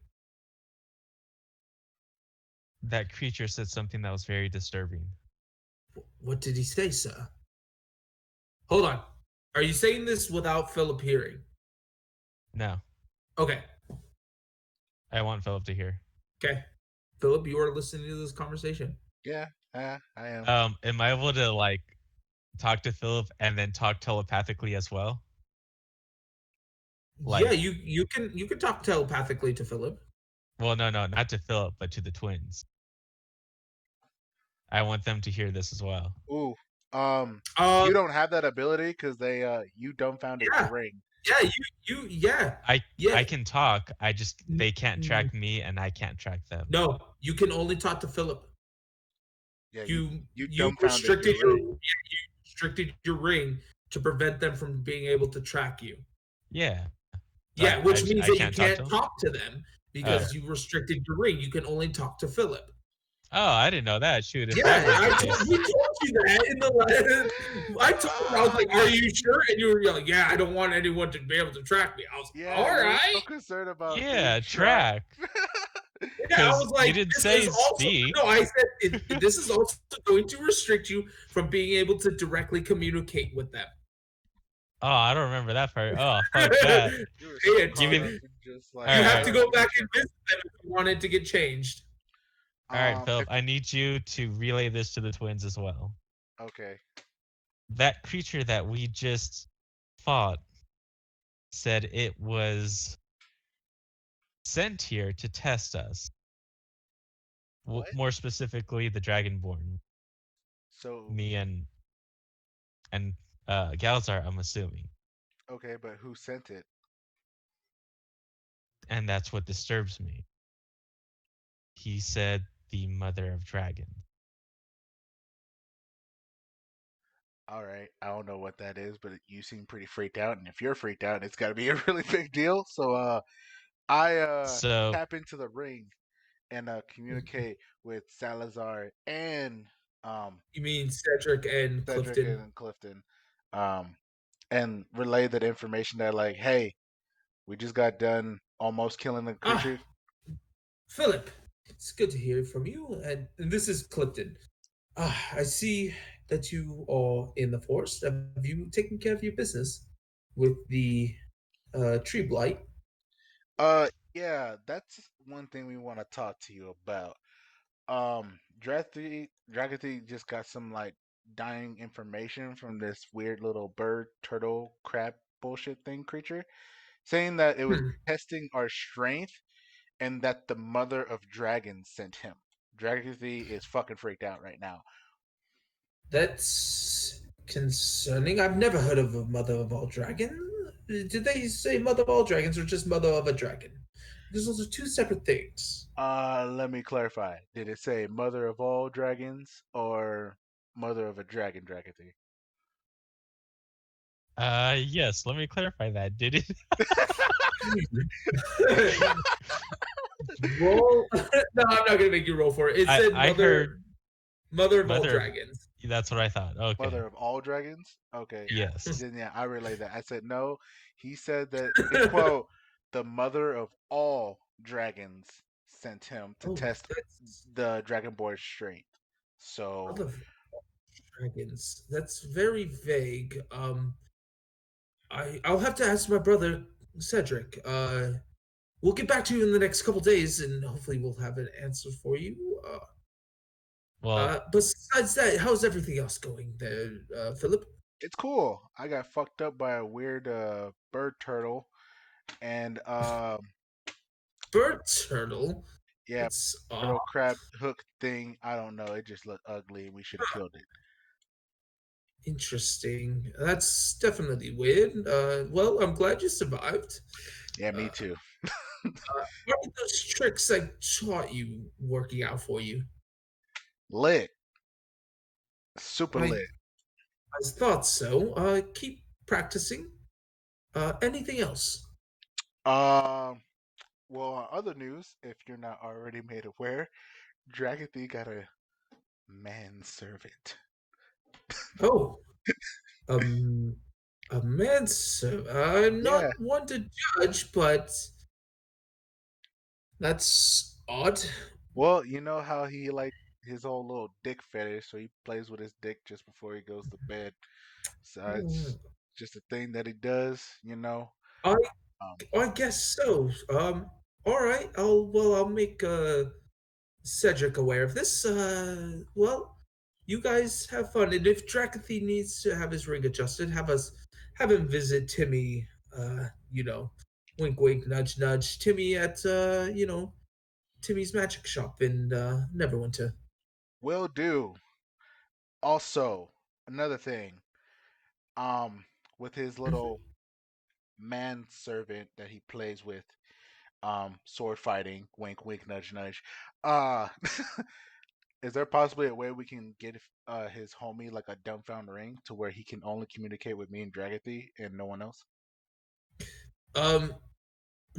That creature said something that was very disturbing. What did he say, sir? Hold on. Are you saying this without Philip hearing? No, Okay. I want Philip to hear. Okay. Philip, you are listening to this conversation. Yeah, I am. Am I able to like talk to Philip and then talk telepathically as well? Like- yeah, you can talk telepathically to Philip. Well, no, not to Philip, but to the twins. I want them to hear this as well. Ooh. Uh, You don't have that ability because you dumbfounded the yeah, ring. yeah, yeah, yeah. I can talk. I just they can't Mm, track me and I can't track them. no, you can only talk to Philip. Yeah, you You dumbfounded restricted your your ring. you restricted your ring to prevent them from being able to track you. Yeah. So Yeah, which means I that you can't talk to can't them. talk to them Oh. because you restricted your ring. You can only talk to Philip. Oh, I didn't know that. Shoot, if Yeah, that was the we case. told you that in the I told him, I was like, "Are you sure?" And you were like, "Yeah, I don't want anyone to be able to track me." I was like, Yeah, "All you were so right." concerned about being Yeah, tracked. track. Yeah, I Because was you like, didn't "This say is also." speak. No, I said this is also going to restrict you from being able to directly communicate with them. Oh, I don't remember that part. Oh, fuck that. You were so Pay Give me caught up the, attention. in just all like, You right, all have right. to oh, go let me back check. and visit them if you want it to get changed. All right, If Philip, I need you to relay this to the twins as well. okay, That creature that we just fought said it was sent here to test us. what? More specifically, the Dragonborn. So Me and Galzar, I'm assuming, okay, but who sent it? and that's what disturbs me. He said the Mother of Dragons. All right, I don't know what that is, but you seem pretty freaked out, and if you're freaked out, it's got to be a really big deal. So I So, tap into the ring and communicate with Salazar and um You mean Cedric and Cedric Clifton? and Clifton, um, and relay that information that like, hey, we just got done almost killing the Ah, creature. Philip, it's good to hear from you. And this is Clifton. Ah, I see that you are in the forest. Have you taken care of your business with the tree blight? Yeah, that's one thing we want to talk to you about. Dragathy just got some like dying information from this weird little bird, turtle, crab bullshit thing creature, saying that it was Hmm, testing our strength and that the mother of dragons sent him. Dragathy is fucking freaked out right now. that's concerning. I've never heard of a mother of all dragon. Did they say mother of all dragons or just mother of a dragon? Because those are two separate things. Let me clarify. Did it say mother of all dragons or mother of a dragon, Dragathy? yes, let me clarify that. Did it? Roll. No, I'm not gonna make you roll for it. It said I heard mother of all Mother of. dragons. That's what I thought. Okay. Mother of all dragons? Okay. Yes. Then yeah, I relay that. I said no. He said that in quote, the mother of all dragons sent him to Oh, test that's the Dragonborn's strength. So mother of dragons. That's very vague. I'll have to ask my brother Cedric. We'll get back to you in the next couple days, and hopefully we'll have an answer for you. Well, Besides that, how's everything else going there, Philip? it's cool. I got fucked up by a weird bird turtle and Bird turtle. yeah, That's turtle crab hook thing. I don't know. It just looked ugly. We should have killed it. interesting. That's definitely weird. Well, I'm glad you survived. Yeah, Uh, me too. how did those tricks I taught you working out for you? Lit. Super I lit. I thought so. Keep practicing. Anything else? Um well, on other news, if you're not already made aware, Dragathy got a manservant. Oh, um, a manservant. I'm Yeah. not one to judge, but that's odd. Well, you know how he like his whole little dick fetish, so he plays with his dick just before he goes to bed. So Hmm. it's just a thing that he does, you know. I Um, I guess so. All right. I'll make Cedric aware of this. Well, you guys have fun, and if Drakathy needs to have his ring adjusted, have him visit Timmy. You know, wink, wink, nudge, nudge. Timmy at Timmy's magic shop in Neverwinter. will do. Also, another thing, um, with his little Mhm. manservant that he plays with, sword fighting, wink, wink, nudge, nudge. Uh, is there possibly a way we can get his homie like a dumbfound ring to where he can only communicate with me and Dragathy and no one else? Um,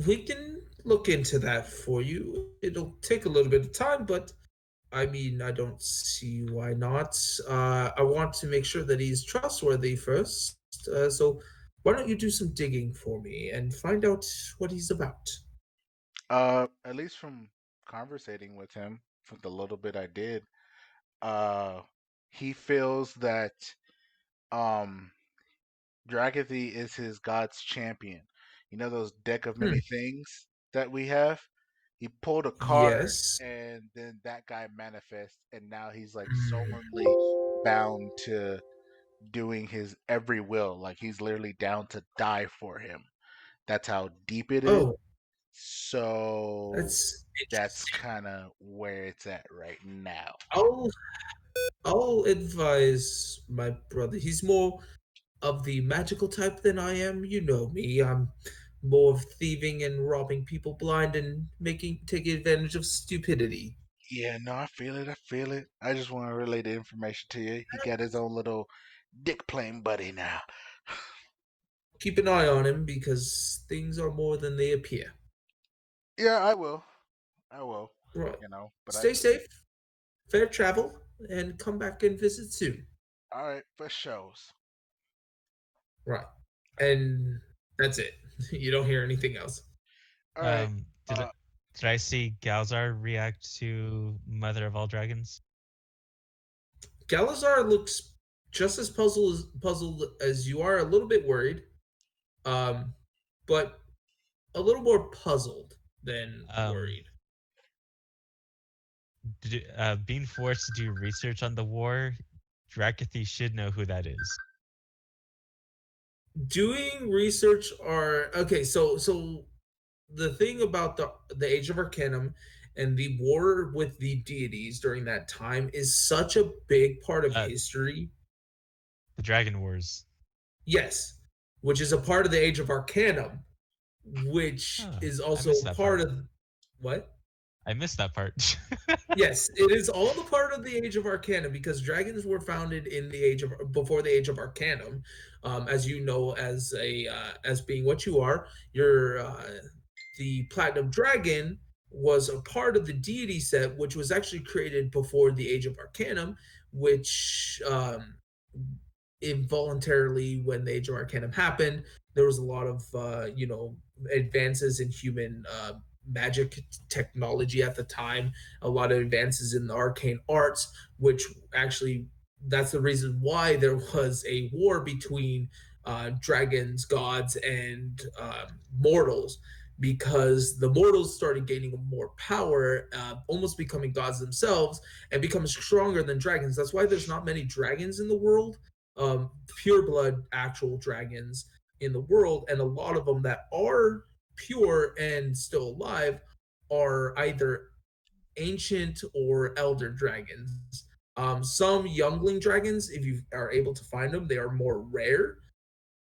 we can look into that for you. It'll take a little bit of time, but I mean, I don't see why not. I want to make sure that he's trustworthy first. So why don't you do some digging for me and find out what he's about? At least from conversating with him, from the little bit I did, uh, he feels that um Dragathy is his god's champion. You know those deck of Hmm. many things that we have? He pulled a card Yes. and then that guy manifests and now he's like Hmm. solemnly bound to doing his every will. Like he's literally down to die for him. That's how deep it is. Oh, So that's that's interesting. kind of where it's at right now. I'll I'll advise my brother. He's more of the magical type than I am. You know me. I'm more of thieving and robbing people blind and taking advantage of stupidity. Yeah, no, I feel it. I feel it. I just want to relay the information to you. He got his own little dick playing buddy now. Keep an eye on him because things are more than they appear. Yeah, I will. I will. Right. But I Stay safe, fair travel, and come back and visit soon. all right for shows. Right. And that's it. You don't hear anything else. All right. Did Uh, did I see Galzar react to Mother of all Dragons? Galazar looks just as puzzled as you are, a little bit worried, um, but a little more puzzled than Um, worried. being forced to do research on the war, Drakathy should know who that is. Doing research are okay. So the thing about the Age of Arcanum and the war with the deities during that time is such a big part of Uh, history. the Dragon Wars. Yes, which is a part of the Age of Arcanum, which Oh, is I also missed that part part. of what? I missed that part. Yes, it is all the part of the Age of Arcanum because dragons were founded in the age of before the Age of Arcanum, as you know, as being what you are. You're the Platinum Dragon was a part of the deity set, which was actually created before the Age of Arcanum, which involuntarily, when the Age of Arcanum happened, there was a lot of advances in human magic technology at the time, a lot of advances in the arcane arts, which actually that's the reason why there was a war between dragons, gods, and mortals, because the mortals started gaining more power, almost becoming gods themselves, and becoming stronger than dragons. That's why there's not many dragons in the world, pure blood actual dragons in the world, and a lot of them that are pure and still alive are either ancient or elder dragons. Some youngling dragons, if you are able to find them, they are more rare.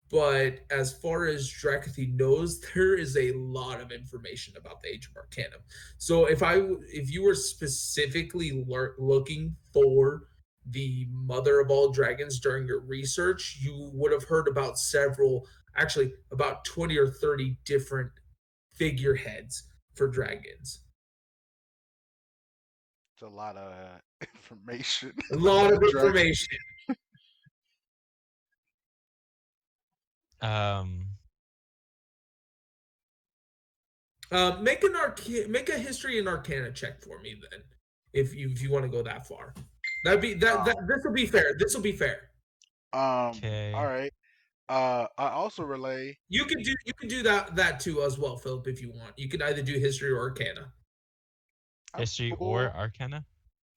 But as far as Drakathy knows, there is a lot of information about the Age of Arcanum. So if you were specifically looking for the mother of all dragons during your research, you would have heard about several, actually about 20 or 30 different figureheads for dragons. it's a lot of information A lot about of Dragon. information. um, Make a history and arcana check for me then, if you want to go that far. That'd be that Um, this will be fair. This will be fair. all okay. right. I also relay. You can do that too as well, Philip, if you want. You can either do history or arcana. I'm History or cool. Arcana?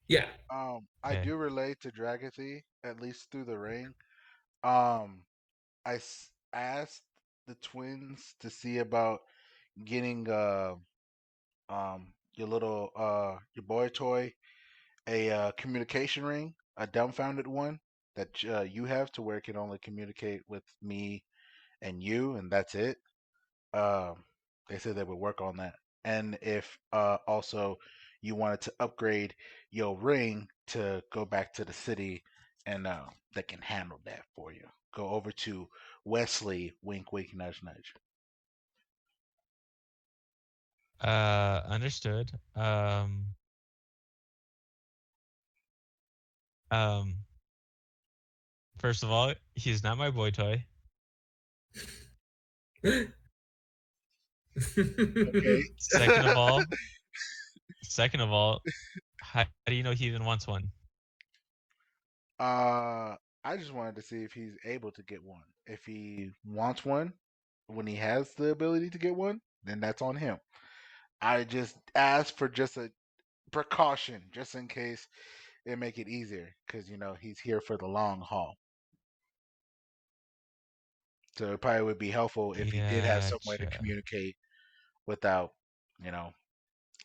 Yeah. I Okay. do relate to Dragathy at least through the ring. Um, asked the twins to see about getting your little your boy toy a communication ring. a dumbfounded one that you have to where it can only communicate with me and you, and that's it. Um, they said they would work on that. And if also you wanted to upgrade your ring to go back to the city, and they can handle that for you. Go over to Wesley, wink, wink, nudge, nudge. Understood. Um, First of all, he's not my boy toy. Okay. Second of all, second of all, how do you know he even wants one? I just wanted to see if he's able to get one. If he wants one, when he has the ability to get one, then that's on him. I just asked for just a precaution, just in case it make it easier, because he's here for the long haul. So it probably would be helpful if he did have some way to Gotcha. communicate without, you know,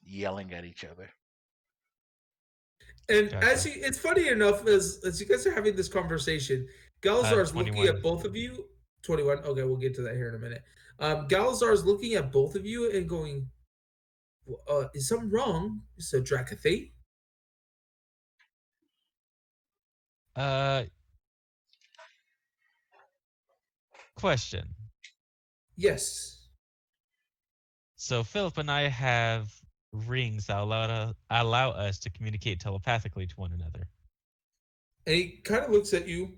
yelling at each other. And Gotcha. it's funny enough as you guys are having this conversation, Galazar's looking 21. at both of you. 21. Okay, we'll get to that here in a minute. Galazar's looking at both of you and going, "Is something wrong, Mr. Drakathy?" Uh, Question. Yes. So Philip and I have rings that allow us to communicate telepathically to one another. And he kind of looks at you.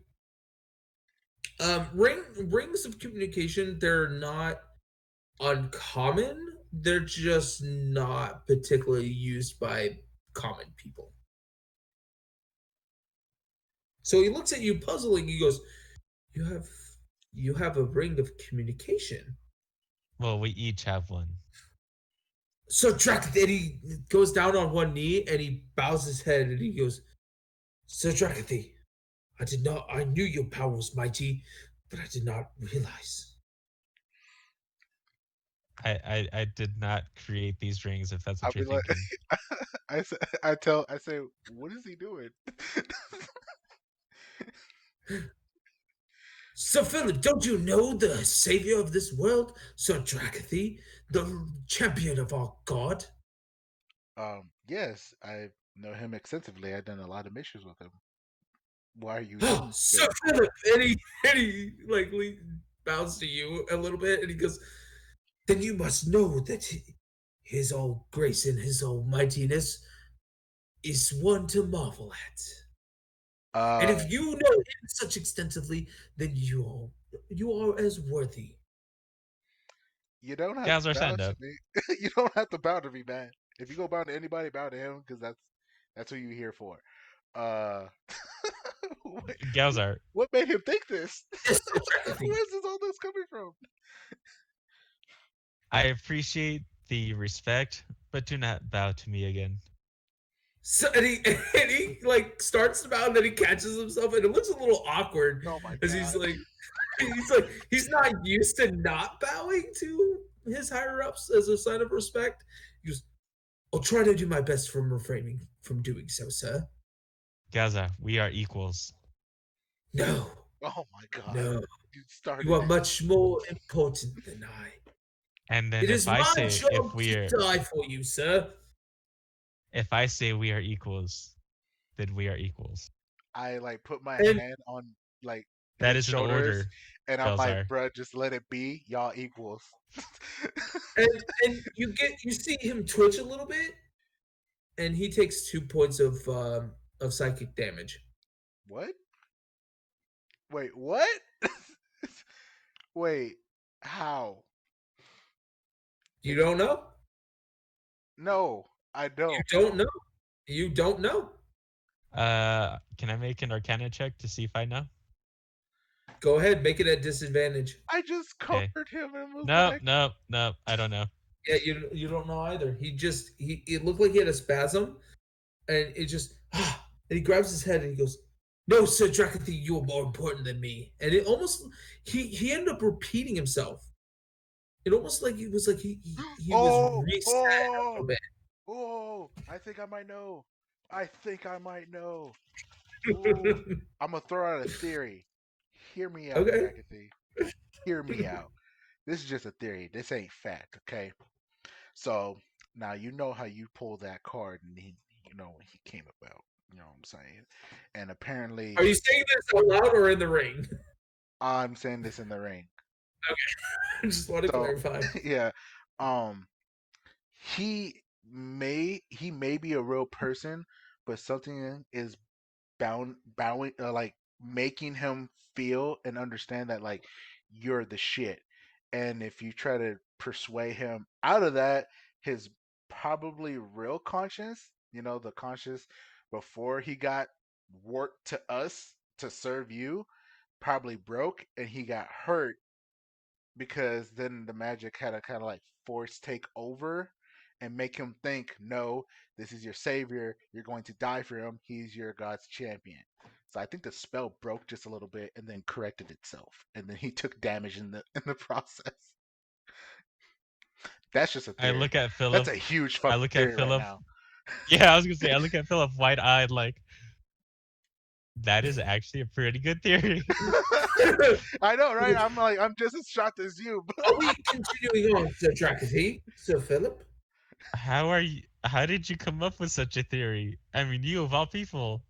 Rings of communication, they're not uncommon. They're just not particularly used by common people. So he looks at you puzzling. He goes, "You have you have a ring of communication." Well, we each have one. So Drakathy, and he goes down on one knee and he bows his head and he goes, "Sir Drakathy, I knew your power was mighty, but I did not realize." I did not create these rings, if that's I'll what you're be like, thinking. I say, what is he doing? Sir Philip, don't you know the savior of this world, Sir Drakathy, the champion of our god? Yes, I know him extensively. I've done a lot of missions with him. Why are you Oh, doing Sir this? Philip, and he like bows to you a little bit, and he goes, "Then you must know that his all grace and his almightiness is one to marvel at. And Uh, if you know him such extensively, then you are as worthy." you don't have to Gals are bow stand to up. me. You don't have to bow to me, man. If you go bow to anybody, bow to him because that's who you're here for. Uh, what, Gals are. what made him think this? Yes, Sir Drakathy. Where's all this coming from? I appreciate the respect, but do not bow to me again. So and he like starts to bow and then he catches himself and it looks a little awkward Oh my as god. he's not used to not bowing to his higher ups as a sign of respect. He goes, "I'll try to do my best from refraining from doing so, sir." Gaza, we are equals. "No, Oh my god. no, You you started are it. much more important than I. And then It is if I my say job to die for you, sir." we are equals, then we are equals. I like put my And hand on like That his is an shoulders, order, and I'm like, Galzar. bruh, just let it be. Y'all equals. and you see him twitch a little bit, and he takes 2 points of psychic damage. What? Wait, what? Wait, how? You don't know? No, I You don't. don't know? You don't know? Can I make an Arcana check to see if I know? Go ahead, make it at disadvantage. I just Okay. covered him and was Nope, like, nope, nope. I don't know. Yeah, you don't know either. He it looked like he had a spasm, and it just and he grabs his head and he goes, "No, Sir Drakathy, you are more important than me." And it almost he ended up repeating himself. It almost like it was like he was oh, reset a oh, little bit. oh, I think I might know. I think I might know. Ooh, I'm gonna throw out a theory. Hear me out, Okay. Drakathy. Hear me out. This is just a theory. This ain't fact, okay? So now you know how you pull that card, and when he came about. You know what I'm saying? And Are apparently, you saying this out loud or in the ring? I'm saying this in the ring. I just want to So clarify. yeah, um, he may be a real person, but something is bowing like making him feel and understand that like you're the shit. And if you try to persuade him out of that, his probably real conscience, the conscience before he got warped to us to serve you, probably broke and he got hurt because then the magic had a kind of like force take over and make him think, no, this is your savior. You're going to die for him. He's your God's champion. So I think the spell broke just a little bit and then corrected itself, and then he took damage in the process. That's just a I theory. look at That's Philip. a huge I fucking look at theory right Philip. now. Yeah, I was gonna say I look at Philip wide-eyed, like that is actually a pretty good theory. I know, right? I'm like, I'm just as shocked as you. Are we continuing on, Sir Drakathy? Sir Philip? How are you? How did you come up with such a theory? I mean, you of all people.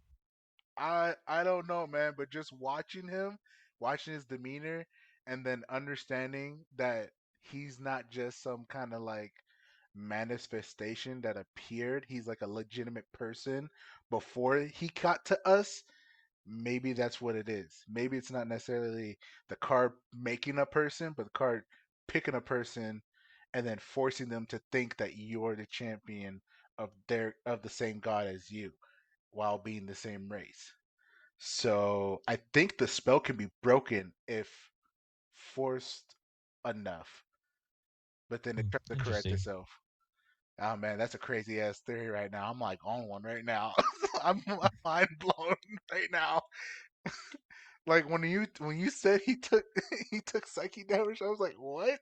I don't know, man, but just watching him, watching his demeanor, and then understanding that he's not just some kind of like manifestation that appeared. He's like a legitimate person before he got to us. Maybe that's what it is. Maybe it's not necessarily the card making a person, but the card picking a person and then forcing them to think that you're the champion of the same god as you while being the same race. So I think the spell can be broken if forced enough, but then it tries to correct Interesting. itself. Oh man, that's a crazy ass theory right now. I'm like on one right now. I'm mind blown right now. Like when you said he took he took psyche damage, I was like, what?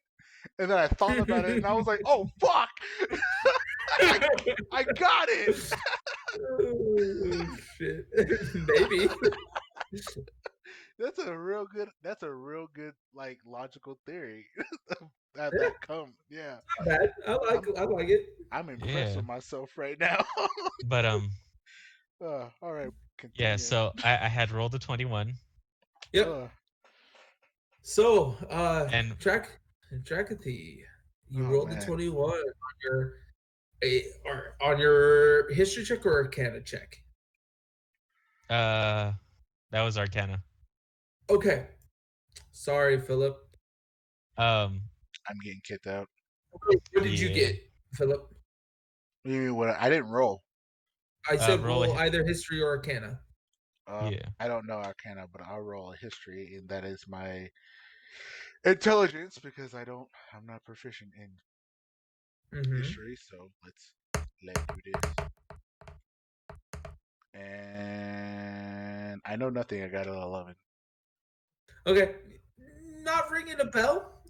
And then I thought about it, and I was like, oh fuck, I I got it. Oh, shit. Maybe. That's a real good like logical theory that Yeah, come. Yeah, not bad. I'm I like it. I'm impressed Yeah, with myself right now. but All right, yeah. continue. So I had rolled a 21, Yep. Uh, So, and Drakathy, you oh rolled a man, 21 on your history check or Arcana check. uh, that was Arcana. Okay. Sorry, Philip. Um, I'm getting kicked out. What did you yeah. get, Philip? What do you mean? What? I didn't roll. I said Roll a roll either history or Arcana. yeah. I don't know Arcana, but I'll roll a history, and that is my intelligence because I'm not proficient in Mm-hmm. history. So let's do this. And I know nothing. I got an 11. Okay. Not ringing a bell.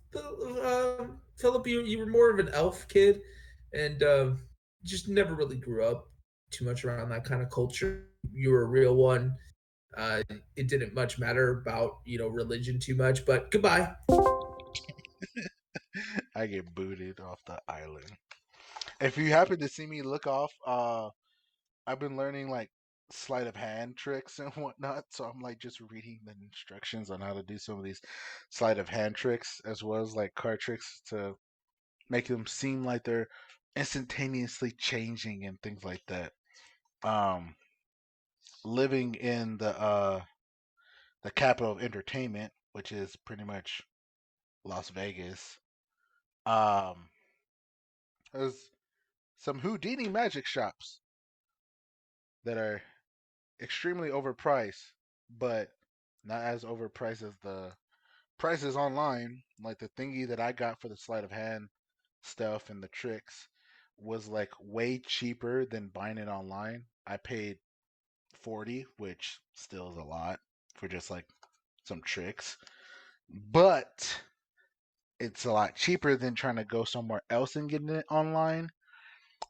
Philip, you were more of an elf kid, and just never really grew up too much around that kind of culture. You were a real one. Uh, it didn't much matter about religion too much. But goodbye. I get booted off the island. If you happen to see me look off, I've been learning like sleight of hand tricks and whatnot. So I'm like just reading the instructions on how to do some of these sleight of hand tricks as well as like card tricks to make them seem like they're instantaneously changing and things like that. Um, living in the capital of entertainment, which is pretty much Las Vegas. Um, there's some Houdini magic shops that are extremely overpriced, but not as overpriced as the prices online. Like the thingy that I got for the sleight of hand stuff and the tricks was like way cheaper than buying it online. I paid 40, which still is a lot for just like some tricks. But it's a lot cheaper than trying to go somewhere else and getting it online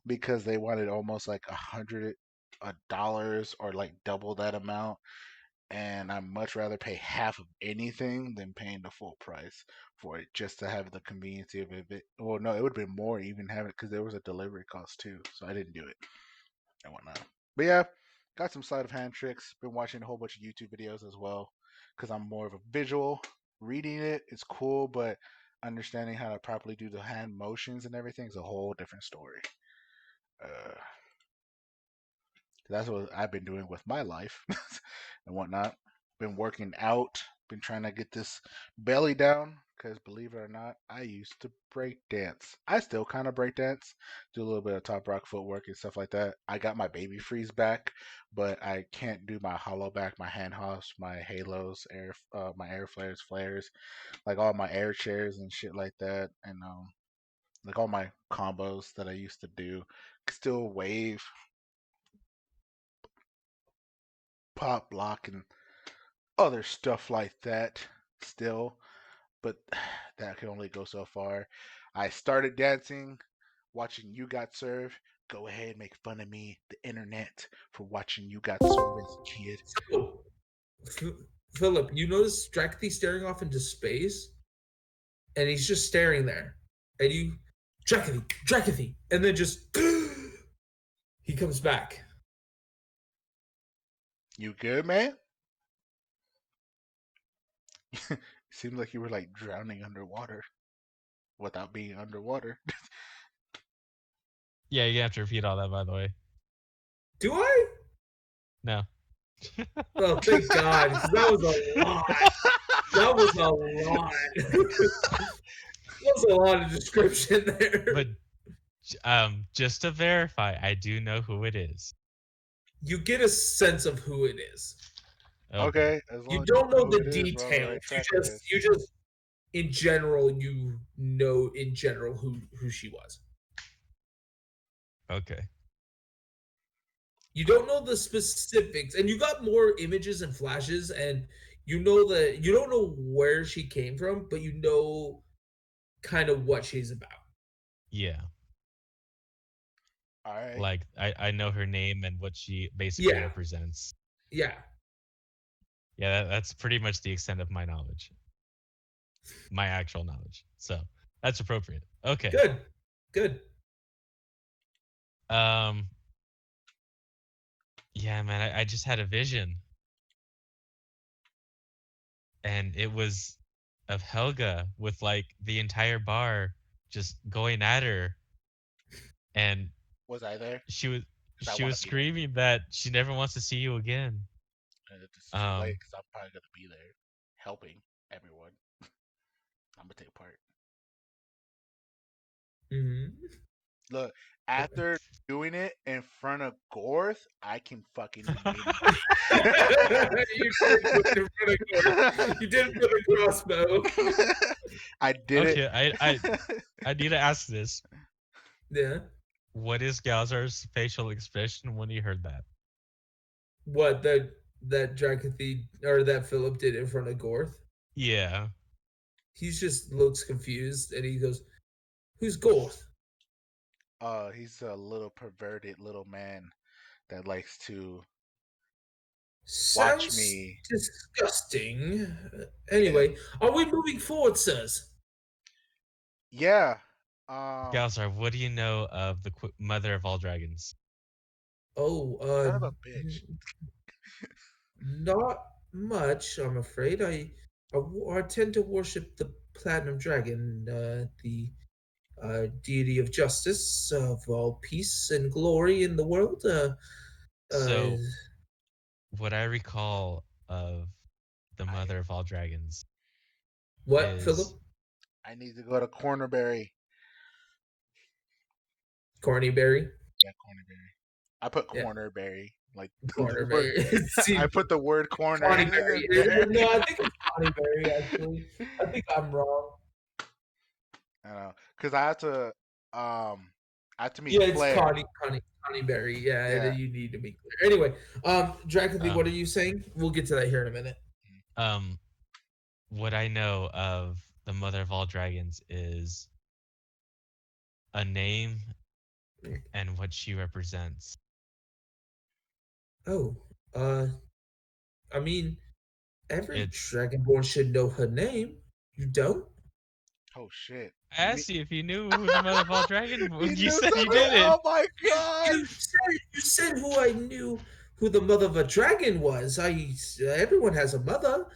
because they wanted almost like dollars or like double that amount, and I'd much rather pay half of anything than paying the full price for it just to have the convenience of it. Well, no, it would have been more even having it because there was a delivery cost too, so I didn't do it and whatnot. But yeah, got some sleight of hand tricks. Been watching a whole bunch of YouTube videos as well because I'm more of a visual. Reading it, it's cool, but understanding how to properly do the hand motions and everything is a whole different story. Uh, that's what I've been doing with my life and whatnot. Been working out, been trying to get this belly down because believe it or not, I used to break dance. I still kind of break dance, do a little bit of top rock footwork and stuff like that. I got my baby freeze back, but I can't do my hollow back, my hand hops, my halos, my air flares, like all my air chairs and shit like that, and like all my combos that I used to do. Still wave, pop, block, and other stuff like that still, but that can only go so far. I started dancing, watching You Got Served. Go ahead, make fun of me, the internet, for watching You Got Served as a kid. So, Philip, you notice Drakathy staring off into space, and he's just staring there, and you, Drakathy, and then just he comes back. You good, man? Seems like you were like drowning underwater without being underwater. Yeah, you have to repeat all that, by the way. Do I? No. Oh, thank God, because that was a lot. That was a lot. That was a lot of description there. But just to verify, I do know who it is. You get a sense of who it is. Okay, as long You as don't know who the it is, we're on the details. right track You with just this. you just in general you know in general who she was. Okay. You don't know the specifics, and you got more images and flashes, and you know that you don't know where she came from, but you know kind of what she's about. Yeah. All right. Like I know her name and what she basically Yeah, represents. yeah. Yeah, that's pretty much the extent of my knowledge. My actual knowledge. So that's appropriate. Okay. Good, good. Um yeah, man, I just had a vision. And it was of Helga with like the entire bar just going at her. And Was I there? she was Because I she want was to be there. screaming that she never wants to see you again. And it's too late Um because I'm probably gonna be there, helping everyone. I'm gonna take part. Hmm. Look, after doing it in front of Gorth, I can fucking name You did put it in front of Gordon. You did put a crossbow. I did it. okay, I need to ask this. Yeah. What is Gowser's facial expression when he heard that? What that Drakathy or that Philip did in front of Gorth? Yeah. He just looks confused and he goes, "Who's Gorth?" He's a little perverted little man that likes to watch Sounds me. disgusting. Yeah, Anyway, are we moving forward, sirs? yeah. Gowser, what do you know of the mother of all dragons? Oh, Son of a bitch. not much, I'm afraid. I tend to worship the Platinum Dragon, the deity of justice, of all peace and glory in the world. Uh, So, what I recall of the I mother of all dragons what, is Philip? I need to go to Cornerberry. Cornyberry? Yeah, Cornerberry. I put Yeah, Cornerberry, like the word. Cornerberry. I See, put the word corner in Connieberry. there. No, I think it's Connieberry, actually. I think I'm wrong. I know, cause I had to meet Yeah, it's Flair. Connieberry. Yeah, Yeah. you need to be clear. Anyway, Dracathy, what are um you saying? We'll get to that here in a minute. um what I know of the mother of all dragons is a name and what she represents. Oh, uh, I mean, every It's. Dragonborn should know her name. You don't? Oh shit. I You mean asked you if you knew who the mother of all dragon. you You knew said you something? didn't. Oh my You, god! you said who I knew who the mother of a dragon was. Everyone has a mother,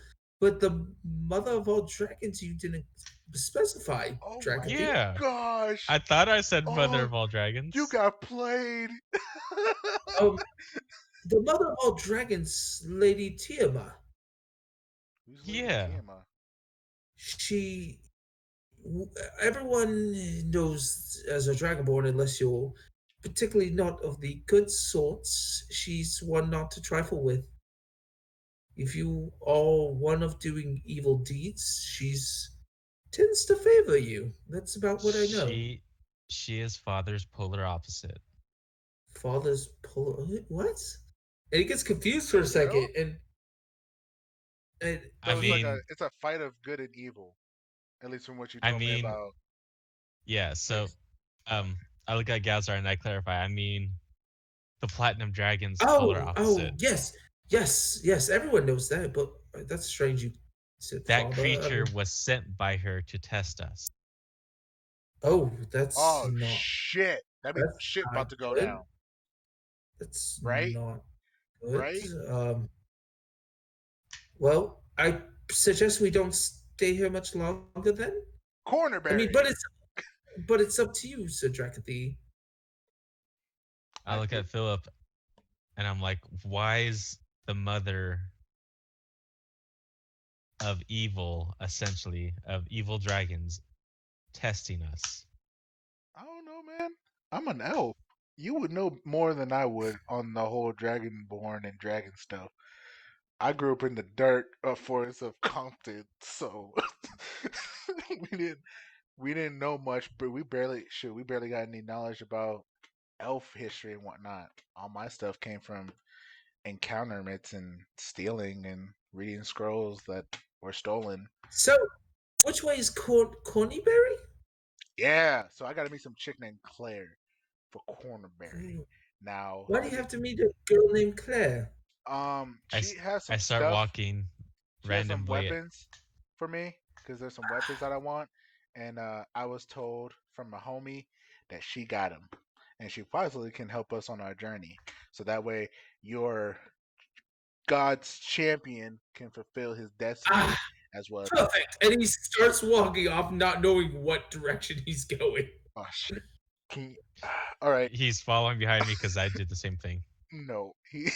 but the mother of all dragons you didn't specify. Oh my Dragon Thief. Yeah, gosh! I thought I said mother Oh, of all you dragons. got played. Um, the mother of all dragons, Lady Tiamat. Who's Lady Yeah, Tiamat? She everyone knows as a dragonborn, unless you're particularly not of the good sorts, she's one not to trifle with. If you are one of doing evil deeds, she's tends to favor you. That's about what I know. she she is father's polar opposite. Father's pull. What? And he gets confused for a For real? second, and I So it's like he. mean, it's a fight of good and evil, at least from what you I told me mean, about. yeah. Like, So, I look at Gazar and I clarify. I mean, the platinum dragon's polar Oh, opposite. yes. Everyone knows that, but that's strange. You said That father. I creature mean, was sent by her to test us. oh, that's oh not. shit, that means That's shit not about to go good. down, That's right? not good. Right? Well, I suggest we don't stay here much longer then. I mean, Cornerberry. but it's up to you, Sir Drakathy. I I look did. at Philip and I'm like, why is the mother of evil, essentially, of evil dragons, testing us? I don't know, man. I'm an elf. You would know more than I would on the whole dragonborn and dragon stuff. I grew up in the dirt forests of Compton, so we didn't we didn't know much, but we barely got any knowledge about elf history and whatnot. All my stuff came from encounterments and stealing and reading scrolls that were stolen. So, which way is Cornyberry? Yeah, so I got to meet some chick named Claire for Cornerberry. Now, Why do let you me have to meet a girl named Claire? I, she has I some start stuff. walking She has some randomly. weapons for me because there's some weapons that I want, and I was told from a homie that she got them, and she possibly can help us on our journey. So that way, your God's champion can fulfill his Ah, destiny as well. perfect. And he starts walking off, not knowing what direction he's going. Oh shit! Can you, all right. He's following behind me because I did the same thing. No, he's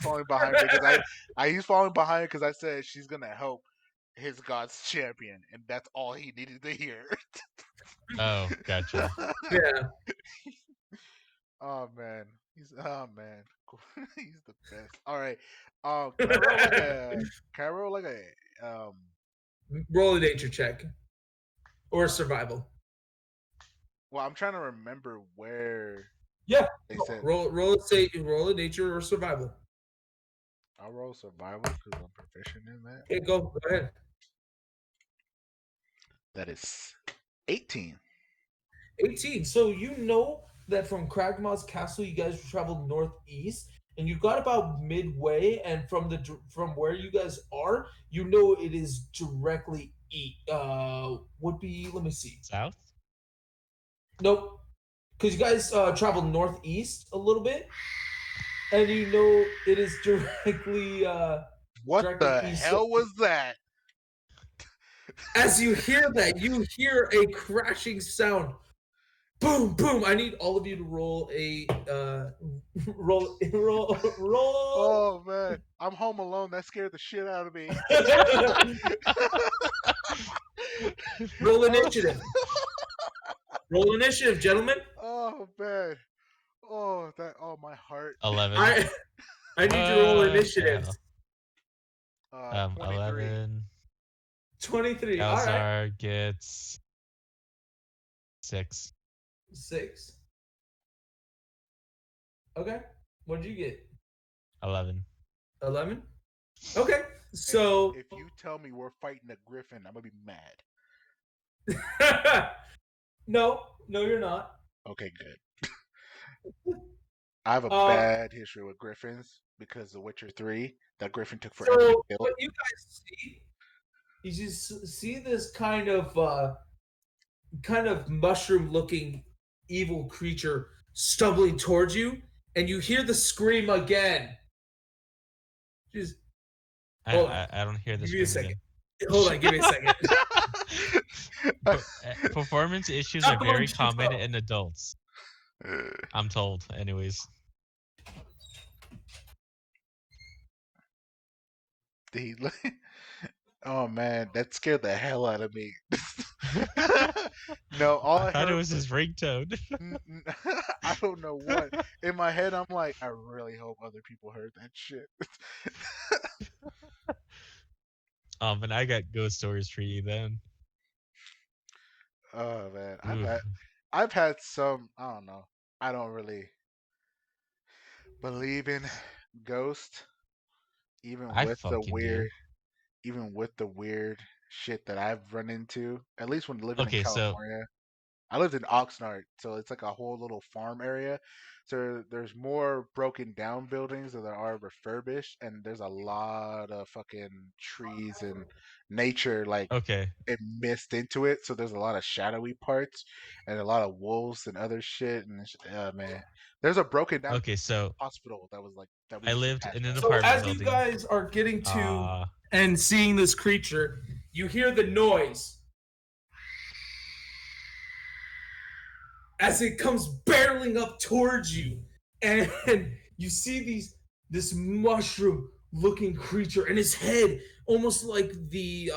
falling behind me because I he's falling behind because I said she's gonna help his God's champion, and that's all he needed to hear. Oh, gotcha. Yeah. Oh man, he's the best. All right, can I roll like a um Roll a nature check or uh survival. well, I'm trying to remember where Yeah. they said Roll a nature or survival. I'll roll survival because I'm proficient in that. Okay, go ahead. That is 18. 18. So you know that from Kragma's castle, you guys traveled northeast, and you got about midway, and from where you guys are, you know it is directly east. Would be, let me see. South? Nope, because you guys traveled northeast a little bit, and you know it is What directly the east. So hell was that? as you hear that, you hear a crashing sound. Boom, boom. I need all of you to roll a roll. Oh man, I'm home alone. That scared the shit out of me. Roll Oh, initiative. Roll initiative, gentlemen. oh man. Oh my heart. 11. I I need you to roll What the initiative. hell? 23. 11. 23. All right. Galzar gets 6. 6. Okay. What did you get? 11. 11. Okay. And So if you tell me we're fighting a griffin, I'm gonna be mad. no, you're not. Okay, good. I have a Um bad history with griffins. because The Witcher 3, that Griffin took forever to So kill. what you guys see, you just see this kind of mushroom looking evil creature stumbling towards you, and you hear the scream again. Just hold on, I don't hear the give me a scream second. again. Hold on, give me a second. Performance issues are Stop very munching common up. in adults. I'm told, anyways. He, oh man, that scared the hell out of me. No, all I I thought it heard was was his ringtone. I don't know what. In my head, I'm like, I really hope other people heard that shit. And I got ghost stories for you then. Oh man, Oof. I've had some. I don't know. I don't really believe in ghosts, even I with the fucking do. weird, even with the weird shit that I've run into. At least when living in Okay, so California. I lived in Oxnard, so it's like a whole little farm area. So there's more broken down buildings than there are refurbished, and there's a lot of fucking trees and nature like okay, it missed into it. So there's a lot of shadowy parts and a lot of wolves and other shit. And man, there's a broken down okay. So hospital that was like that we I used to lived pass in by. an So apartment as you building. guys are getting to Uh and seeing this creature, you hear the noise as it comes barreling up towards you, and you see this mushroom looking creature, and his head almost like the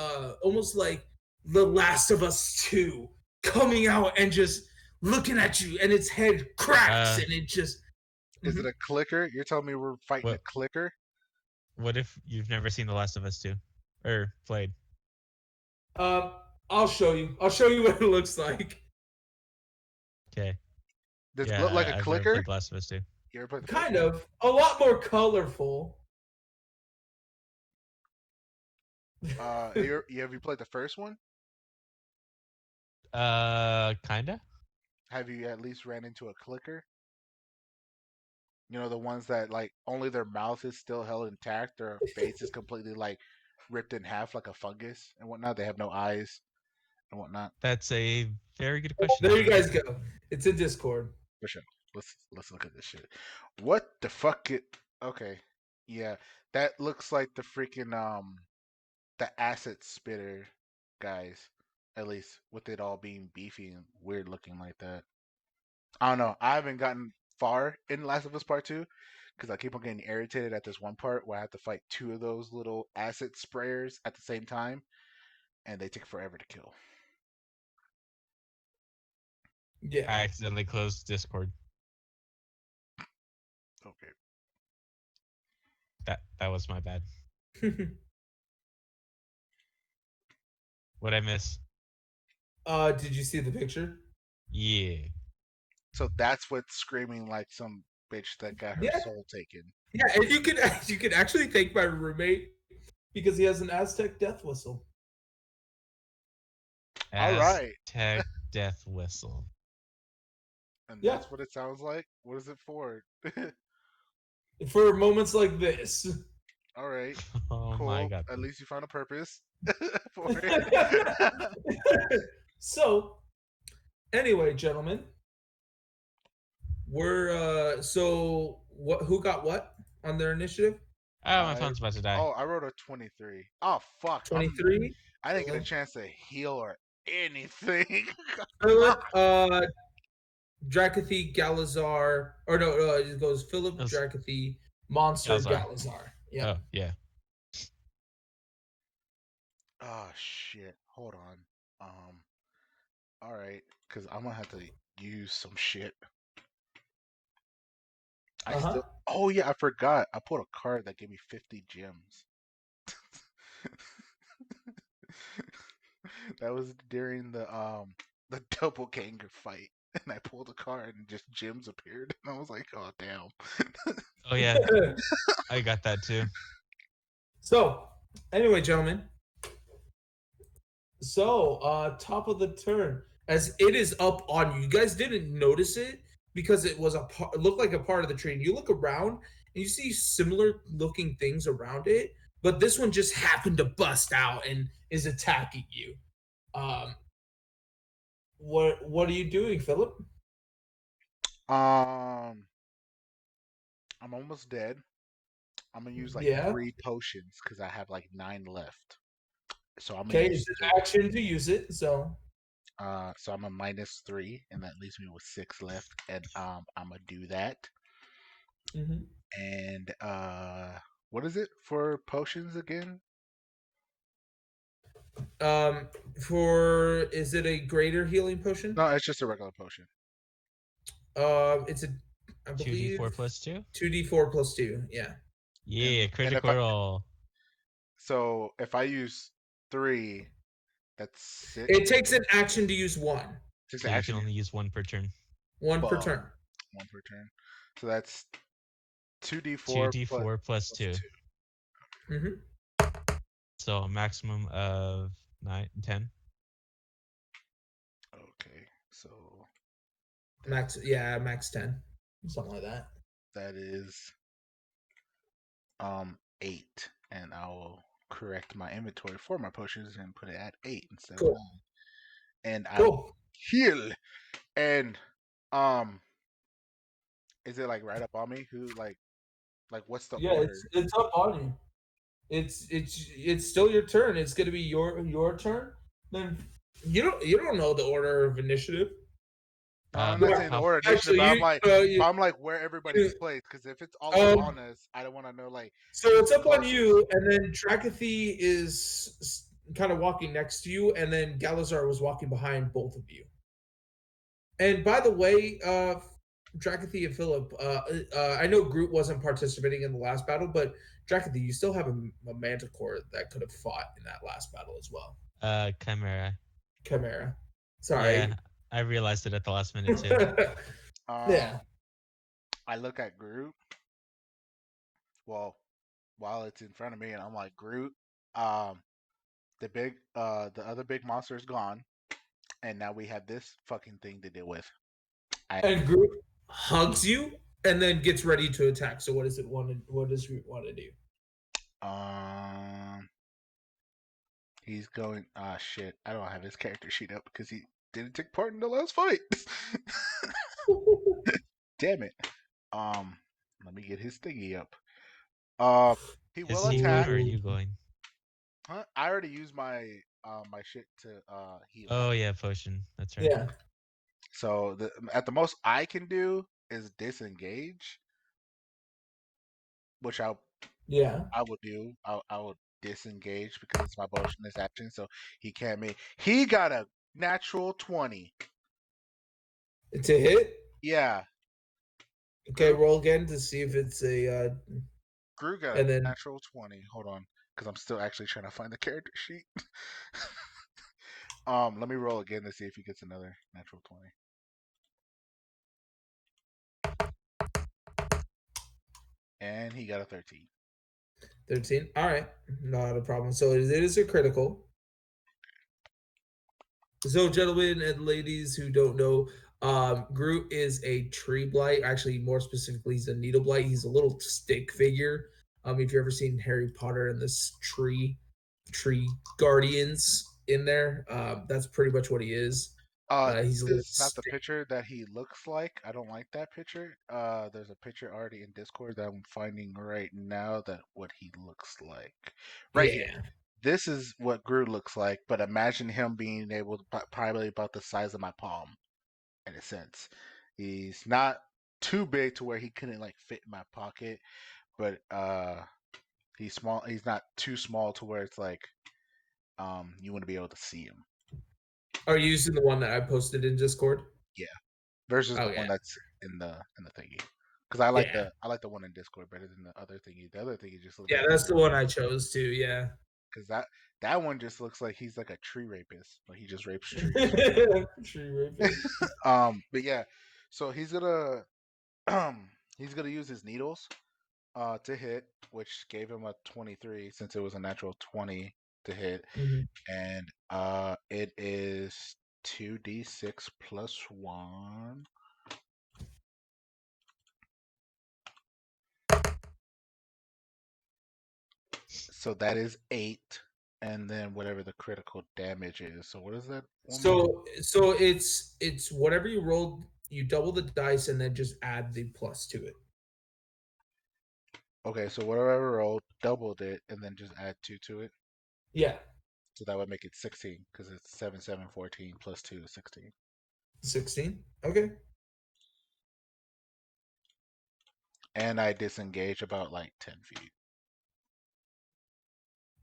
Last of Us 2 coming out and just looking at you, and its head cracks uh and it just Is it mhm. a clicker? You're telling me we're fighting a what clicker? what if you've never seen The Last of Us 2 or played? um I'll show you what it looks like. Okay. Does it look like Yeah, a I've never clicker? played The Last of Us 2. You ever played the first Kind one? of a lot more colorful. Have you played the first one? Kinda. Have you at least ran into a clicker? You know, the ones that like only their mouth is still held intact, their face is completely like ripped in half like a fungus and whatnot. They have no eyes and whatnot. That's a very good question, There you actually. guys go. It's in Discord. For sure. Let's look at this shit. What the fuck? Okay, yeah, that looks like the freaking the acid spitter guys. At least with it all being beefy and weird looking like that. I don't know. I haven't gotten far in Last of Us Part 2 because I keep on getting irritated at this one part where I have to fight two of those little acid sprayers at the same time and they take forever to kill. Yeah. I accidentally closed Discord. Okay. That was my bad. What'd I miss? Did you see the picture? Yeah. So that's what's screaming like some bitch that got her Yeah. soul taken. Yeah, and you can actually thank my roommate because he has an Aztec death whistle. All right. Aztec death whistle. And Yeah. that's what it sounds like? What is it for? For moments like this. All right. Oh my Cool. god. At least you found a purpose for it. So, anyway, gentlemen, we're so what who got what on their initiative? Oh, my I phone's about to die. I wrote a 23. Oh fuck. 23. I didn't get a chance to heal or anything. Philip, Drakathy, Galazar, or no, it goes Philip, That was Drakathy, Monster, Galzar. Galazar. Yeah. Oh, yeah. Oh shit. Hold on. All right, cuz I'm going to have to use some shit. I Uh huh. still Oh yeah, I forgot. I pulled a card that gave me 50 gems. That was during the doppelganger fight, and I pulled a card and just gems appeared, and I was like, oh damn. Oh, yeah. I got that too. So, anyway, gentlemen. So, top of the turn, as it is up on you. You guys didn't notice it because it was it looked like a part of the tree. And you look around, and you see similar looking things around it, but this one just happened to bust out and is attacking you. Um, what are you doing, Philip? Um, I'm almost dead. I'm gonna use like Yeah. 3 potions because I have like 9 left. So I'm gonna Okay, use it's an 3. action to use it, so So I'm a -3, and that leaves me with 6 left, and I'm gonna do that. mhm. And what is it for potions again? Um, for is it a greater healing potion? No, it's just a regular potion. It's a, I 2d4 believe, plus 2. 2d4 plus 2. Yeah. Yeah, And if I critical. if I use 3, that's 6. It takes an action to use one. 6 Yeah, you can action. only use one per turn. One per Fuck, turn. 1 per turn. So that's 2d4 2d4 plus plus 2. 2. Hmm. So a maximum of 9, 10. Okay, so Max, yeah, max 10. Something like that. that is 8, and I will correct my inventory for my potions and put it at 8 instead of 9. Cool. And I will Cool. heal. And um, is it like right up on me? Who like what's the Yeah, order? it's up on you. It's still your turn. It's gonna be your turn. Then you don't know the order of initiative. No, I'm not Yeah, saying the How order initiative, actually, but you I'm like where everybody's you placed. Because if it's all up um on us, I don't want to know like so who's it's the up on closest. you, and then Drakathy is kind of walking next to you, and then Galazar was walking behind both of you. And by the way, Drakathy and Philip, I know Groot wasn't participating in the last battle, but Drakathy, you still have a Manticore that could have fought in that last battle as well. Chimera. Chimera. Yeah, Sorry. I realized it at the last minute too. Um, Yeah. I look at Groot. Well, while it's in front of me, and I'm like Groot. Um, the other big monster is gone, and now we have this fucking thing to deal with. I And Groot hugs you and then gets ready to attack. So what does Groot want to do? um he's going shit. I don't have his character sheet up because he didn't take part in the last fight. Damn it. Um Let me get his thingy up. Uh he Is will he going attack. or are Ooh. you going? Huh? I already used my my shit to heal. Oh yeah, potion. That's right. Yeah. So at the most I can do is disengage, which Yeah. I will do. I will disengage because it's my bonus action. So he can't make. He got a natural 20. To hit? Yeah, Okay, Groot. roll again to see if it's a Groot got a and then natural 20. Hold on, because I'm still actually trying to find the character sheet. Let me roll again to see if he gets another natural 20. And he got a 13. 13. All right. Not a problem. So it is a critical. So, gentlemen and ladies who don't know, Groot is a tree blight. Actually, more specifically, he's a needle blight. He's a little stick figure. If you've ever seen Harry Potter and this tree guardians in there, that's pretty much what he is. He's a This little is not the stick. picture that he looks like. I don't like that picture. There's a picture already in Discord that I'm finding right now that what he looks like. Right here. Yeah. This is what Groot looks like, but imagine him being able to probably about the size of my palm, in a sense. He's not too big to where he couldn't like fit in my pocket, but he's small. He's not too small to where it's like you want to be able to see him. Are you using the one that I posted in Discord? Yeah, versus the Oh yeah. one that's in the thingy. Because Yeah. I like the one in Discord better than the other thingy. The other thingy just looks Yeah, like that's the one I chose too. Yeah. because that one just looks like he's like a tree rapist. Like he just rapes trees. Tree rapist. But yeah, so he's gonna use his needles to hit, which gave him a 23 since it was a natural 20 to hit, Mhm. and it is 2d6 plus 1. So that is 8, and then whatever the critical damage is. So what is that one more? So it's whatever you rolled, you double the dice and then just add the plus to it. Okay, so whatever I rolled, doubled it, and then just add 2 to it. Yeah, So that would make it 16 because it's 7, 7, 14 plus 2 is 16. 16. Okay. And I disengage about like 10 feet.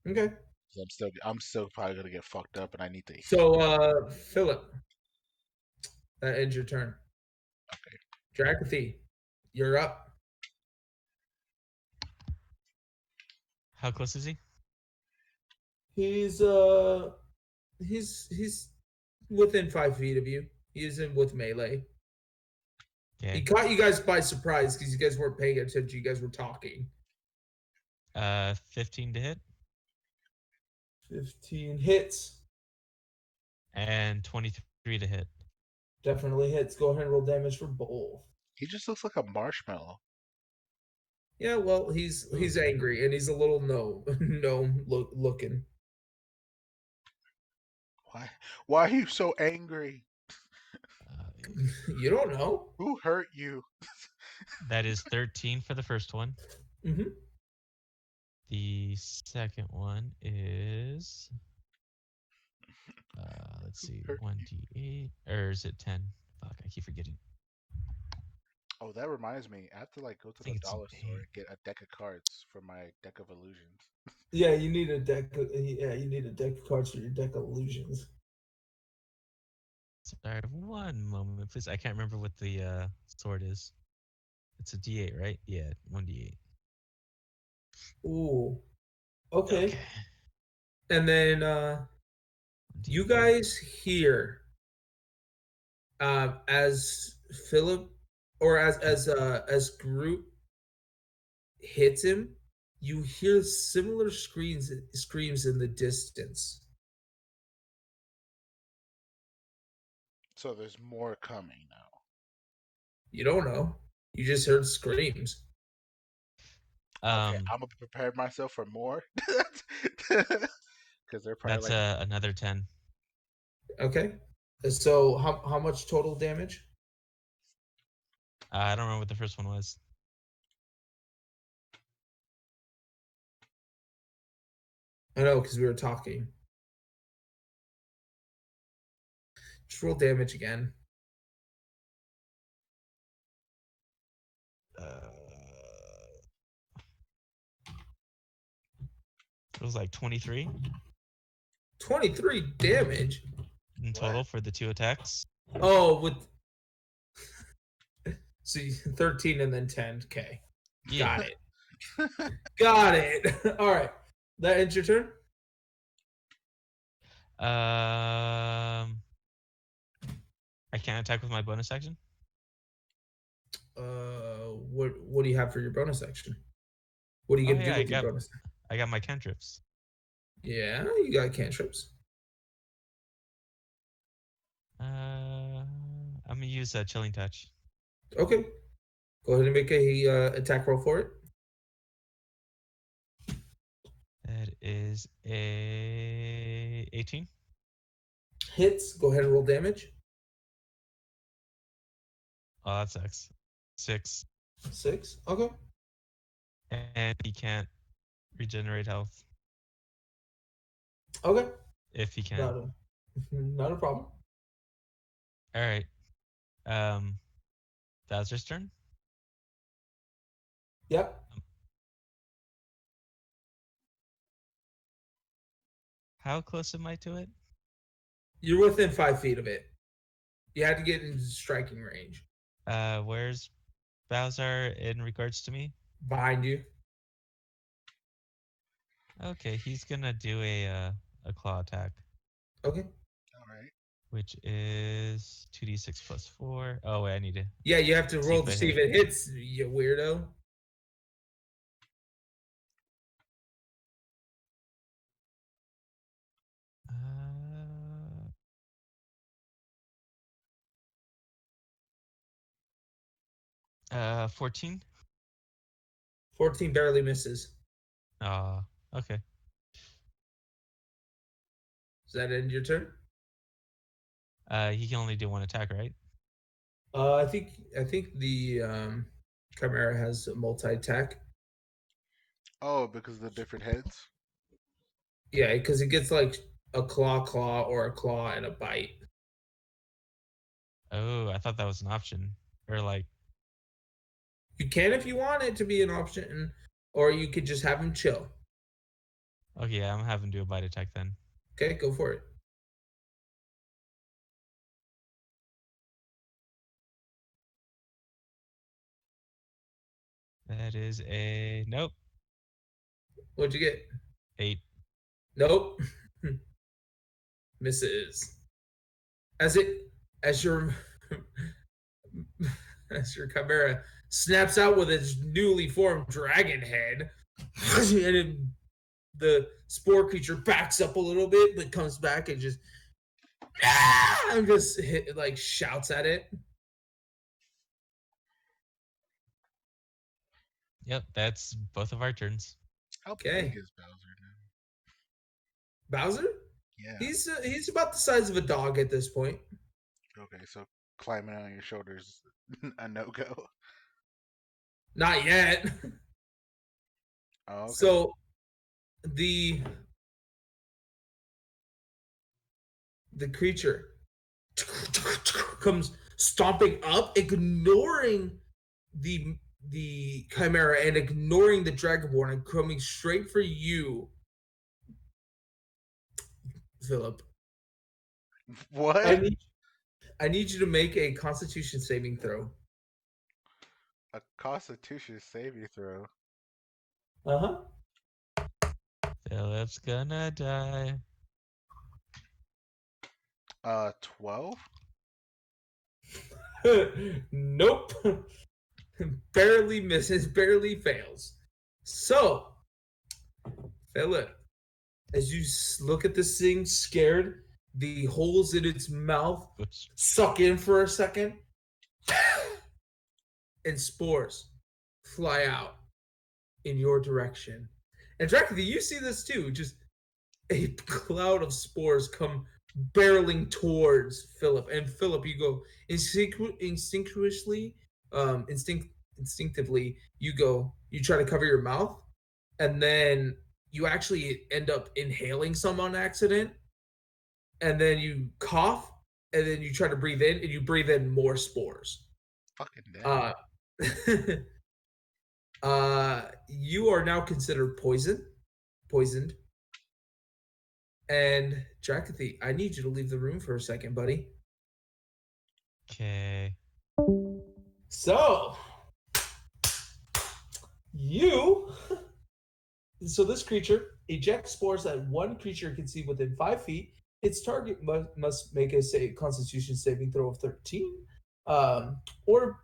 Okay. So I'm still probably gonna get fucked up, and I need to heal. So Philip, that ends your turn. Okay. Drakathy, you're up. How close is he? He's uh he's within 5 feet of you. He isn't with melee. He Okay. caught you guys by surprise because you guys weren't paying attention. You guys were talking. 15 to hit 15 hits. and 23 to hit. Definitely hits. Go ahead and roll damage for both. He just looks like a marshmallow. Yeah, well, he's angry and he's a little gnome looking. Why? Why are you so angry? You don't know. Who hurt you? That is 13 for the first one. Mm-hmm. The second one is let's Who see, hurt you? 1d8 or is it 10? Fuck, I keep forgetting. Oh, that reminds me. I have to like go I to the think it's an dollar store 8. and get a deck of cards for my deck of illusions. Yeah, you need a deck. Yeah, you need a deck of cards for your deck of illusions. Sorry, one moment, please. I can't remember what the sword is. It's a d8, right? Yeah, 1d8. Ooh. Okay. Okay. And then you 1d8. guys hear as Philip or as Groot hits him, you hear similar screams in the distance. So there's more coming now. You don't know. You just heard screams. Okay, Um, I'm gonna prepare myself for more. Because they're probably that's like, another 10. Okay. So how much total damage? I don't remember what the first one was. I know because we were talking. Just roll damage again. Uh, it was like 23 23 damage. in what? total for the 2 attacks. Oh, with see 13 and then 10. Okay. Yeah. Got it. Got it. All right. That ends your turn? Um, I can't attack with my bonus action. What do you have for your bonus action? What are you Oh gonna do yeah, with your bonus? I got my cantrips. Yeah, you got cantrips. I'm gonna use a chilling touch. Okay. Go ahead and make a attack roll for it. That is a 18. Hits. Go ahead and roll damage. Oh, that sucks. 6. 6. Okay. And he can't regenerate health Okay. if he can. Not a not a problem. All right. Um, Bowser's turn. Yep. How close am I to it? You're within 5 feet of it. You had to get into striking range. Where's Bowser in regards to me? Behind you. Okay, he's gonna do a claw attack, Okay. All right. which is 2d6 plus 4. Oh wait, I need to Yeah, you have to see roll if to I see hit if it. it hits, you weirdo. Uh, 14. 14 barely misses. Aw. Okay. Does that end your turn? He can only do one attack, right? I think the Chimera has a multi attack. Oh, because of the different heads. Yeah, because it gets like a claw, or a claw and a bite. Oh, I thought that was an option. Or like, You can if you want it to be an option, or you could just have him chill. okay, yeah, I'm having to do a bite attack then. Okay, go for it. That is a nope. What'd you get? 8. Nope. Misses. As your as your chimera snaps out with its newly formed dragon head, and the spore creature backs up a little bit, but comes back and just and just like shouts at it. Yep, that's both of our turns. How big Okay, is Bowser now? Bowser. Yeah. He's about the size of a dog at this point. Okay, so climbing on your shoulders, a no go. Not yet. Oh, okay. So the the creature comes stomping up, ignoring the the chimera and ignoring the dragonborn and coming straight for you, Philip. I What? need I need you to make a Constitution saving throw. A Constitution saving throw. Uh Philip's gonna die. 12. huh. Nope. Barely misses. Barely fails. So, Philip, as you look at this thing, scared, the holes in its mouth Oops. suck in for a second, and spores fly out in your direction. And Dracula, you see this too. Just a cloud of spores come barreling towards Philip. And Philip, you go instinctuously, instinctively, you try to cover your mouth, and then you actually end up inhaling some on accident, and then you cough, and then you try to breathe in, and you breathe in more spores. Fucking damn. Uh, you are now considered poisoned. And Drakathy, I need you to leave the room for a second, buddy. Okay. So you, so this creature ejects spores that one creature can see within 5 feet. Its target must make a Constitution saving throw of 13, or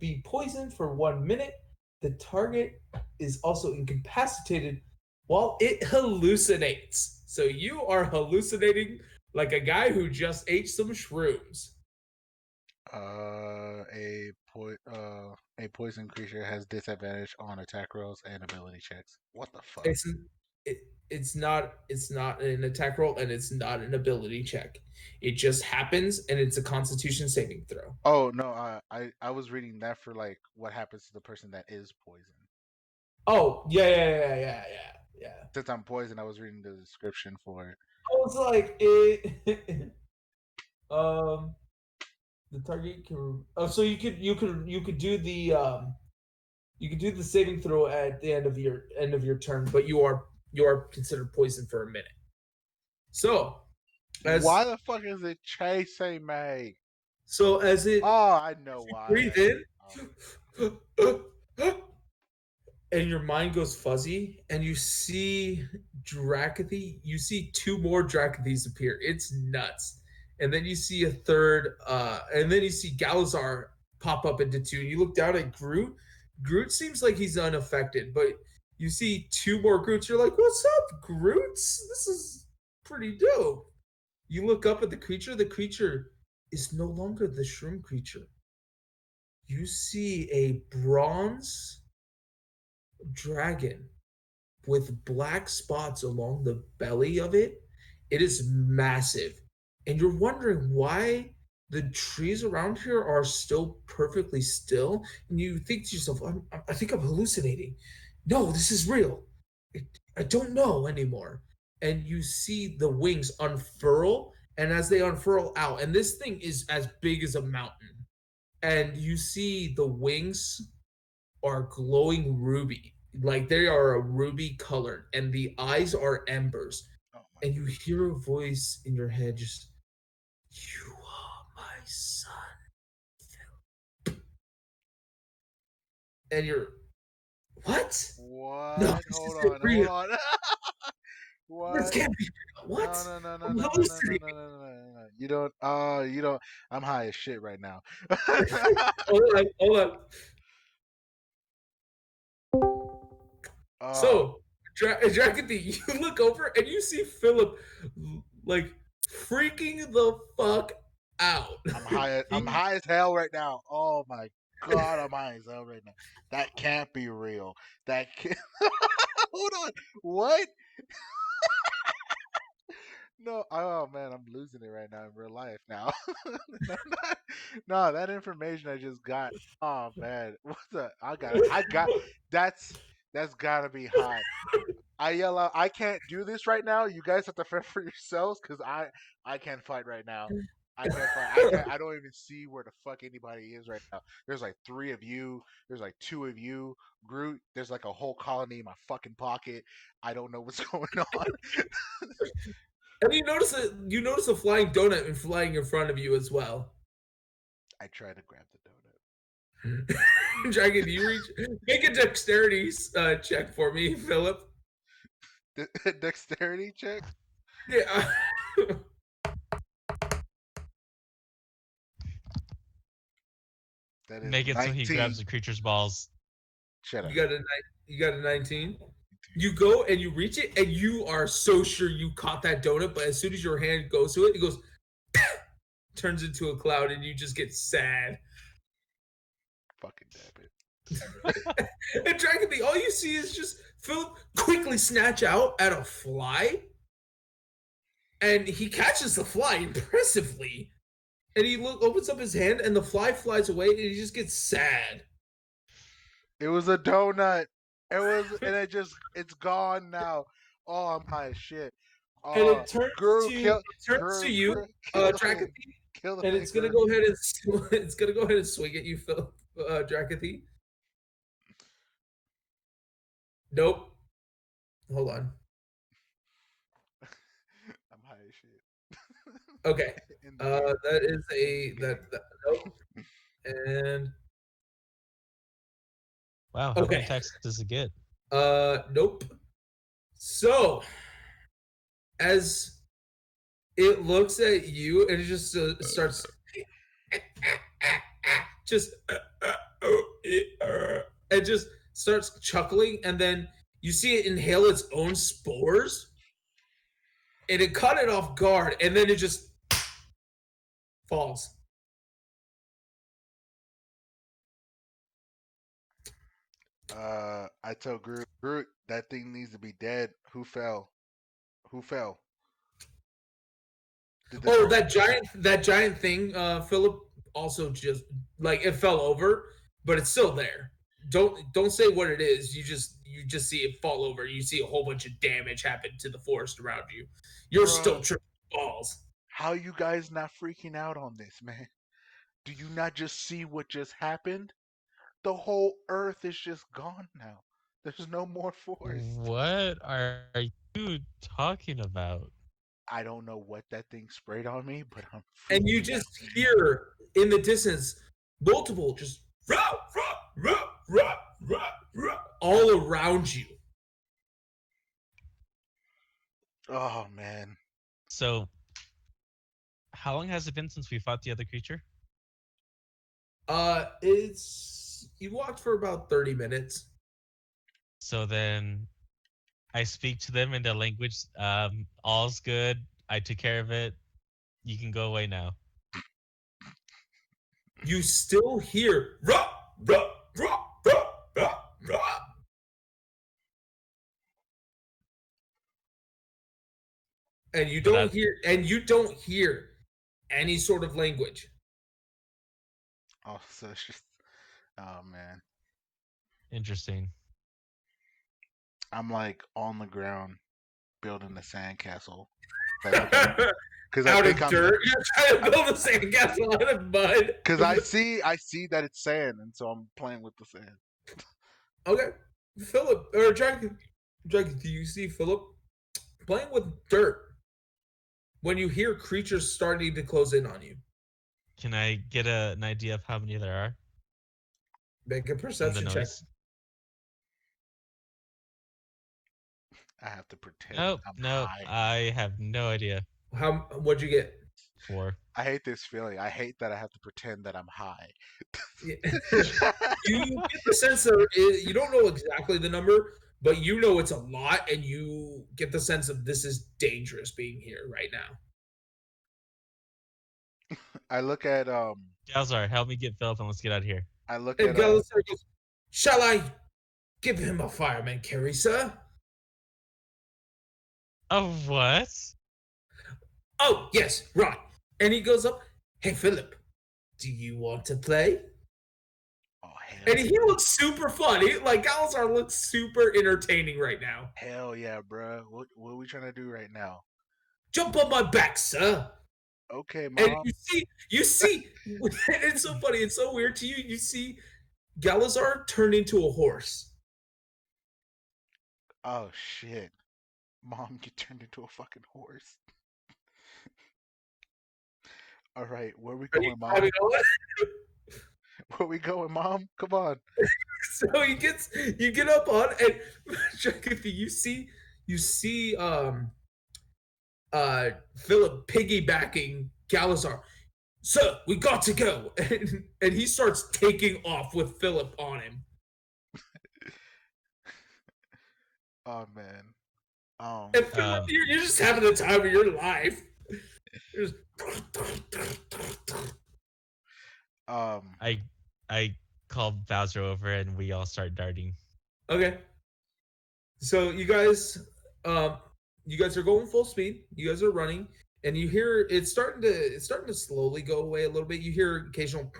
be poisoned for 1 minute. The target is also incapacitated while it hallucinates. So you are hallucinating like a guy who just ate some shrooms. A poison creature has disadvantage on attack rolls and ability checks. What the fuck? It's it, it's not an attack roll, and it's not an ability check. It just happens, and it's a Constitution saving throw. Oh no, I was reading that for like what happens to the person that is poisoned. Oh yeah. Since I'm poisoned, I was reading the description for it. Oh, it's like it. um, the target can. Oh, so you could do the saving throw at the end of your turn, but you are considered poisoned for a minute. So as Why the fuck is it chasing me? as it Oh, I know why. breathe in, Oh. and your mind goes fuzzy, and you see Drakathy. You see two more Drakathys appear. It's nuts. And then you see a third, and then you see Galazar pop up into two. And you look down at Groot. Groot seems like he's unaffected, but you see two more Groots. You're like, "What's up, Groots? This is pretty dope." You look up at the creature. The creature is no longer the shroom creature. You see a bronze dragon with black spots along the belly of it. It is massive. And you're wondering why the trees around here are still perfectly still. And you think to yourself, I think I'm hallucinating. No, this is real. I, I don't know anymore. And you see the wings unfurl. And as they unfurl out, and this thing is as big as a mountain, and you see the wings are glowing ruby, like they are a ruby colored, and the eyes are embers. Oh my And you hear a voice in your head just, "You are my son." And you're, what? No, What? this Hold isn't on, hold real. on. This What? can't be real. What? No, no, no, no, I'm no, no, no, no, hallucinating. no, no, no, no. You don't. You don't. I'm high as shit right now. Hold on, hold on. uh, So, Drakathy, you look over and you see Philip like freaking the fuck out. I'm high. I'm He high as hell right now. Oh my god, I'm high as hell right now. That can't be real. That can't. Hold on. What? No. Oh man, I'm losing it right now in real life now. No, no, that information I just got. Oh man, what the? I got. That's that's gotta be high. I yell out, I can't do this right now. You guys have to fend for yourselves because I can't fight right now. I can't fight. I can't. I don't even see where the fuck anybody is right now. There's like three of you. There's like two of you. Groot. There's like a whole colony in my fucking pocket. I don't know what's going on. and you notice a flying donut and flying in front of you as well. I try to grab the donut. Dragon, you reach make a dexterity check for me, Philip. Dexterity check. Yeah. That is Make it so he grabs 19. the creature's balls. Shut up. You got a 19. You go and you reach it, and you are so sure you caught that donut, but as soon as your hand goes to it, it goes turns into a cloud, and you just get sad. Fucking damn it. And Dragon, all you see is just Philip quickly snatch out at a fly, and he catches the fly impressively. And he opens up his hand, and the fly flies away, and he just gets sad. It was a donut. It was, and it's gone now. Oh, I'm high as shit. And Oh, it turns to you, kill the Drakathy, thing, kill the and thing, it's gonna Guru. go ahead and it's gonna go ahead and swing at you, Phil, Drakathy. Nope. Hold on. I'm high as shit. Okay. In the game, That is in a the game. that nope. And Wow, how many okay. attacks does it get? Nope. So as it looks at you and it just starts just it just starts chuckling, and then you see it inhale its own spores, and it caught it off guard, and then it just falls. I tell Groot, that thing needs to be dead. Who fell? Who fell? Did the Oh, donut? that giant thing, Philip, also just like it fell over, but it's still there. Don't say what it is. You just see it fall over. You see a whole bunch of damage happen to the forest around you. You're still Bruh, tripping balls. how you guys not freaking out on this, man? Do you not just see what just happened? The whole Earth is just gone now. There's no more forest. What are you talking about? I don't know what that thing sprayed on me, but I'm And you freaking just out. hear in the distance multiple just rah, rah, rah, rah, rah, rah, all around you. Oh man. So, how long has it been since we fought the other creature? It's you walked for about 30 minutes. So then I speak to them in their language. All's good. I took care of it. You can go away now. You still hear rah, rah, rah, rah, rah, rah. and you So don't that hear any sort of language. Oh, so it's just. Oh man, interesting. I'm like on the ground building a sandcastle. Because I Out think of I'm. dirt. You're trying to build a sandcastle out of mud. Because I see that it's sand, and so I'm playing with the sand. Okay. Philip or Jack, do you see Philip playing with dirt when you hear creatures starting to close in on you? Can I get an idea of how many there are Make a from the perception check. noise? I have to pretend Nope, I'm nope. high. I have no idea. What'd you get? 4. I hate this feeling. I hate that I have to pretend that I'm high. Yeah. You get the sense that you don't know exactly the number, but you know it's a lot, and you get the sense of this is dangerous being here right now. I look at Galzar, help me get Philip and let's get out of here. I look And at Galisar goes, "Shall I give him a fireman carry, sir?" Oh, what? Oh, yes, right. And he goes up, "Hey, Philip, do you want to play?" oh And hell he looks super funny. Like, Galisar looks super entertaining right now. hell yeah, bro. What are we trying to do right now? "Jump on my back, sir." Okay, And mom. you see, it's so funny, it's so weird to you. You see Galazar turn into a horse. Oh shit, mom, you turned into a fucking horse. All right, where we Are you going, mom? climbing on? Where we going, mom? Come on. So you get up on, and you see Philip piggybacking Galazar. "Sir, we got to go," and he starts taking off with Philip on him. Oh man. And Philip, Um, you're just having the time of your life. You're just... Um. I I call Bowser over and we all start darting. Okay. So um, you guys are going full speed. You guys are running, and you hear it's starting to slowly go away a little bit. You hear occasional,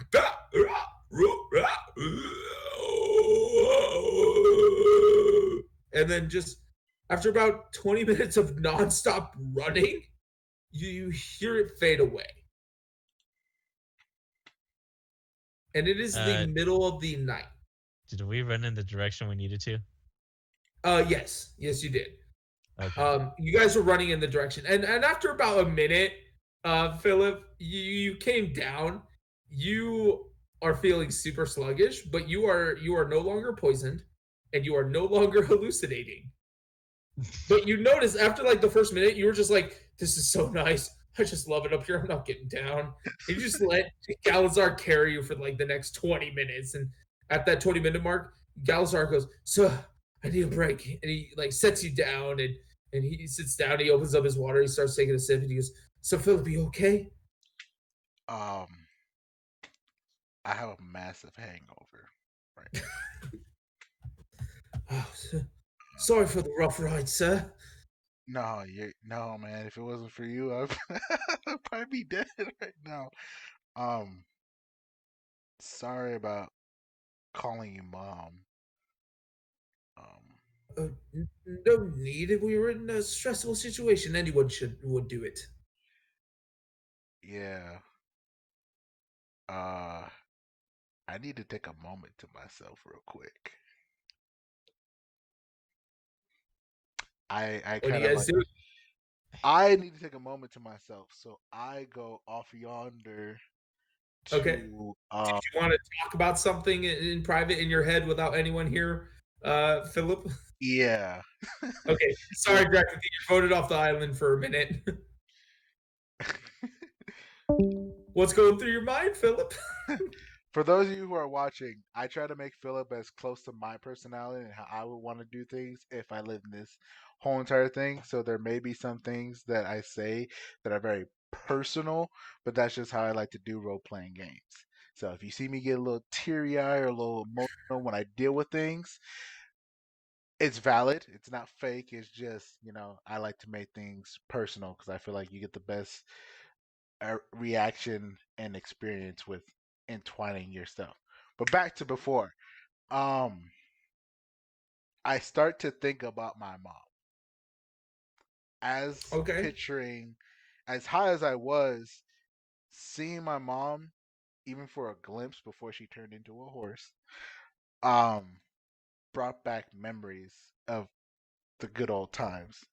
and then just after about 20 minutes of nonstop running, you hear it fade away, and it is the Uh, middle of the night. did we run in the direction we needed to? Yes, you did. Okay. You guys were running in the direction, and after about a minute, Philip, you came down. You are feeling super sluggish, but you are no longer poisoned, and you are no longer hallucinating. But you notice after like the first minute, you were just like, "This is so nice. I just love it up here. I'm not getting down." And you just let Galazar carry you for like the next 20 minutes, and at that 20-minute mark, Galazar goes, "So I need a break," and he like sets you down, and he sits down. He opens up his water. He starts taking a sip, and he goes, "So Philip, you okay?" Um. I have a massive hangover right Oh, sorry for the rough ride, sir. now. No, no, man. If it wasn't for you, I'd probably be dead right now. Um. Sorry about calling you mom. Um. No need. We were in a stressful situation. Anyone would do it. Yeah. Uh. I need to take a moment to myself real quick. I What do kind you of guys like. do? I need to take a moment to myself, so I go off yonder Okay. to Did you want to talk about something in private in your head without anyone here, Philip? yeah. Okay. So Sorry, Greg, you voted off the island for a minute. What's going through your mind, Philip? for those of you who are watching, I try to make Philip as close to my personality and how I would want to do things if I lived in this whole entire thing. So there may be some things that I say that are very personal, but that's just how I like to do role playing games. So if you see me get a little teary eyed or a little emotional when I deal with things, It's valid. It's not fake. It's just, I like to make things personal because I feel like you get the best reaction and experience with entwining your stuff. But back to before. Um, I start to think about my mom as Okay. picturing, as high as I was, seeing my mom, even for a glimpse before she turned into a horse, um, brought back memories of the good old times,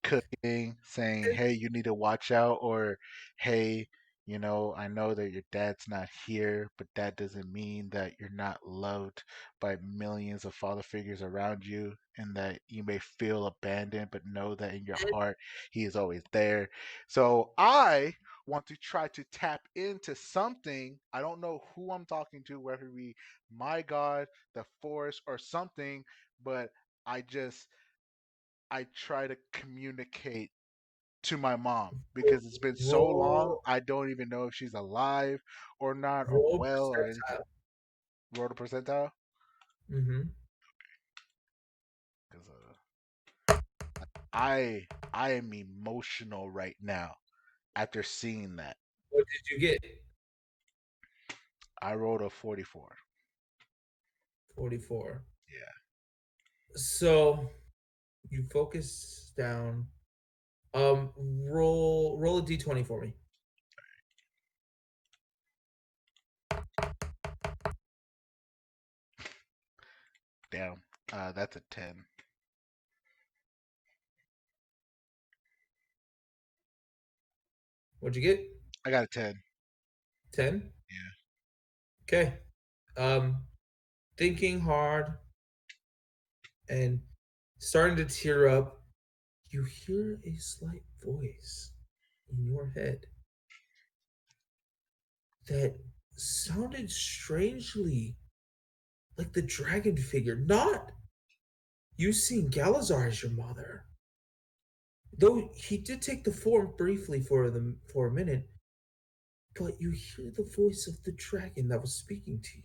cooking, saying, hey, you need to watch out, or hey, I know that your dad's not here, but that doesn't mean that you're not loved by millions of father figures around you, and that you may feel abandoned, but know that in your heart, he is always there. So I want to try to tap into something. I don't know who I'm talking to, whether it be my God, the forest, or something, but I try to communicate to my mom because it's been so long. Roll I don't even know if she's alive or not, or roll well, or anything. percentile. Roll the percentile Mm-hmm. because I am emotional right now after seeing that. What did you get? I rolled a 44. 44. Yeah, So you focus down. Roll a d20 for me. damn. That's a 10. What'd you get? I got a 10. 10. Yeah. Okay. Um, thinking hard and starting to tear up. You hear a slight voice in your head that sounded strangely like the dragon figure. Not you seeing Galazar as your mother, though he did take the form briefly for a minute. But you hear the voice of the dragon that was speaking to you,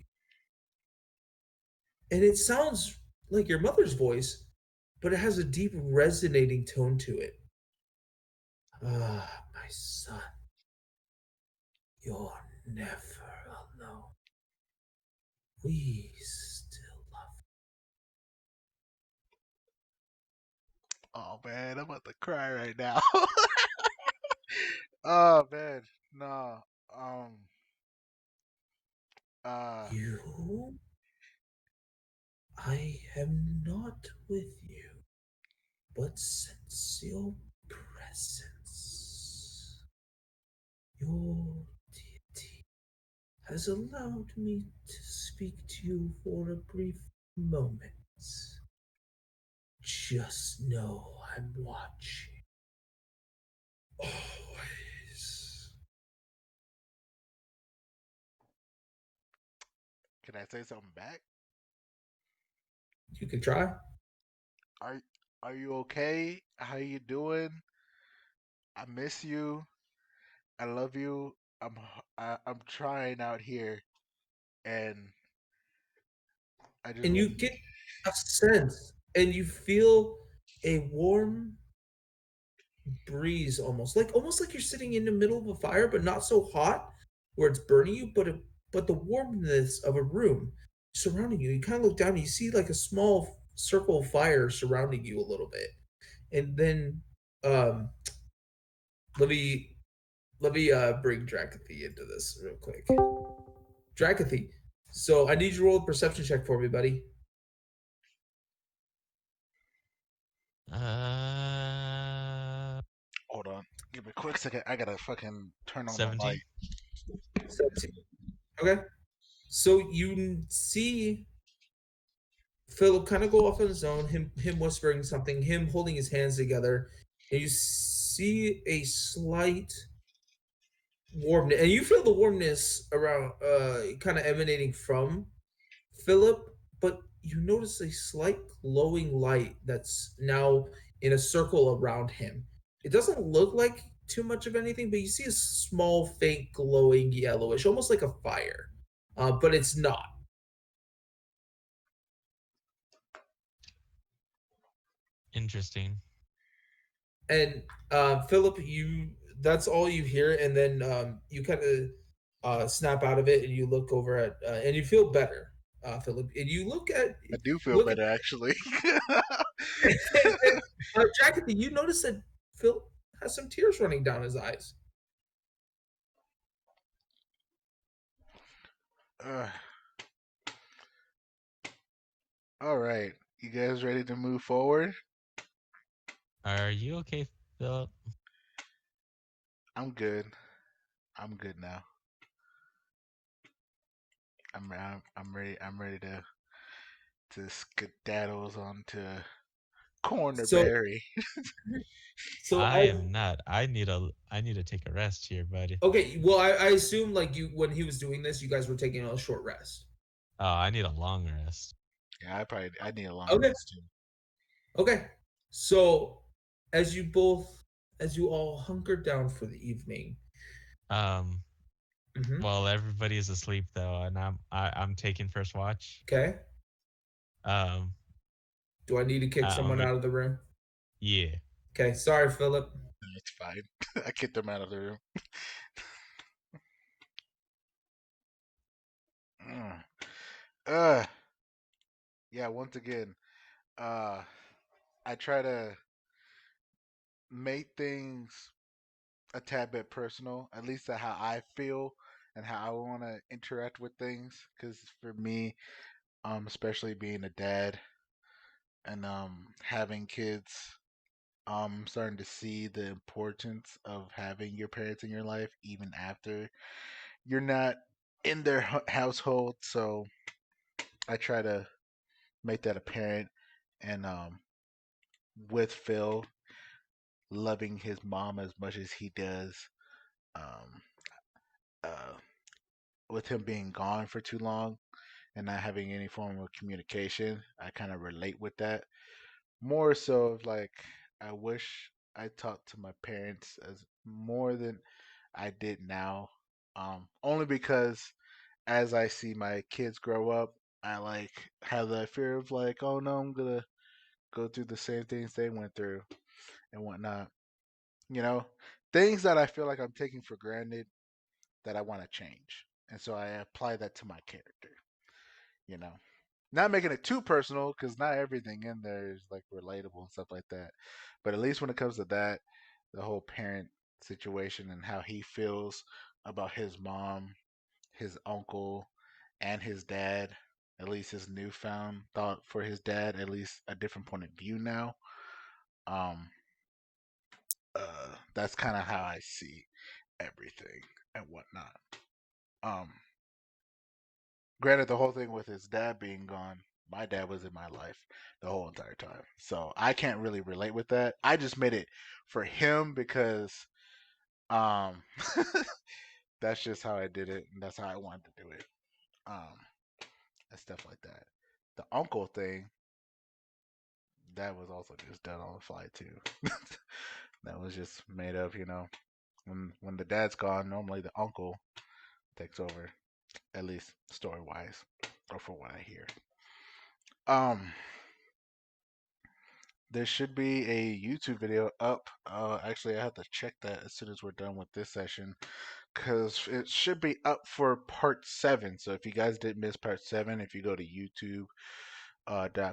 and it sounds like your mother's voice, but it has a deep resonating tone to it. Ah, my son, you're never alone. We still love Oh man, I'm about to cry right now. Oh man, no. Um. Uh. you. I am not with you, but sense your presence. Your deity has allowed me to speak to you for a brief moment. Just know I'm watching. Always. Can I say something back? You can try. Are Are you okay? How you doing? I miss you. I love you. I'm trying out here, and I just And want. you get a sense, and you feel a warm breeze almost like you're sitting in the middle of a fire, but not so hot where it's burning you, but the warmness of a room surrounding you. You kind of look down and you see like a small circle of fire surrounding you a little bit. And then um let me bring Drakathy into this real quick. Drakathy. So I need you to roll a perception check for me, buddy. Uh, Hold on. Give me a quick second. I gotta fucking turn on the 17. light. 17. Okay. So you see Philip kind of go off on his own, him whispering something, him holding his hands together, and you see a slight warmness, and you feel the warmness around, kind of emanating from Philip, but you notice a slight glowing light that's now in a circle around him. It doesn't look like too much of anything, but you see a small, faint, glowing yellowish, almost like a fire, but it's not. Interesting. And Philip, you that's all you hear, and then you kind of snap out of it, and you look over at and you feel better, Philip, and you I do feel look at better actually. and, Jack, you notice that Phil has some tears running down his eyes. uh, all right, you guys ready to move forward? Are you okay, Philip? I'm good. I'm good now. I'm ready. I'm ready to skedaddles onto So Cornerberry. so I as am not. I need to take a rest here, buddy. okay, well, I assume like you when he was doing this, you guys were taking a short rest. Oh, I need a long rest. Yeah, I need a long Okay, rest too. okay. So as you both as you all hunker down for the evening. Um, Hmm. well, everybody is asleep though, and I'm taking first watch. Okay. Um, Do I need to kick I'm someone gonna, out of the room? yeah. Okay. Sorry, Philip. It's fine. I kicked them out of the room. Mm. uh, yeah. Once again, uh, I try to make things a tad bit personal, at least at how I feel and how I want to interact with things. Because for me, especially being a dad and having kids, I'm starting to see the importance of having your parents in your life even after you're not in their household. So I try to make that apparent. And with Phil loving his mom as much as he does, um, uh, with him being gone for too long and not having any form of communication, I kind of relate with that. More so of like, I wish I talked to my parents as more than I did now. Only because as I see my kids grow up, I like have that fear of like, oh no, I'm gonna go through the same things they went through and whatnot. You know, things that I feel like I'm taking for granted that I want to change, and so I apply that to my character. You know, not making it too personal because not everything in there is like relatable and stuff like that. But at least when it comes to that, the whole parent situation and how he feels about his mom, his uncle, and his dad, at least his newfound thought for his dad, at least a different point of view now. Um, that's kind of how I see everything and whatnot. Um, Granted, the whole thing with his dad being gone, my dad was in my life the whole entire time, so I can't really relate with that. I just made it for him because um, that's just how I did it, and that's how I wanted to do it. Um, and stuff like that. The uncle thing, that was also just done on the fly too. That was just made up, you know. When the dad's gone, normally the uncle takes over, at least story wise, or for what I hear. Um, there should be a YouTube video up. Actually, I have to check that as soon as we're done with this session, because it should be up for part 7. So if you guys did miss part 7, if you go to YouTube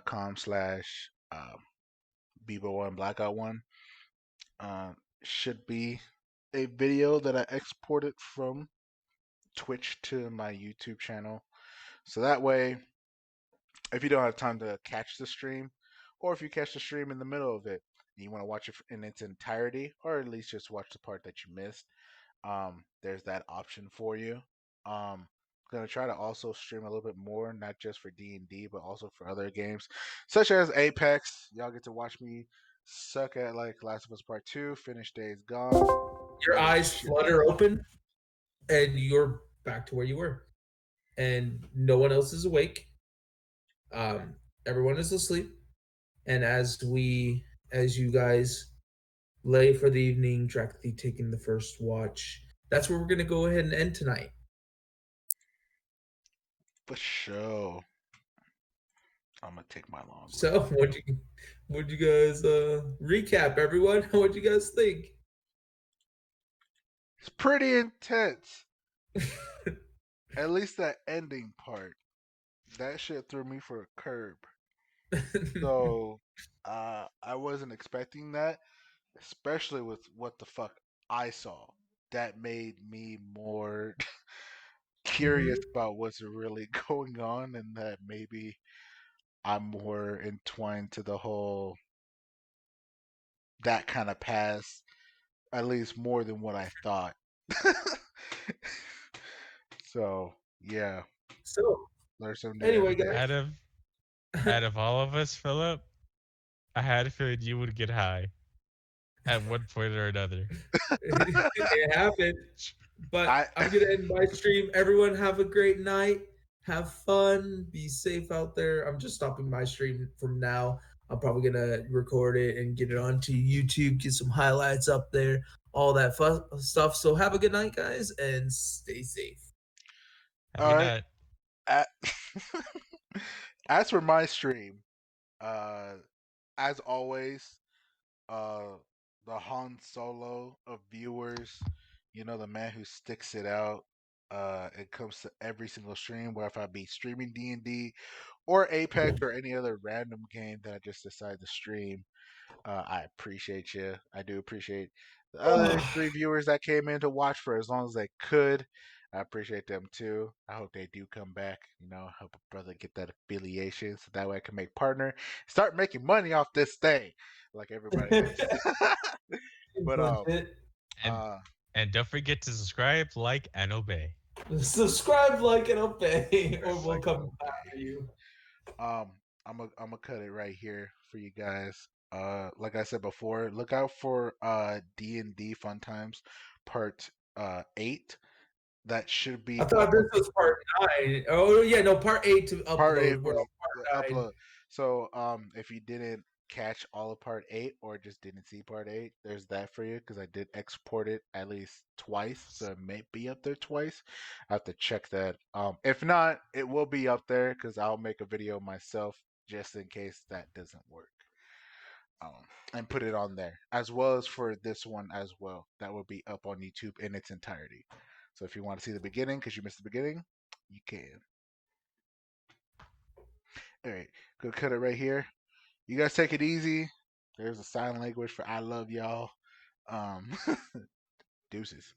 .com/, Bebo One Blackout One, uh, should be a video that I exported from Twitch to my YouTube channel. So that way, if you don't have time to catch the stream, or if you catch the stream in the middle of it and you want to watch it in its entirety, or at least just watch the part that you missed, there's that option for you. Gonna try to also stream a little bit more, not just for D&D, but also for other games, such as Apex. Y'all get to watch me suck at like Last of Us Part 2, finish Days Gone, Your finish eyes shit. flutter open, and you're back to where you were, and no one else is awake. Everyone is asleep, and as you guys lay for the evening, directly taking the first watch, that's where we're gonna go ahead and end tonight. For sure. I'm gonna take my long break. So what'd you guys recap everyone? What'd you guys think? It's pretty intense. At least that ending part. That shit threw me for a curb. So I wasn't expecting that, especially with what the fuck I saw. That made me more curious Mhm. about what's really going on, and that maybe I'm more entwined to the whole that kind of past, at least more than what I thought. So yeah, So learn something new anyway, every day. guys, Out of all of us, Philip, I had a feeling you would get high at one point or another. it happened. But I I'm gonna end my stream. Everyone have a great night. Have fun. Be safe out there. I'm just stopping my stream from now. I'm probably gonna record it and get it onto YouTube, get some highlights up there, all that fun stuff. So have a good night, guys, and stay safe. Have a all good right. night. a- As for my stream, uh, as always, uh, the Han Solo of viewers, the man who sticks it out. It comes to every single stream, where if I be streaming D&D or Apex or any other random game that I just decide to stream. I appreciate you. I do appreciate the other three viewers that came in to watch for as long as they could. I appreciate them too. I hope they do come back. Help a brother get that affiliation so that way I can make partner, start making money off this thing, like everybody else. But Legit. And uh, and don't forget to subscribe, like, and obey. Subscribe, like, and obey, or we'll like come okay. after you. Um, I'm gonna cut it right here for you guys. Like I said before, look out for D&D Fun Times Part 8. That should I be up thought this on was part 9. Oh yeah, no, part 8 to Part 8 upload. We're was on the part 9. upload. So if you didn't catch all of Part 8 or just didn't see Part 8, there's that for you because I did export it at least twice, so it may be up there twice. I have to check that. If not, it will be up there because I'll make a video myself just in case that doesn't work. And put it on there as well as for this one as well. That will be up on YouTube in its entirety. So if you want to see the beginning because you missed the beginning, you can. All right, go cut it right here. You guys take it easy. There's a sign language for I love y'all. Um, deuces.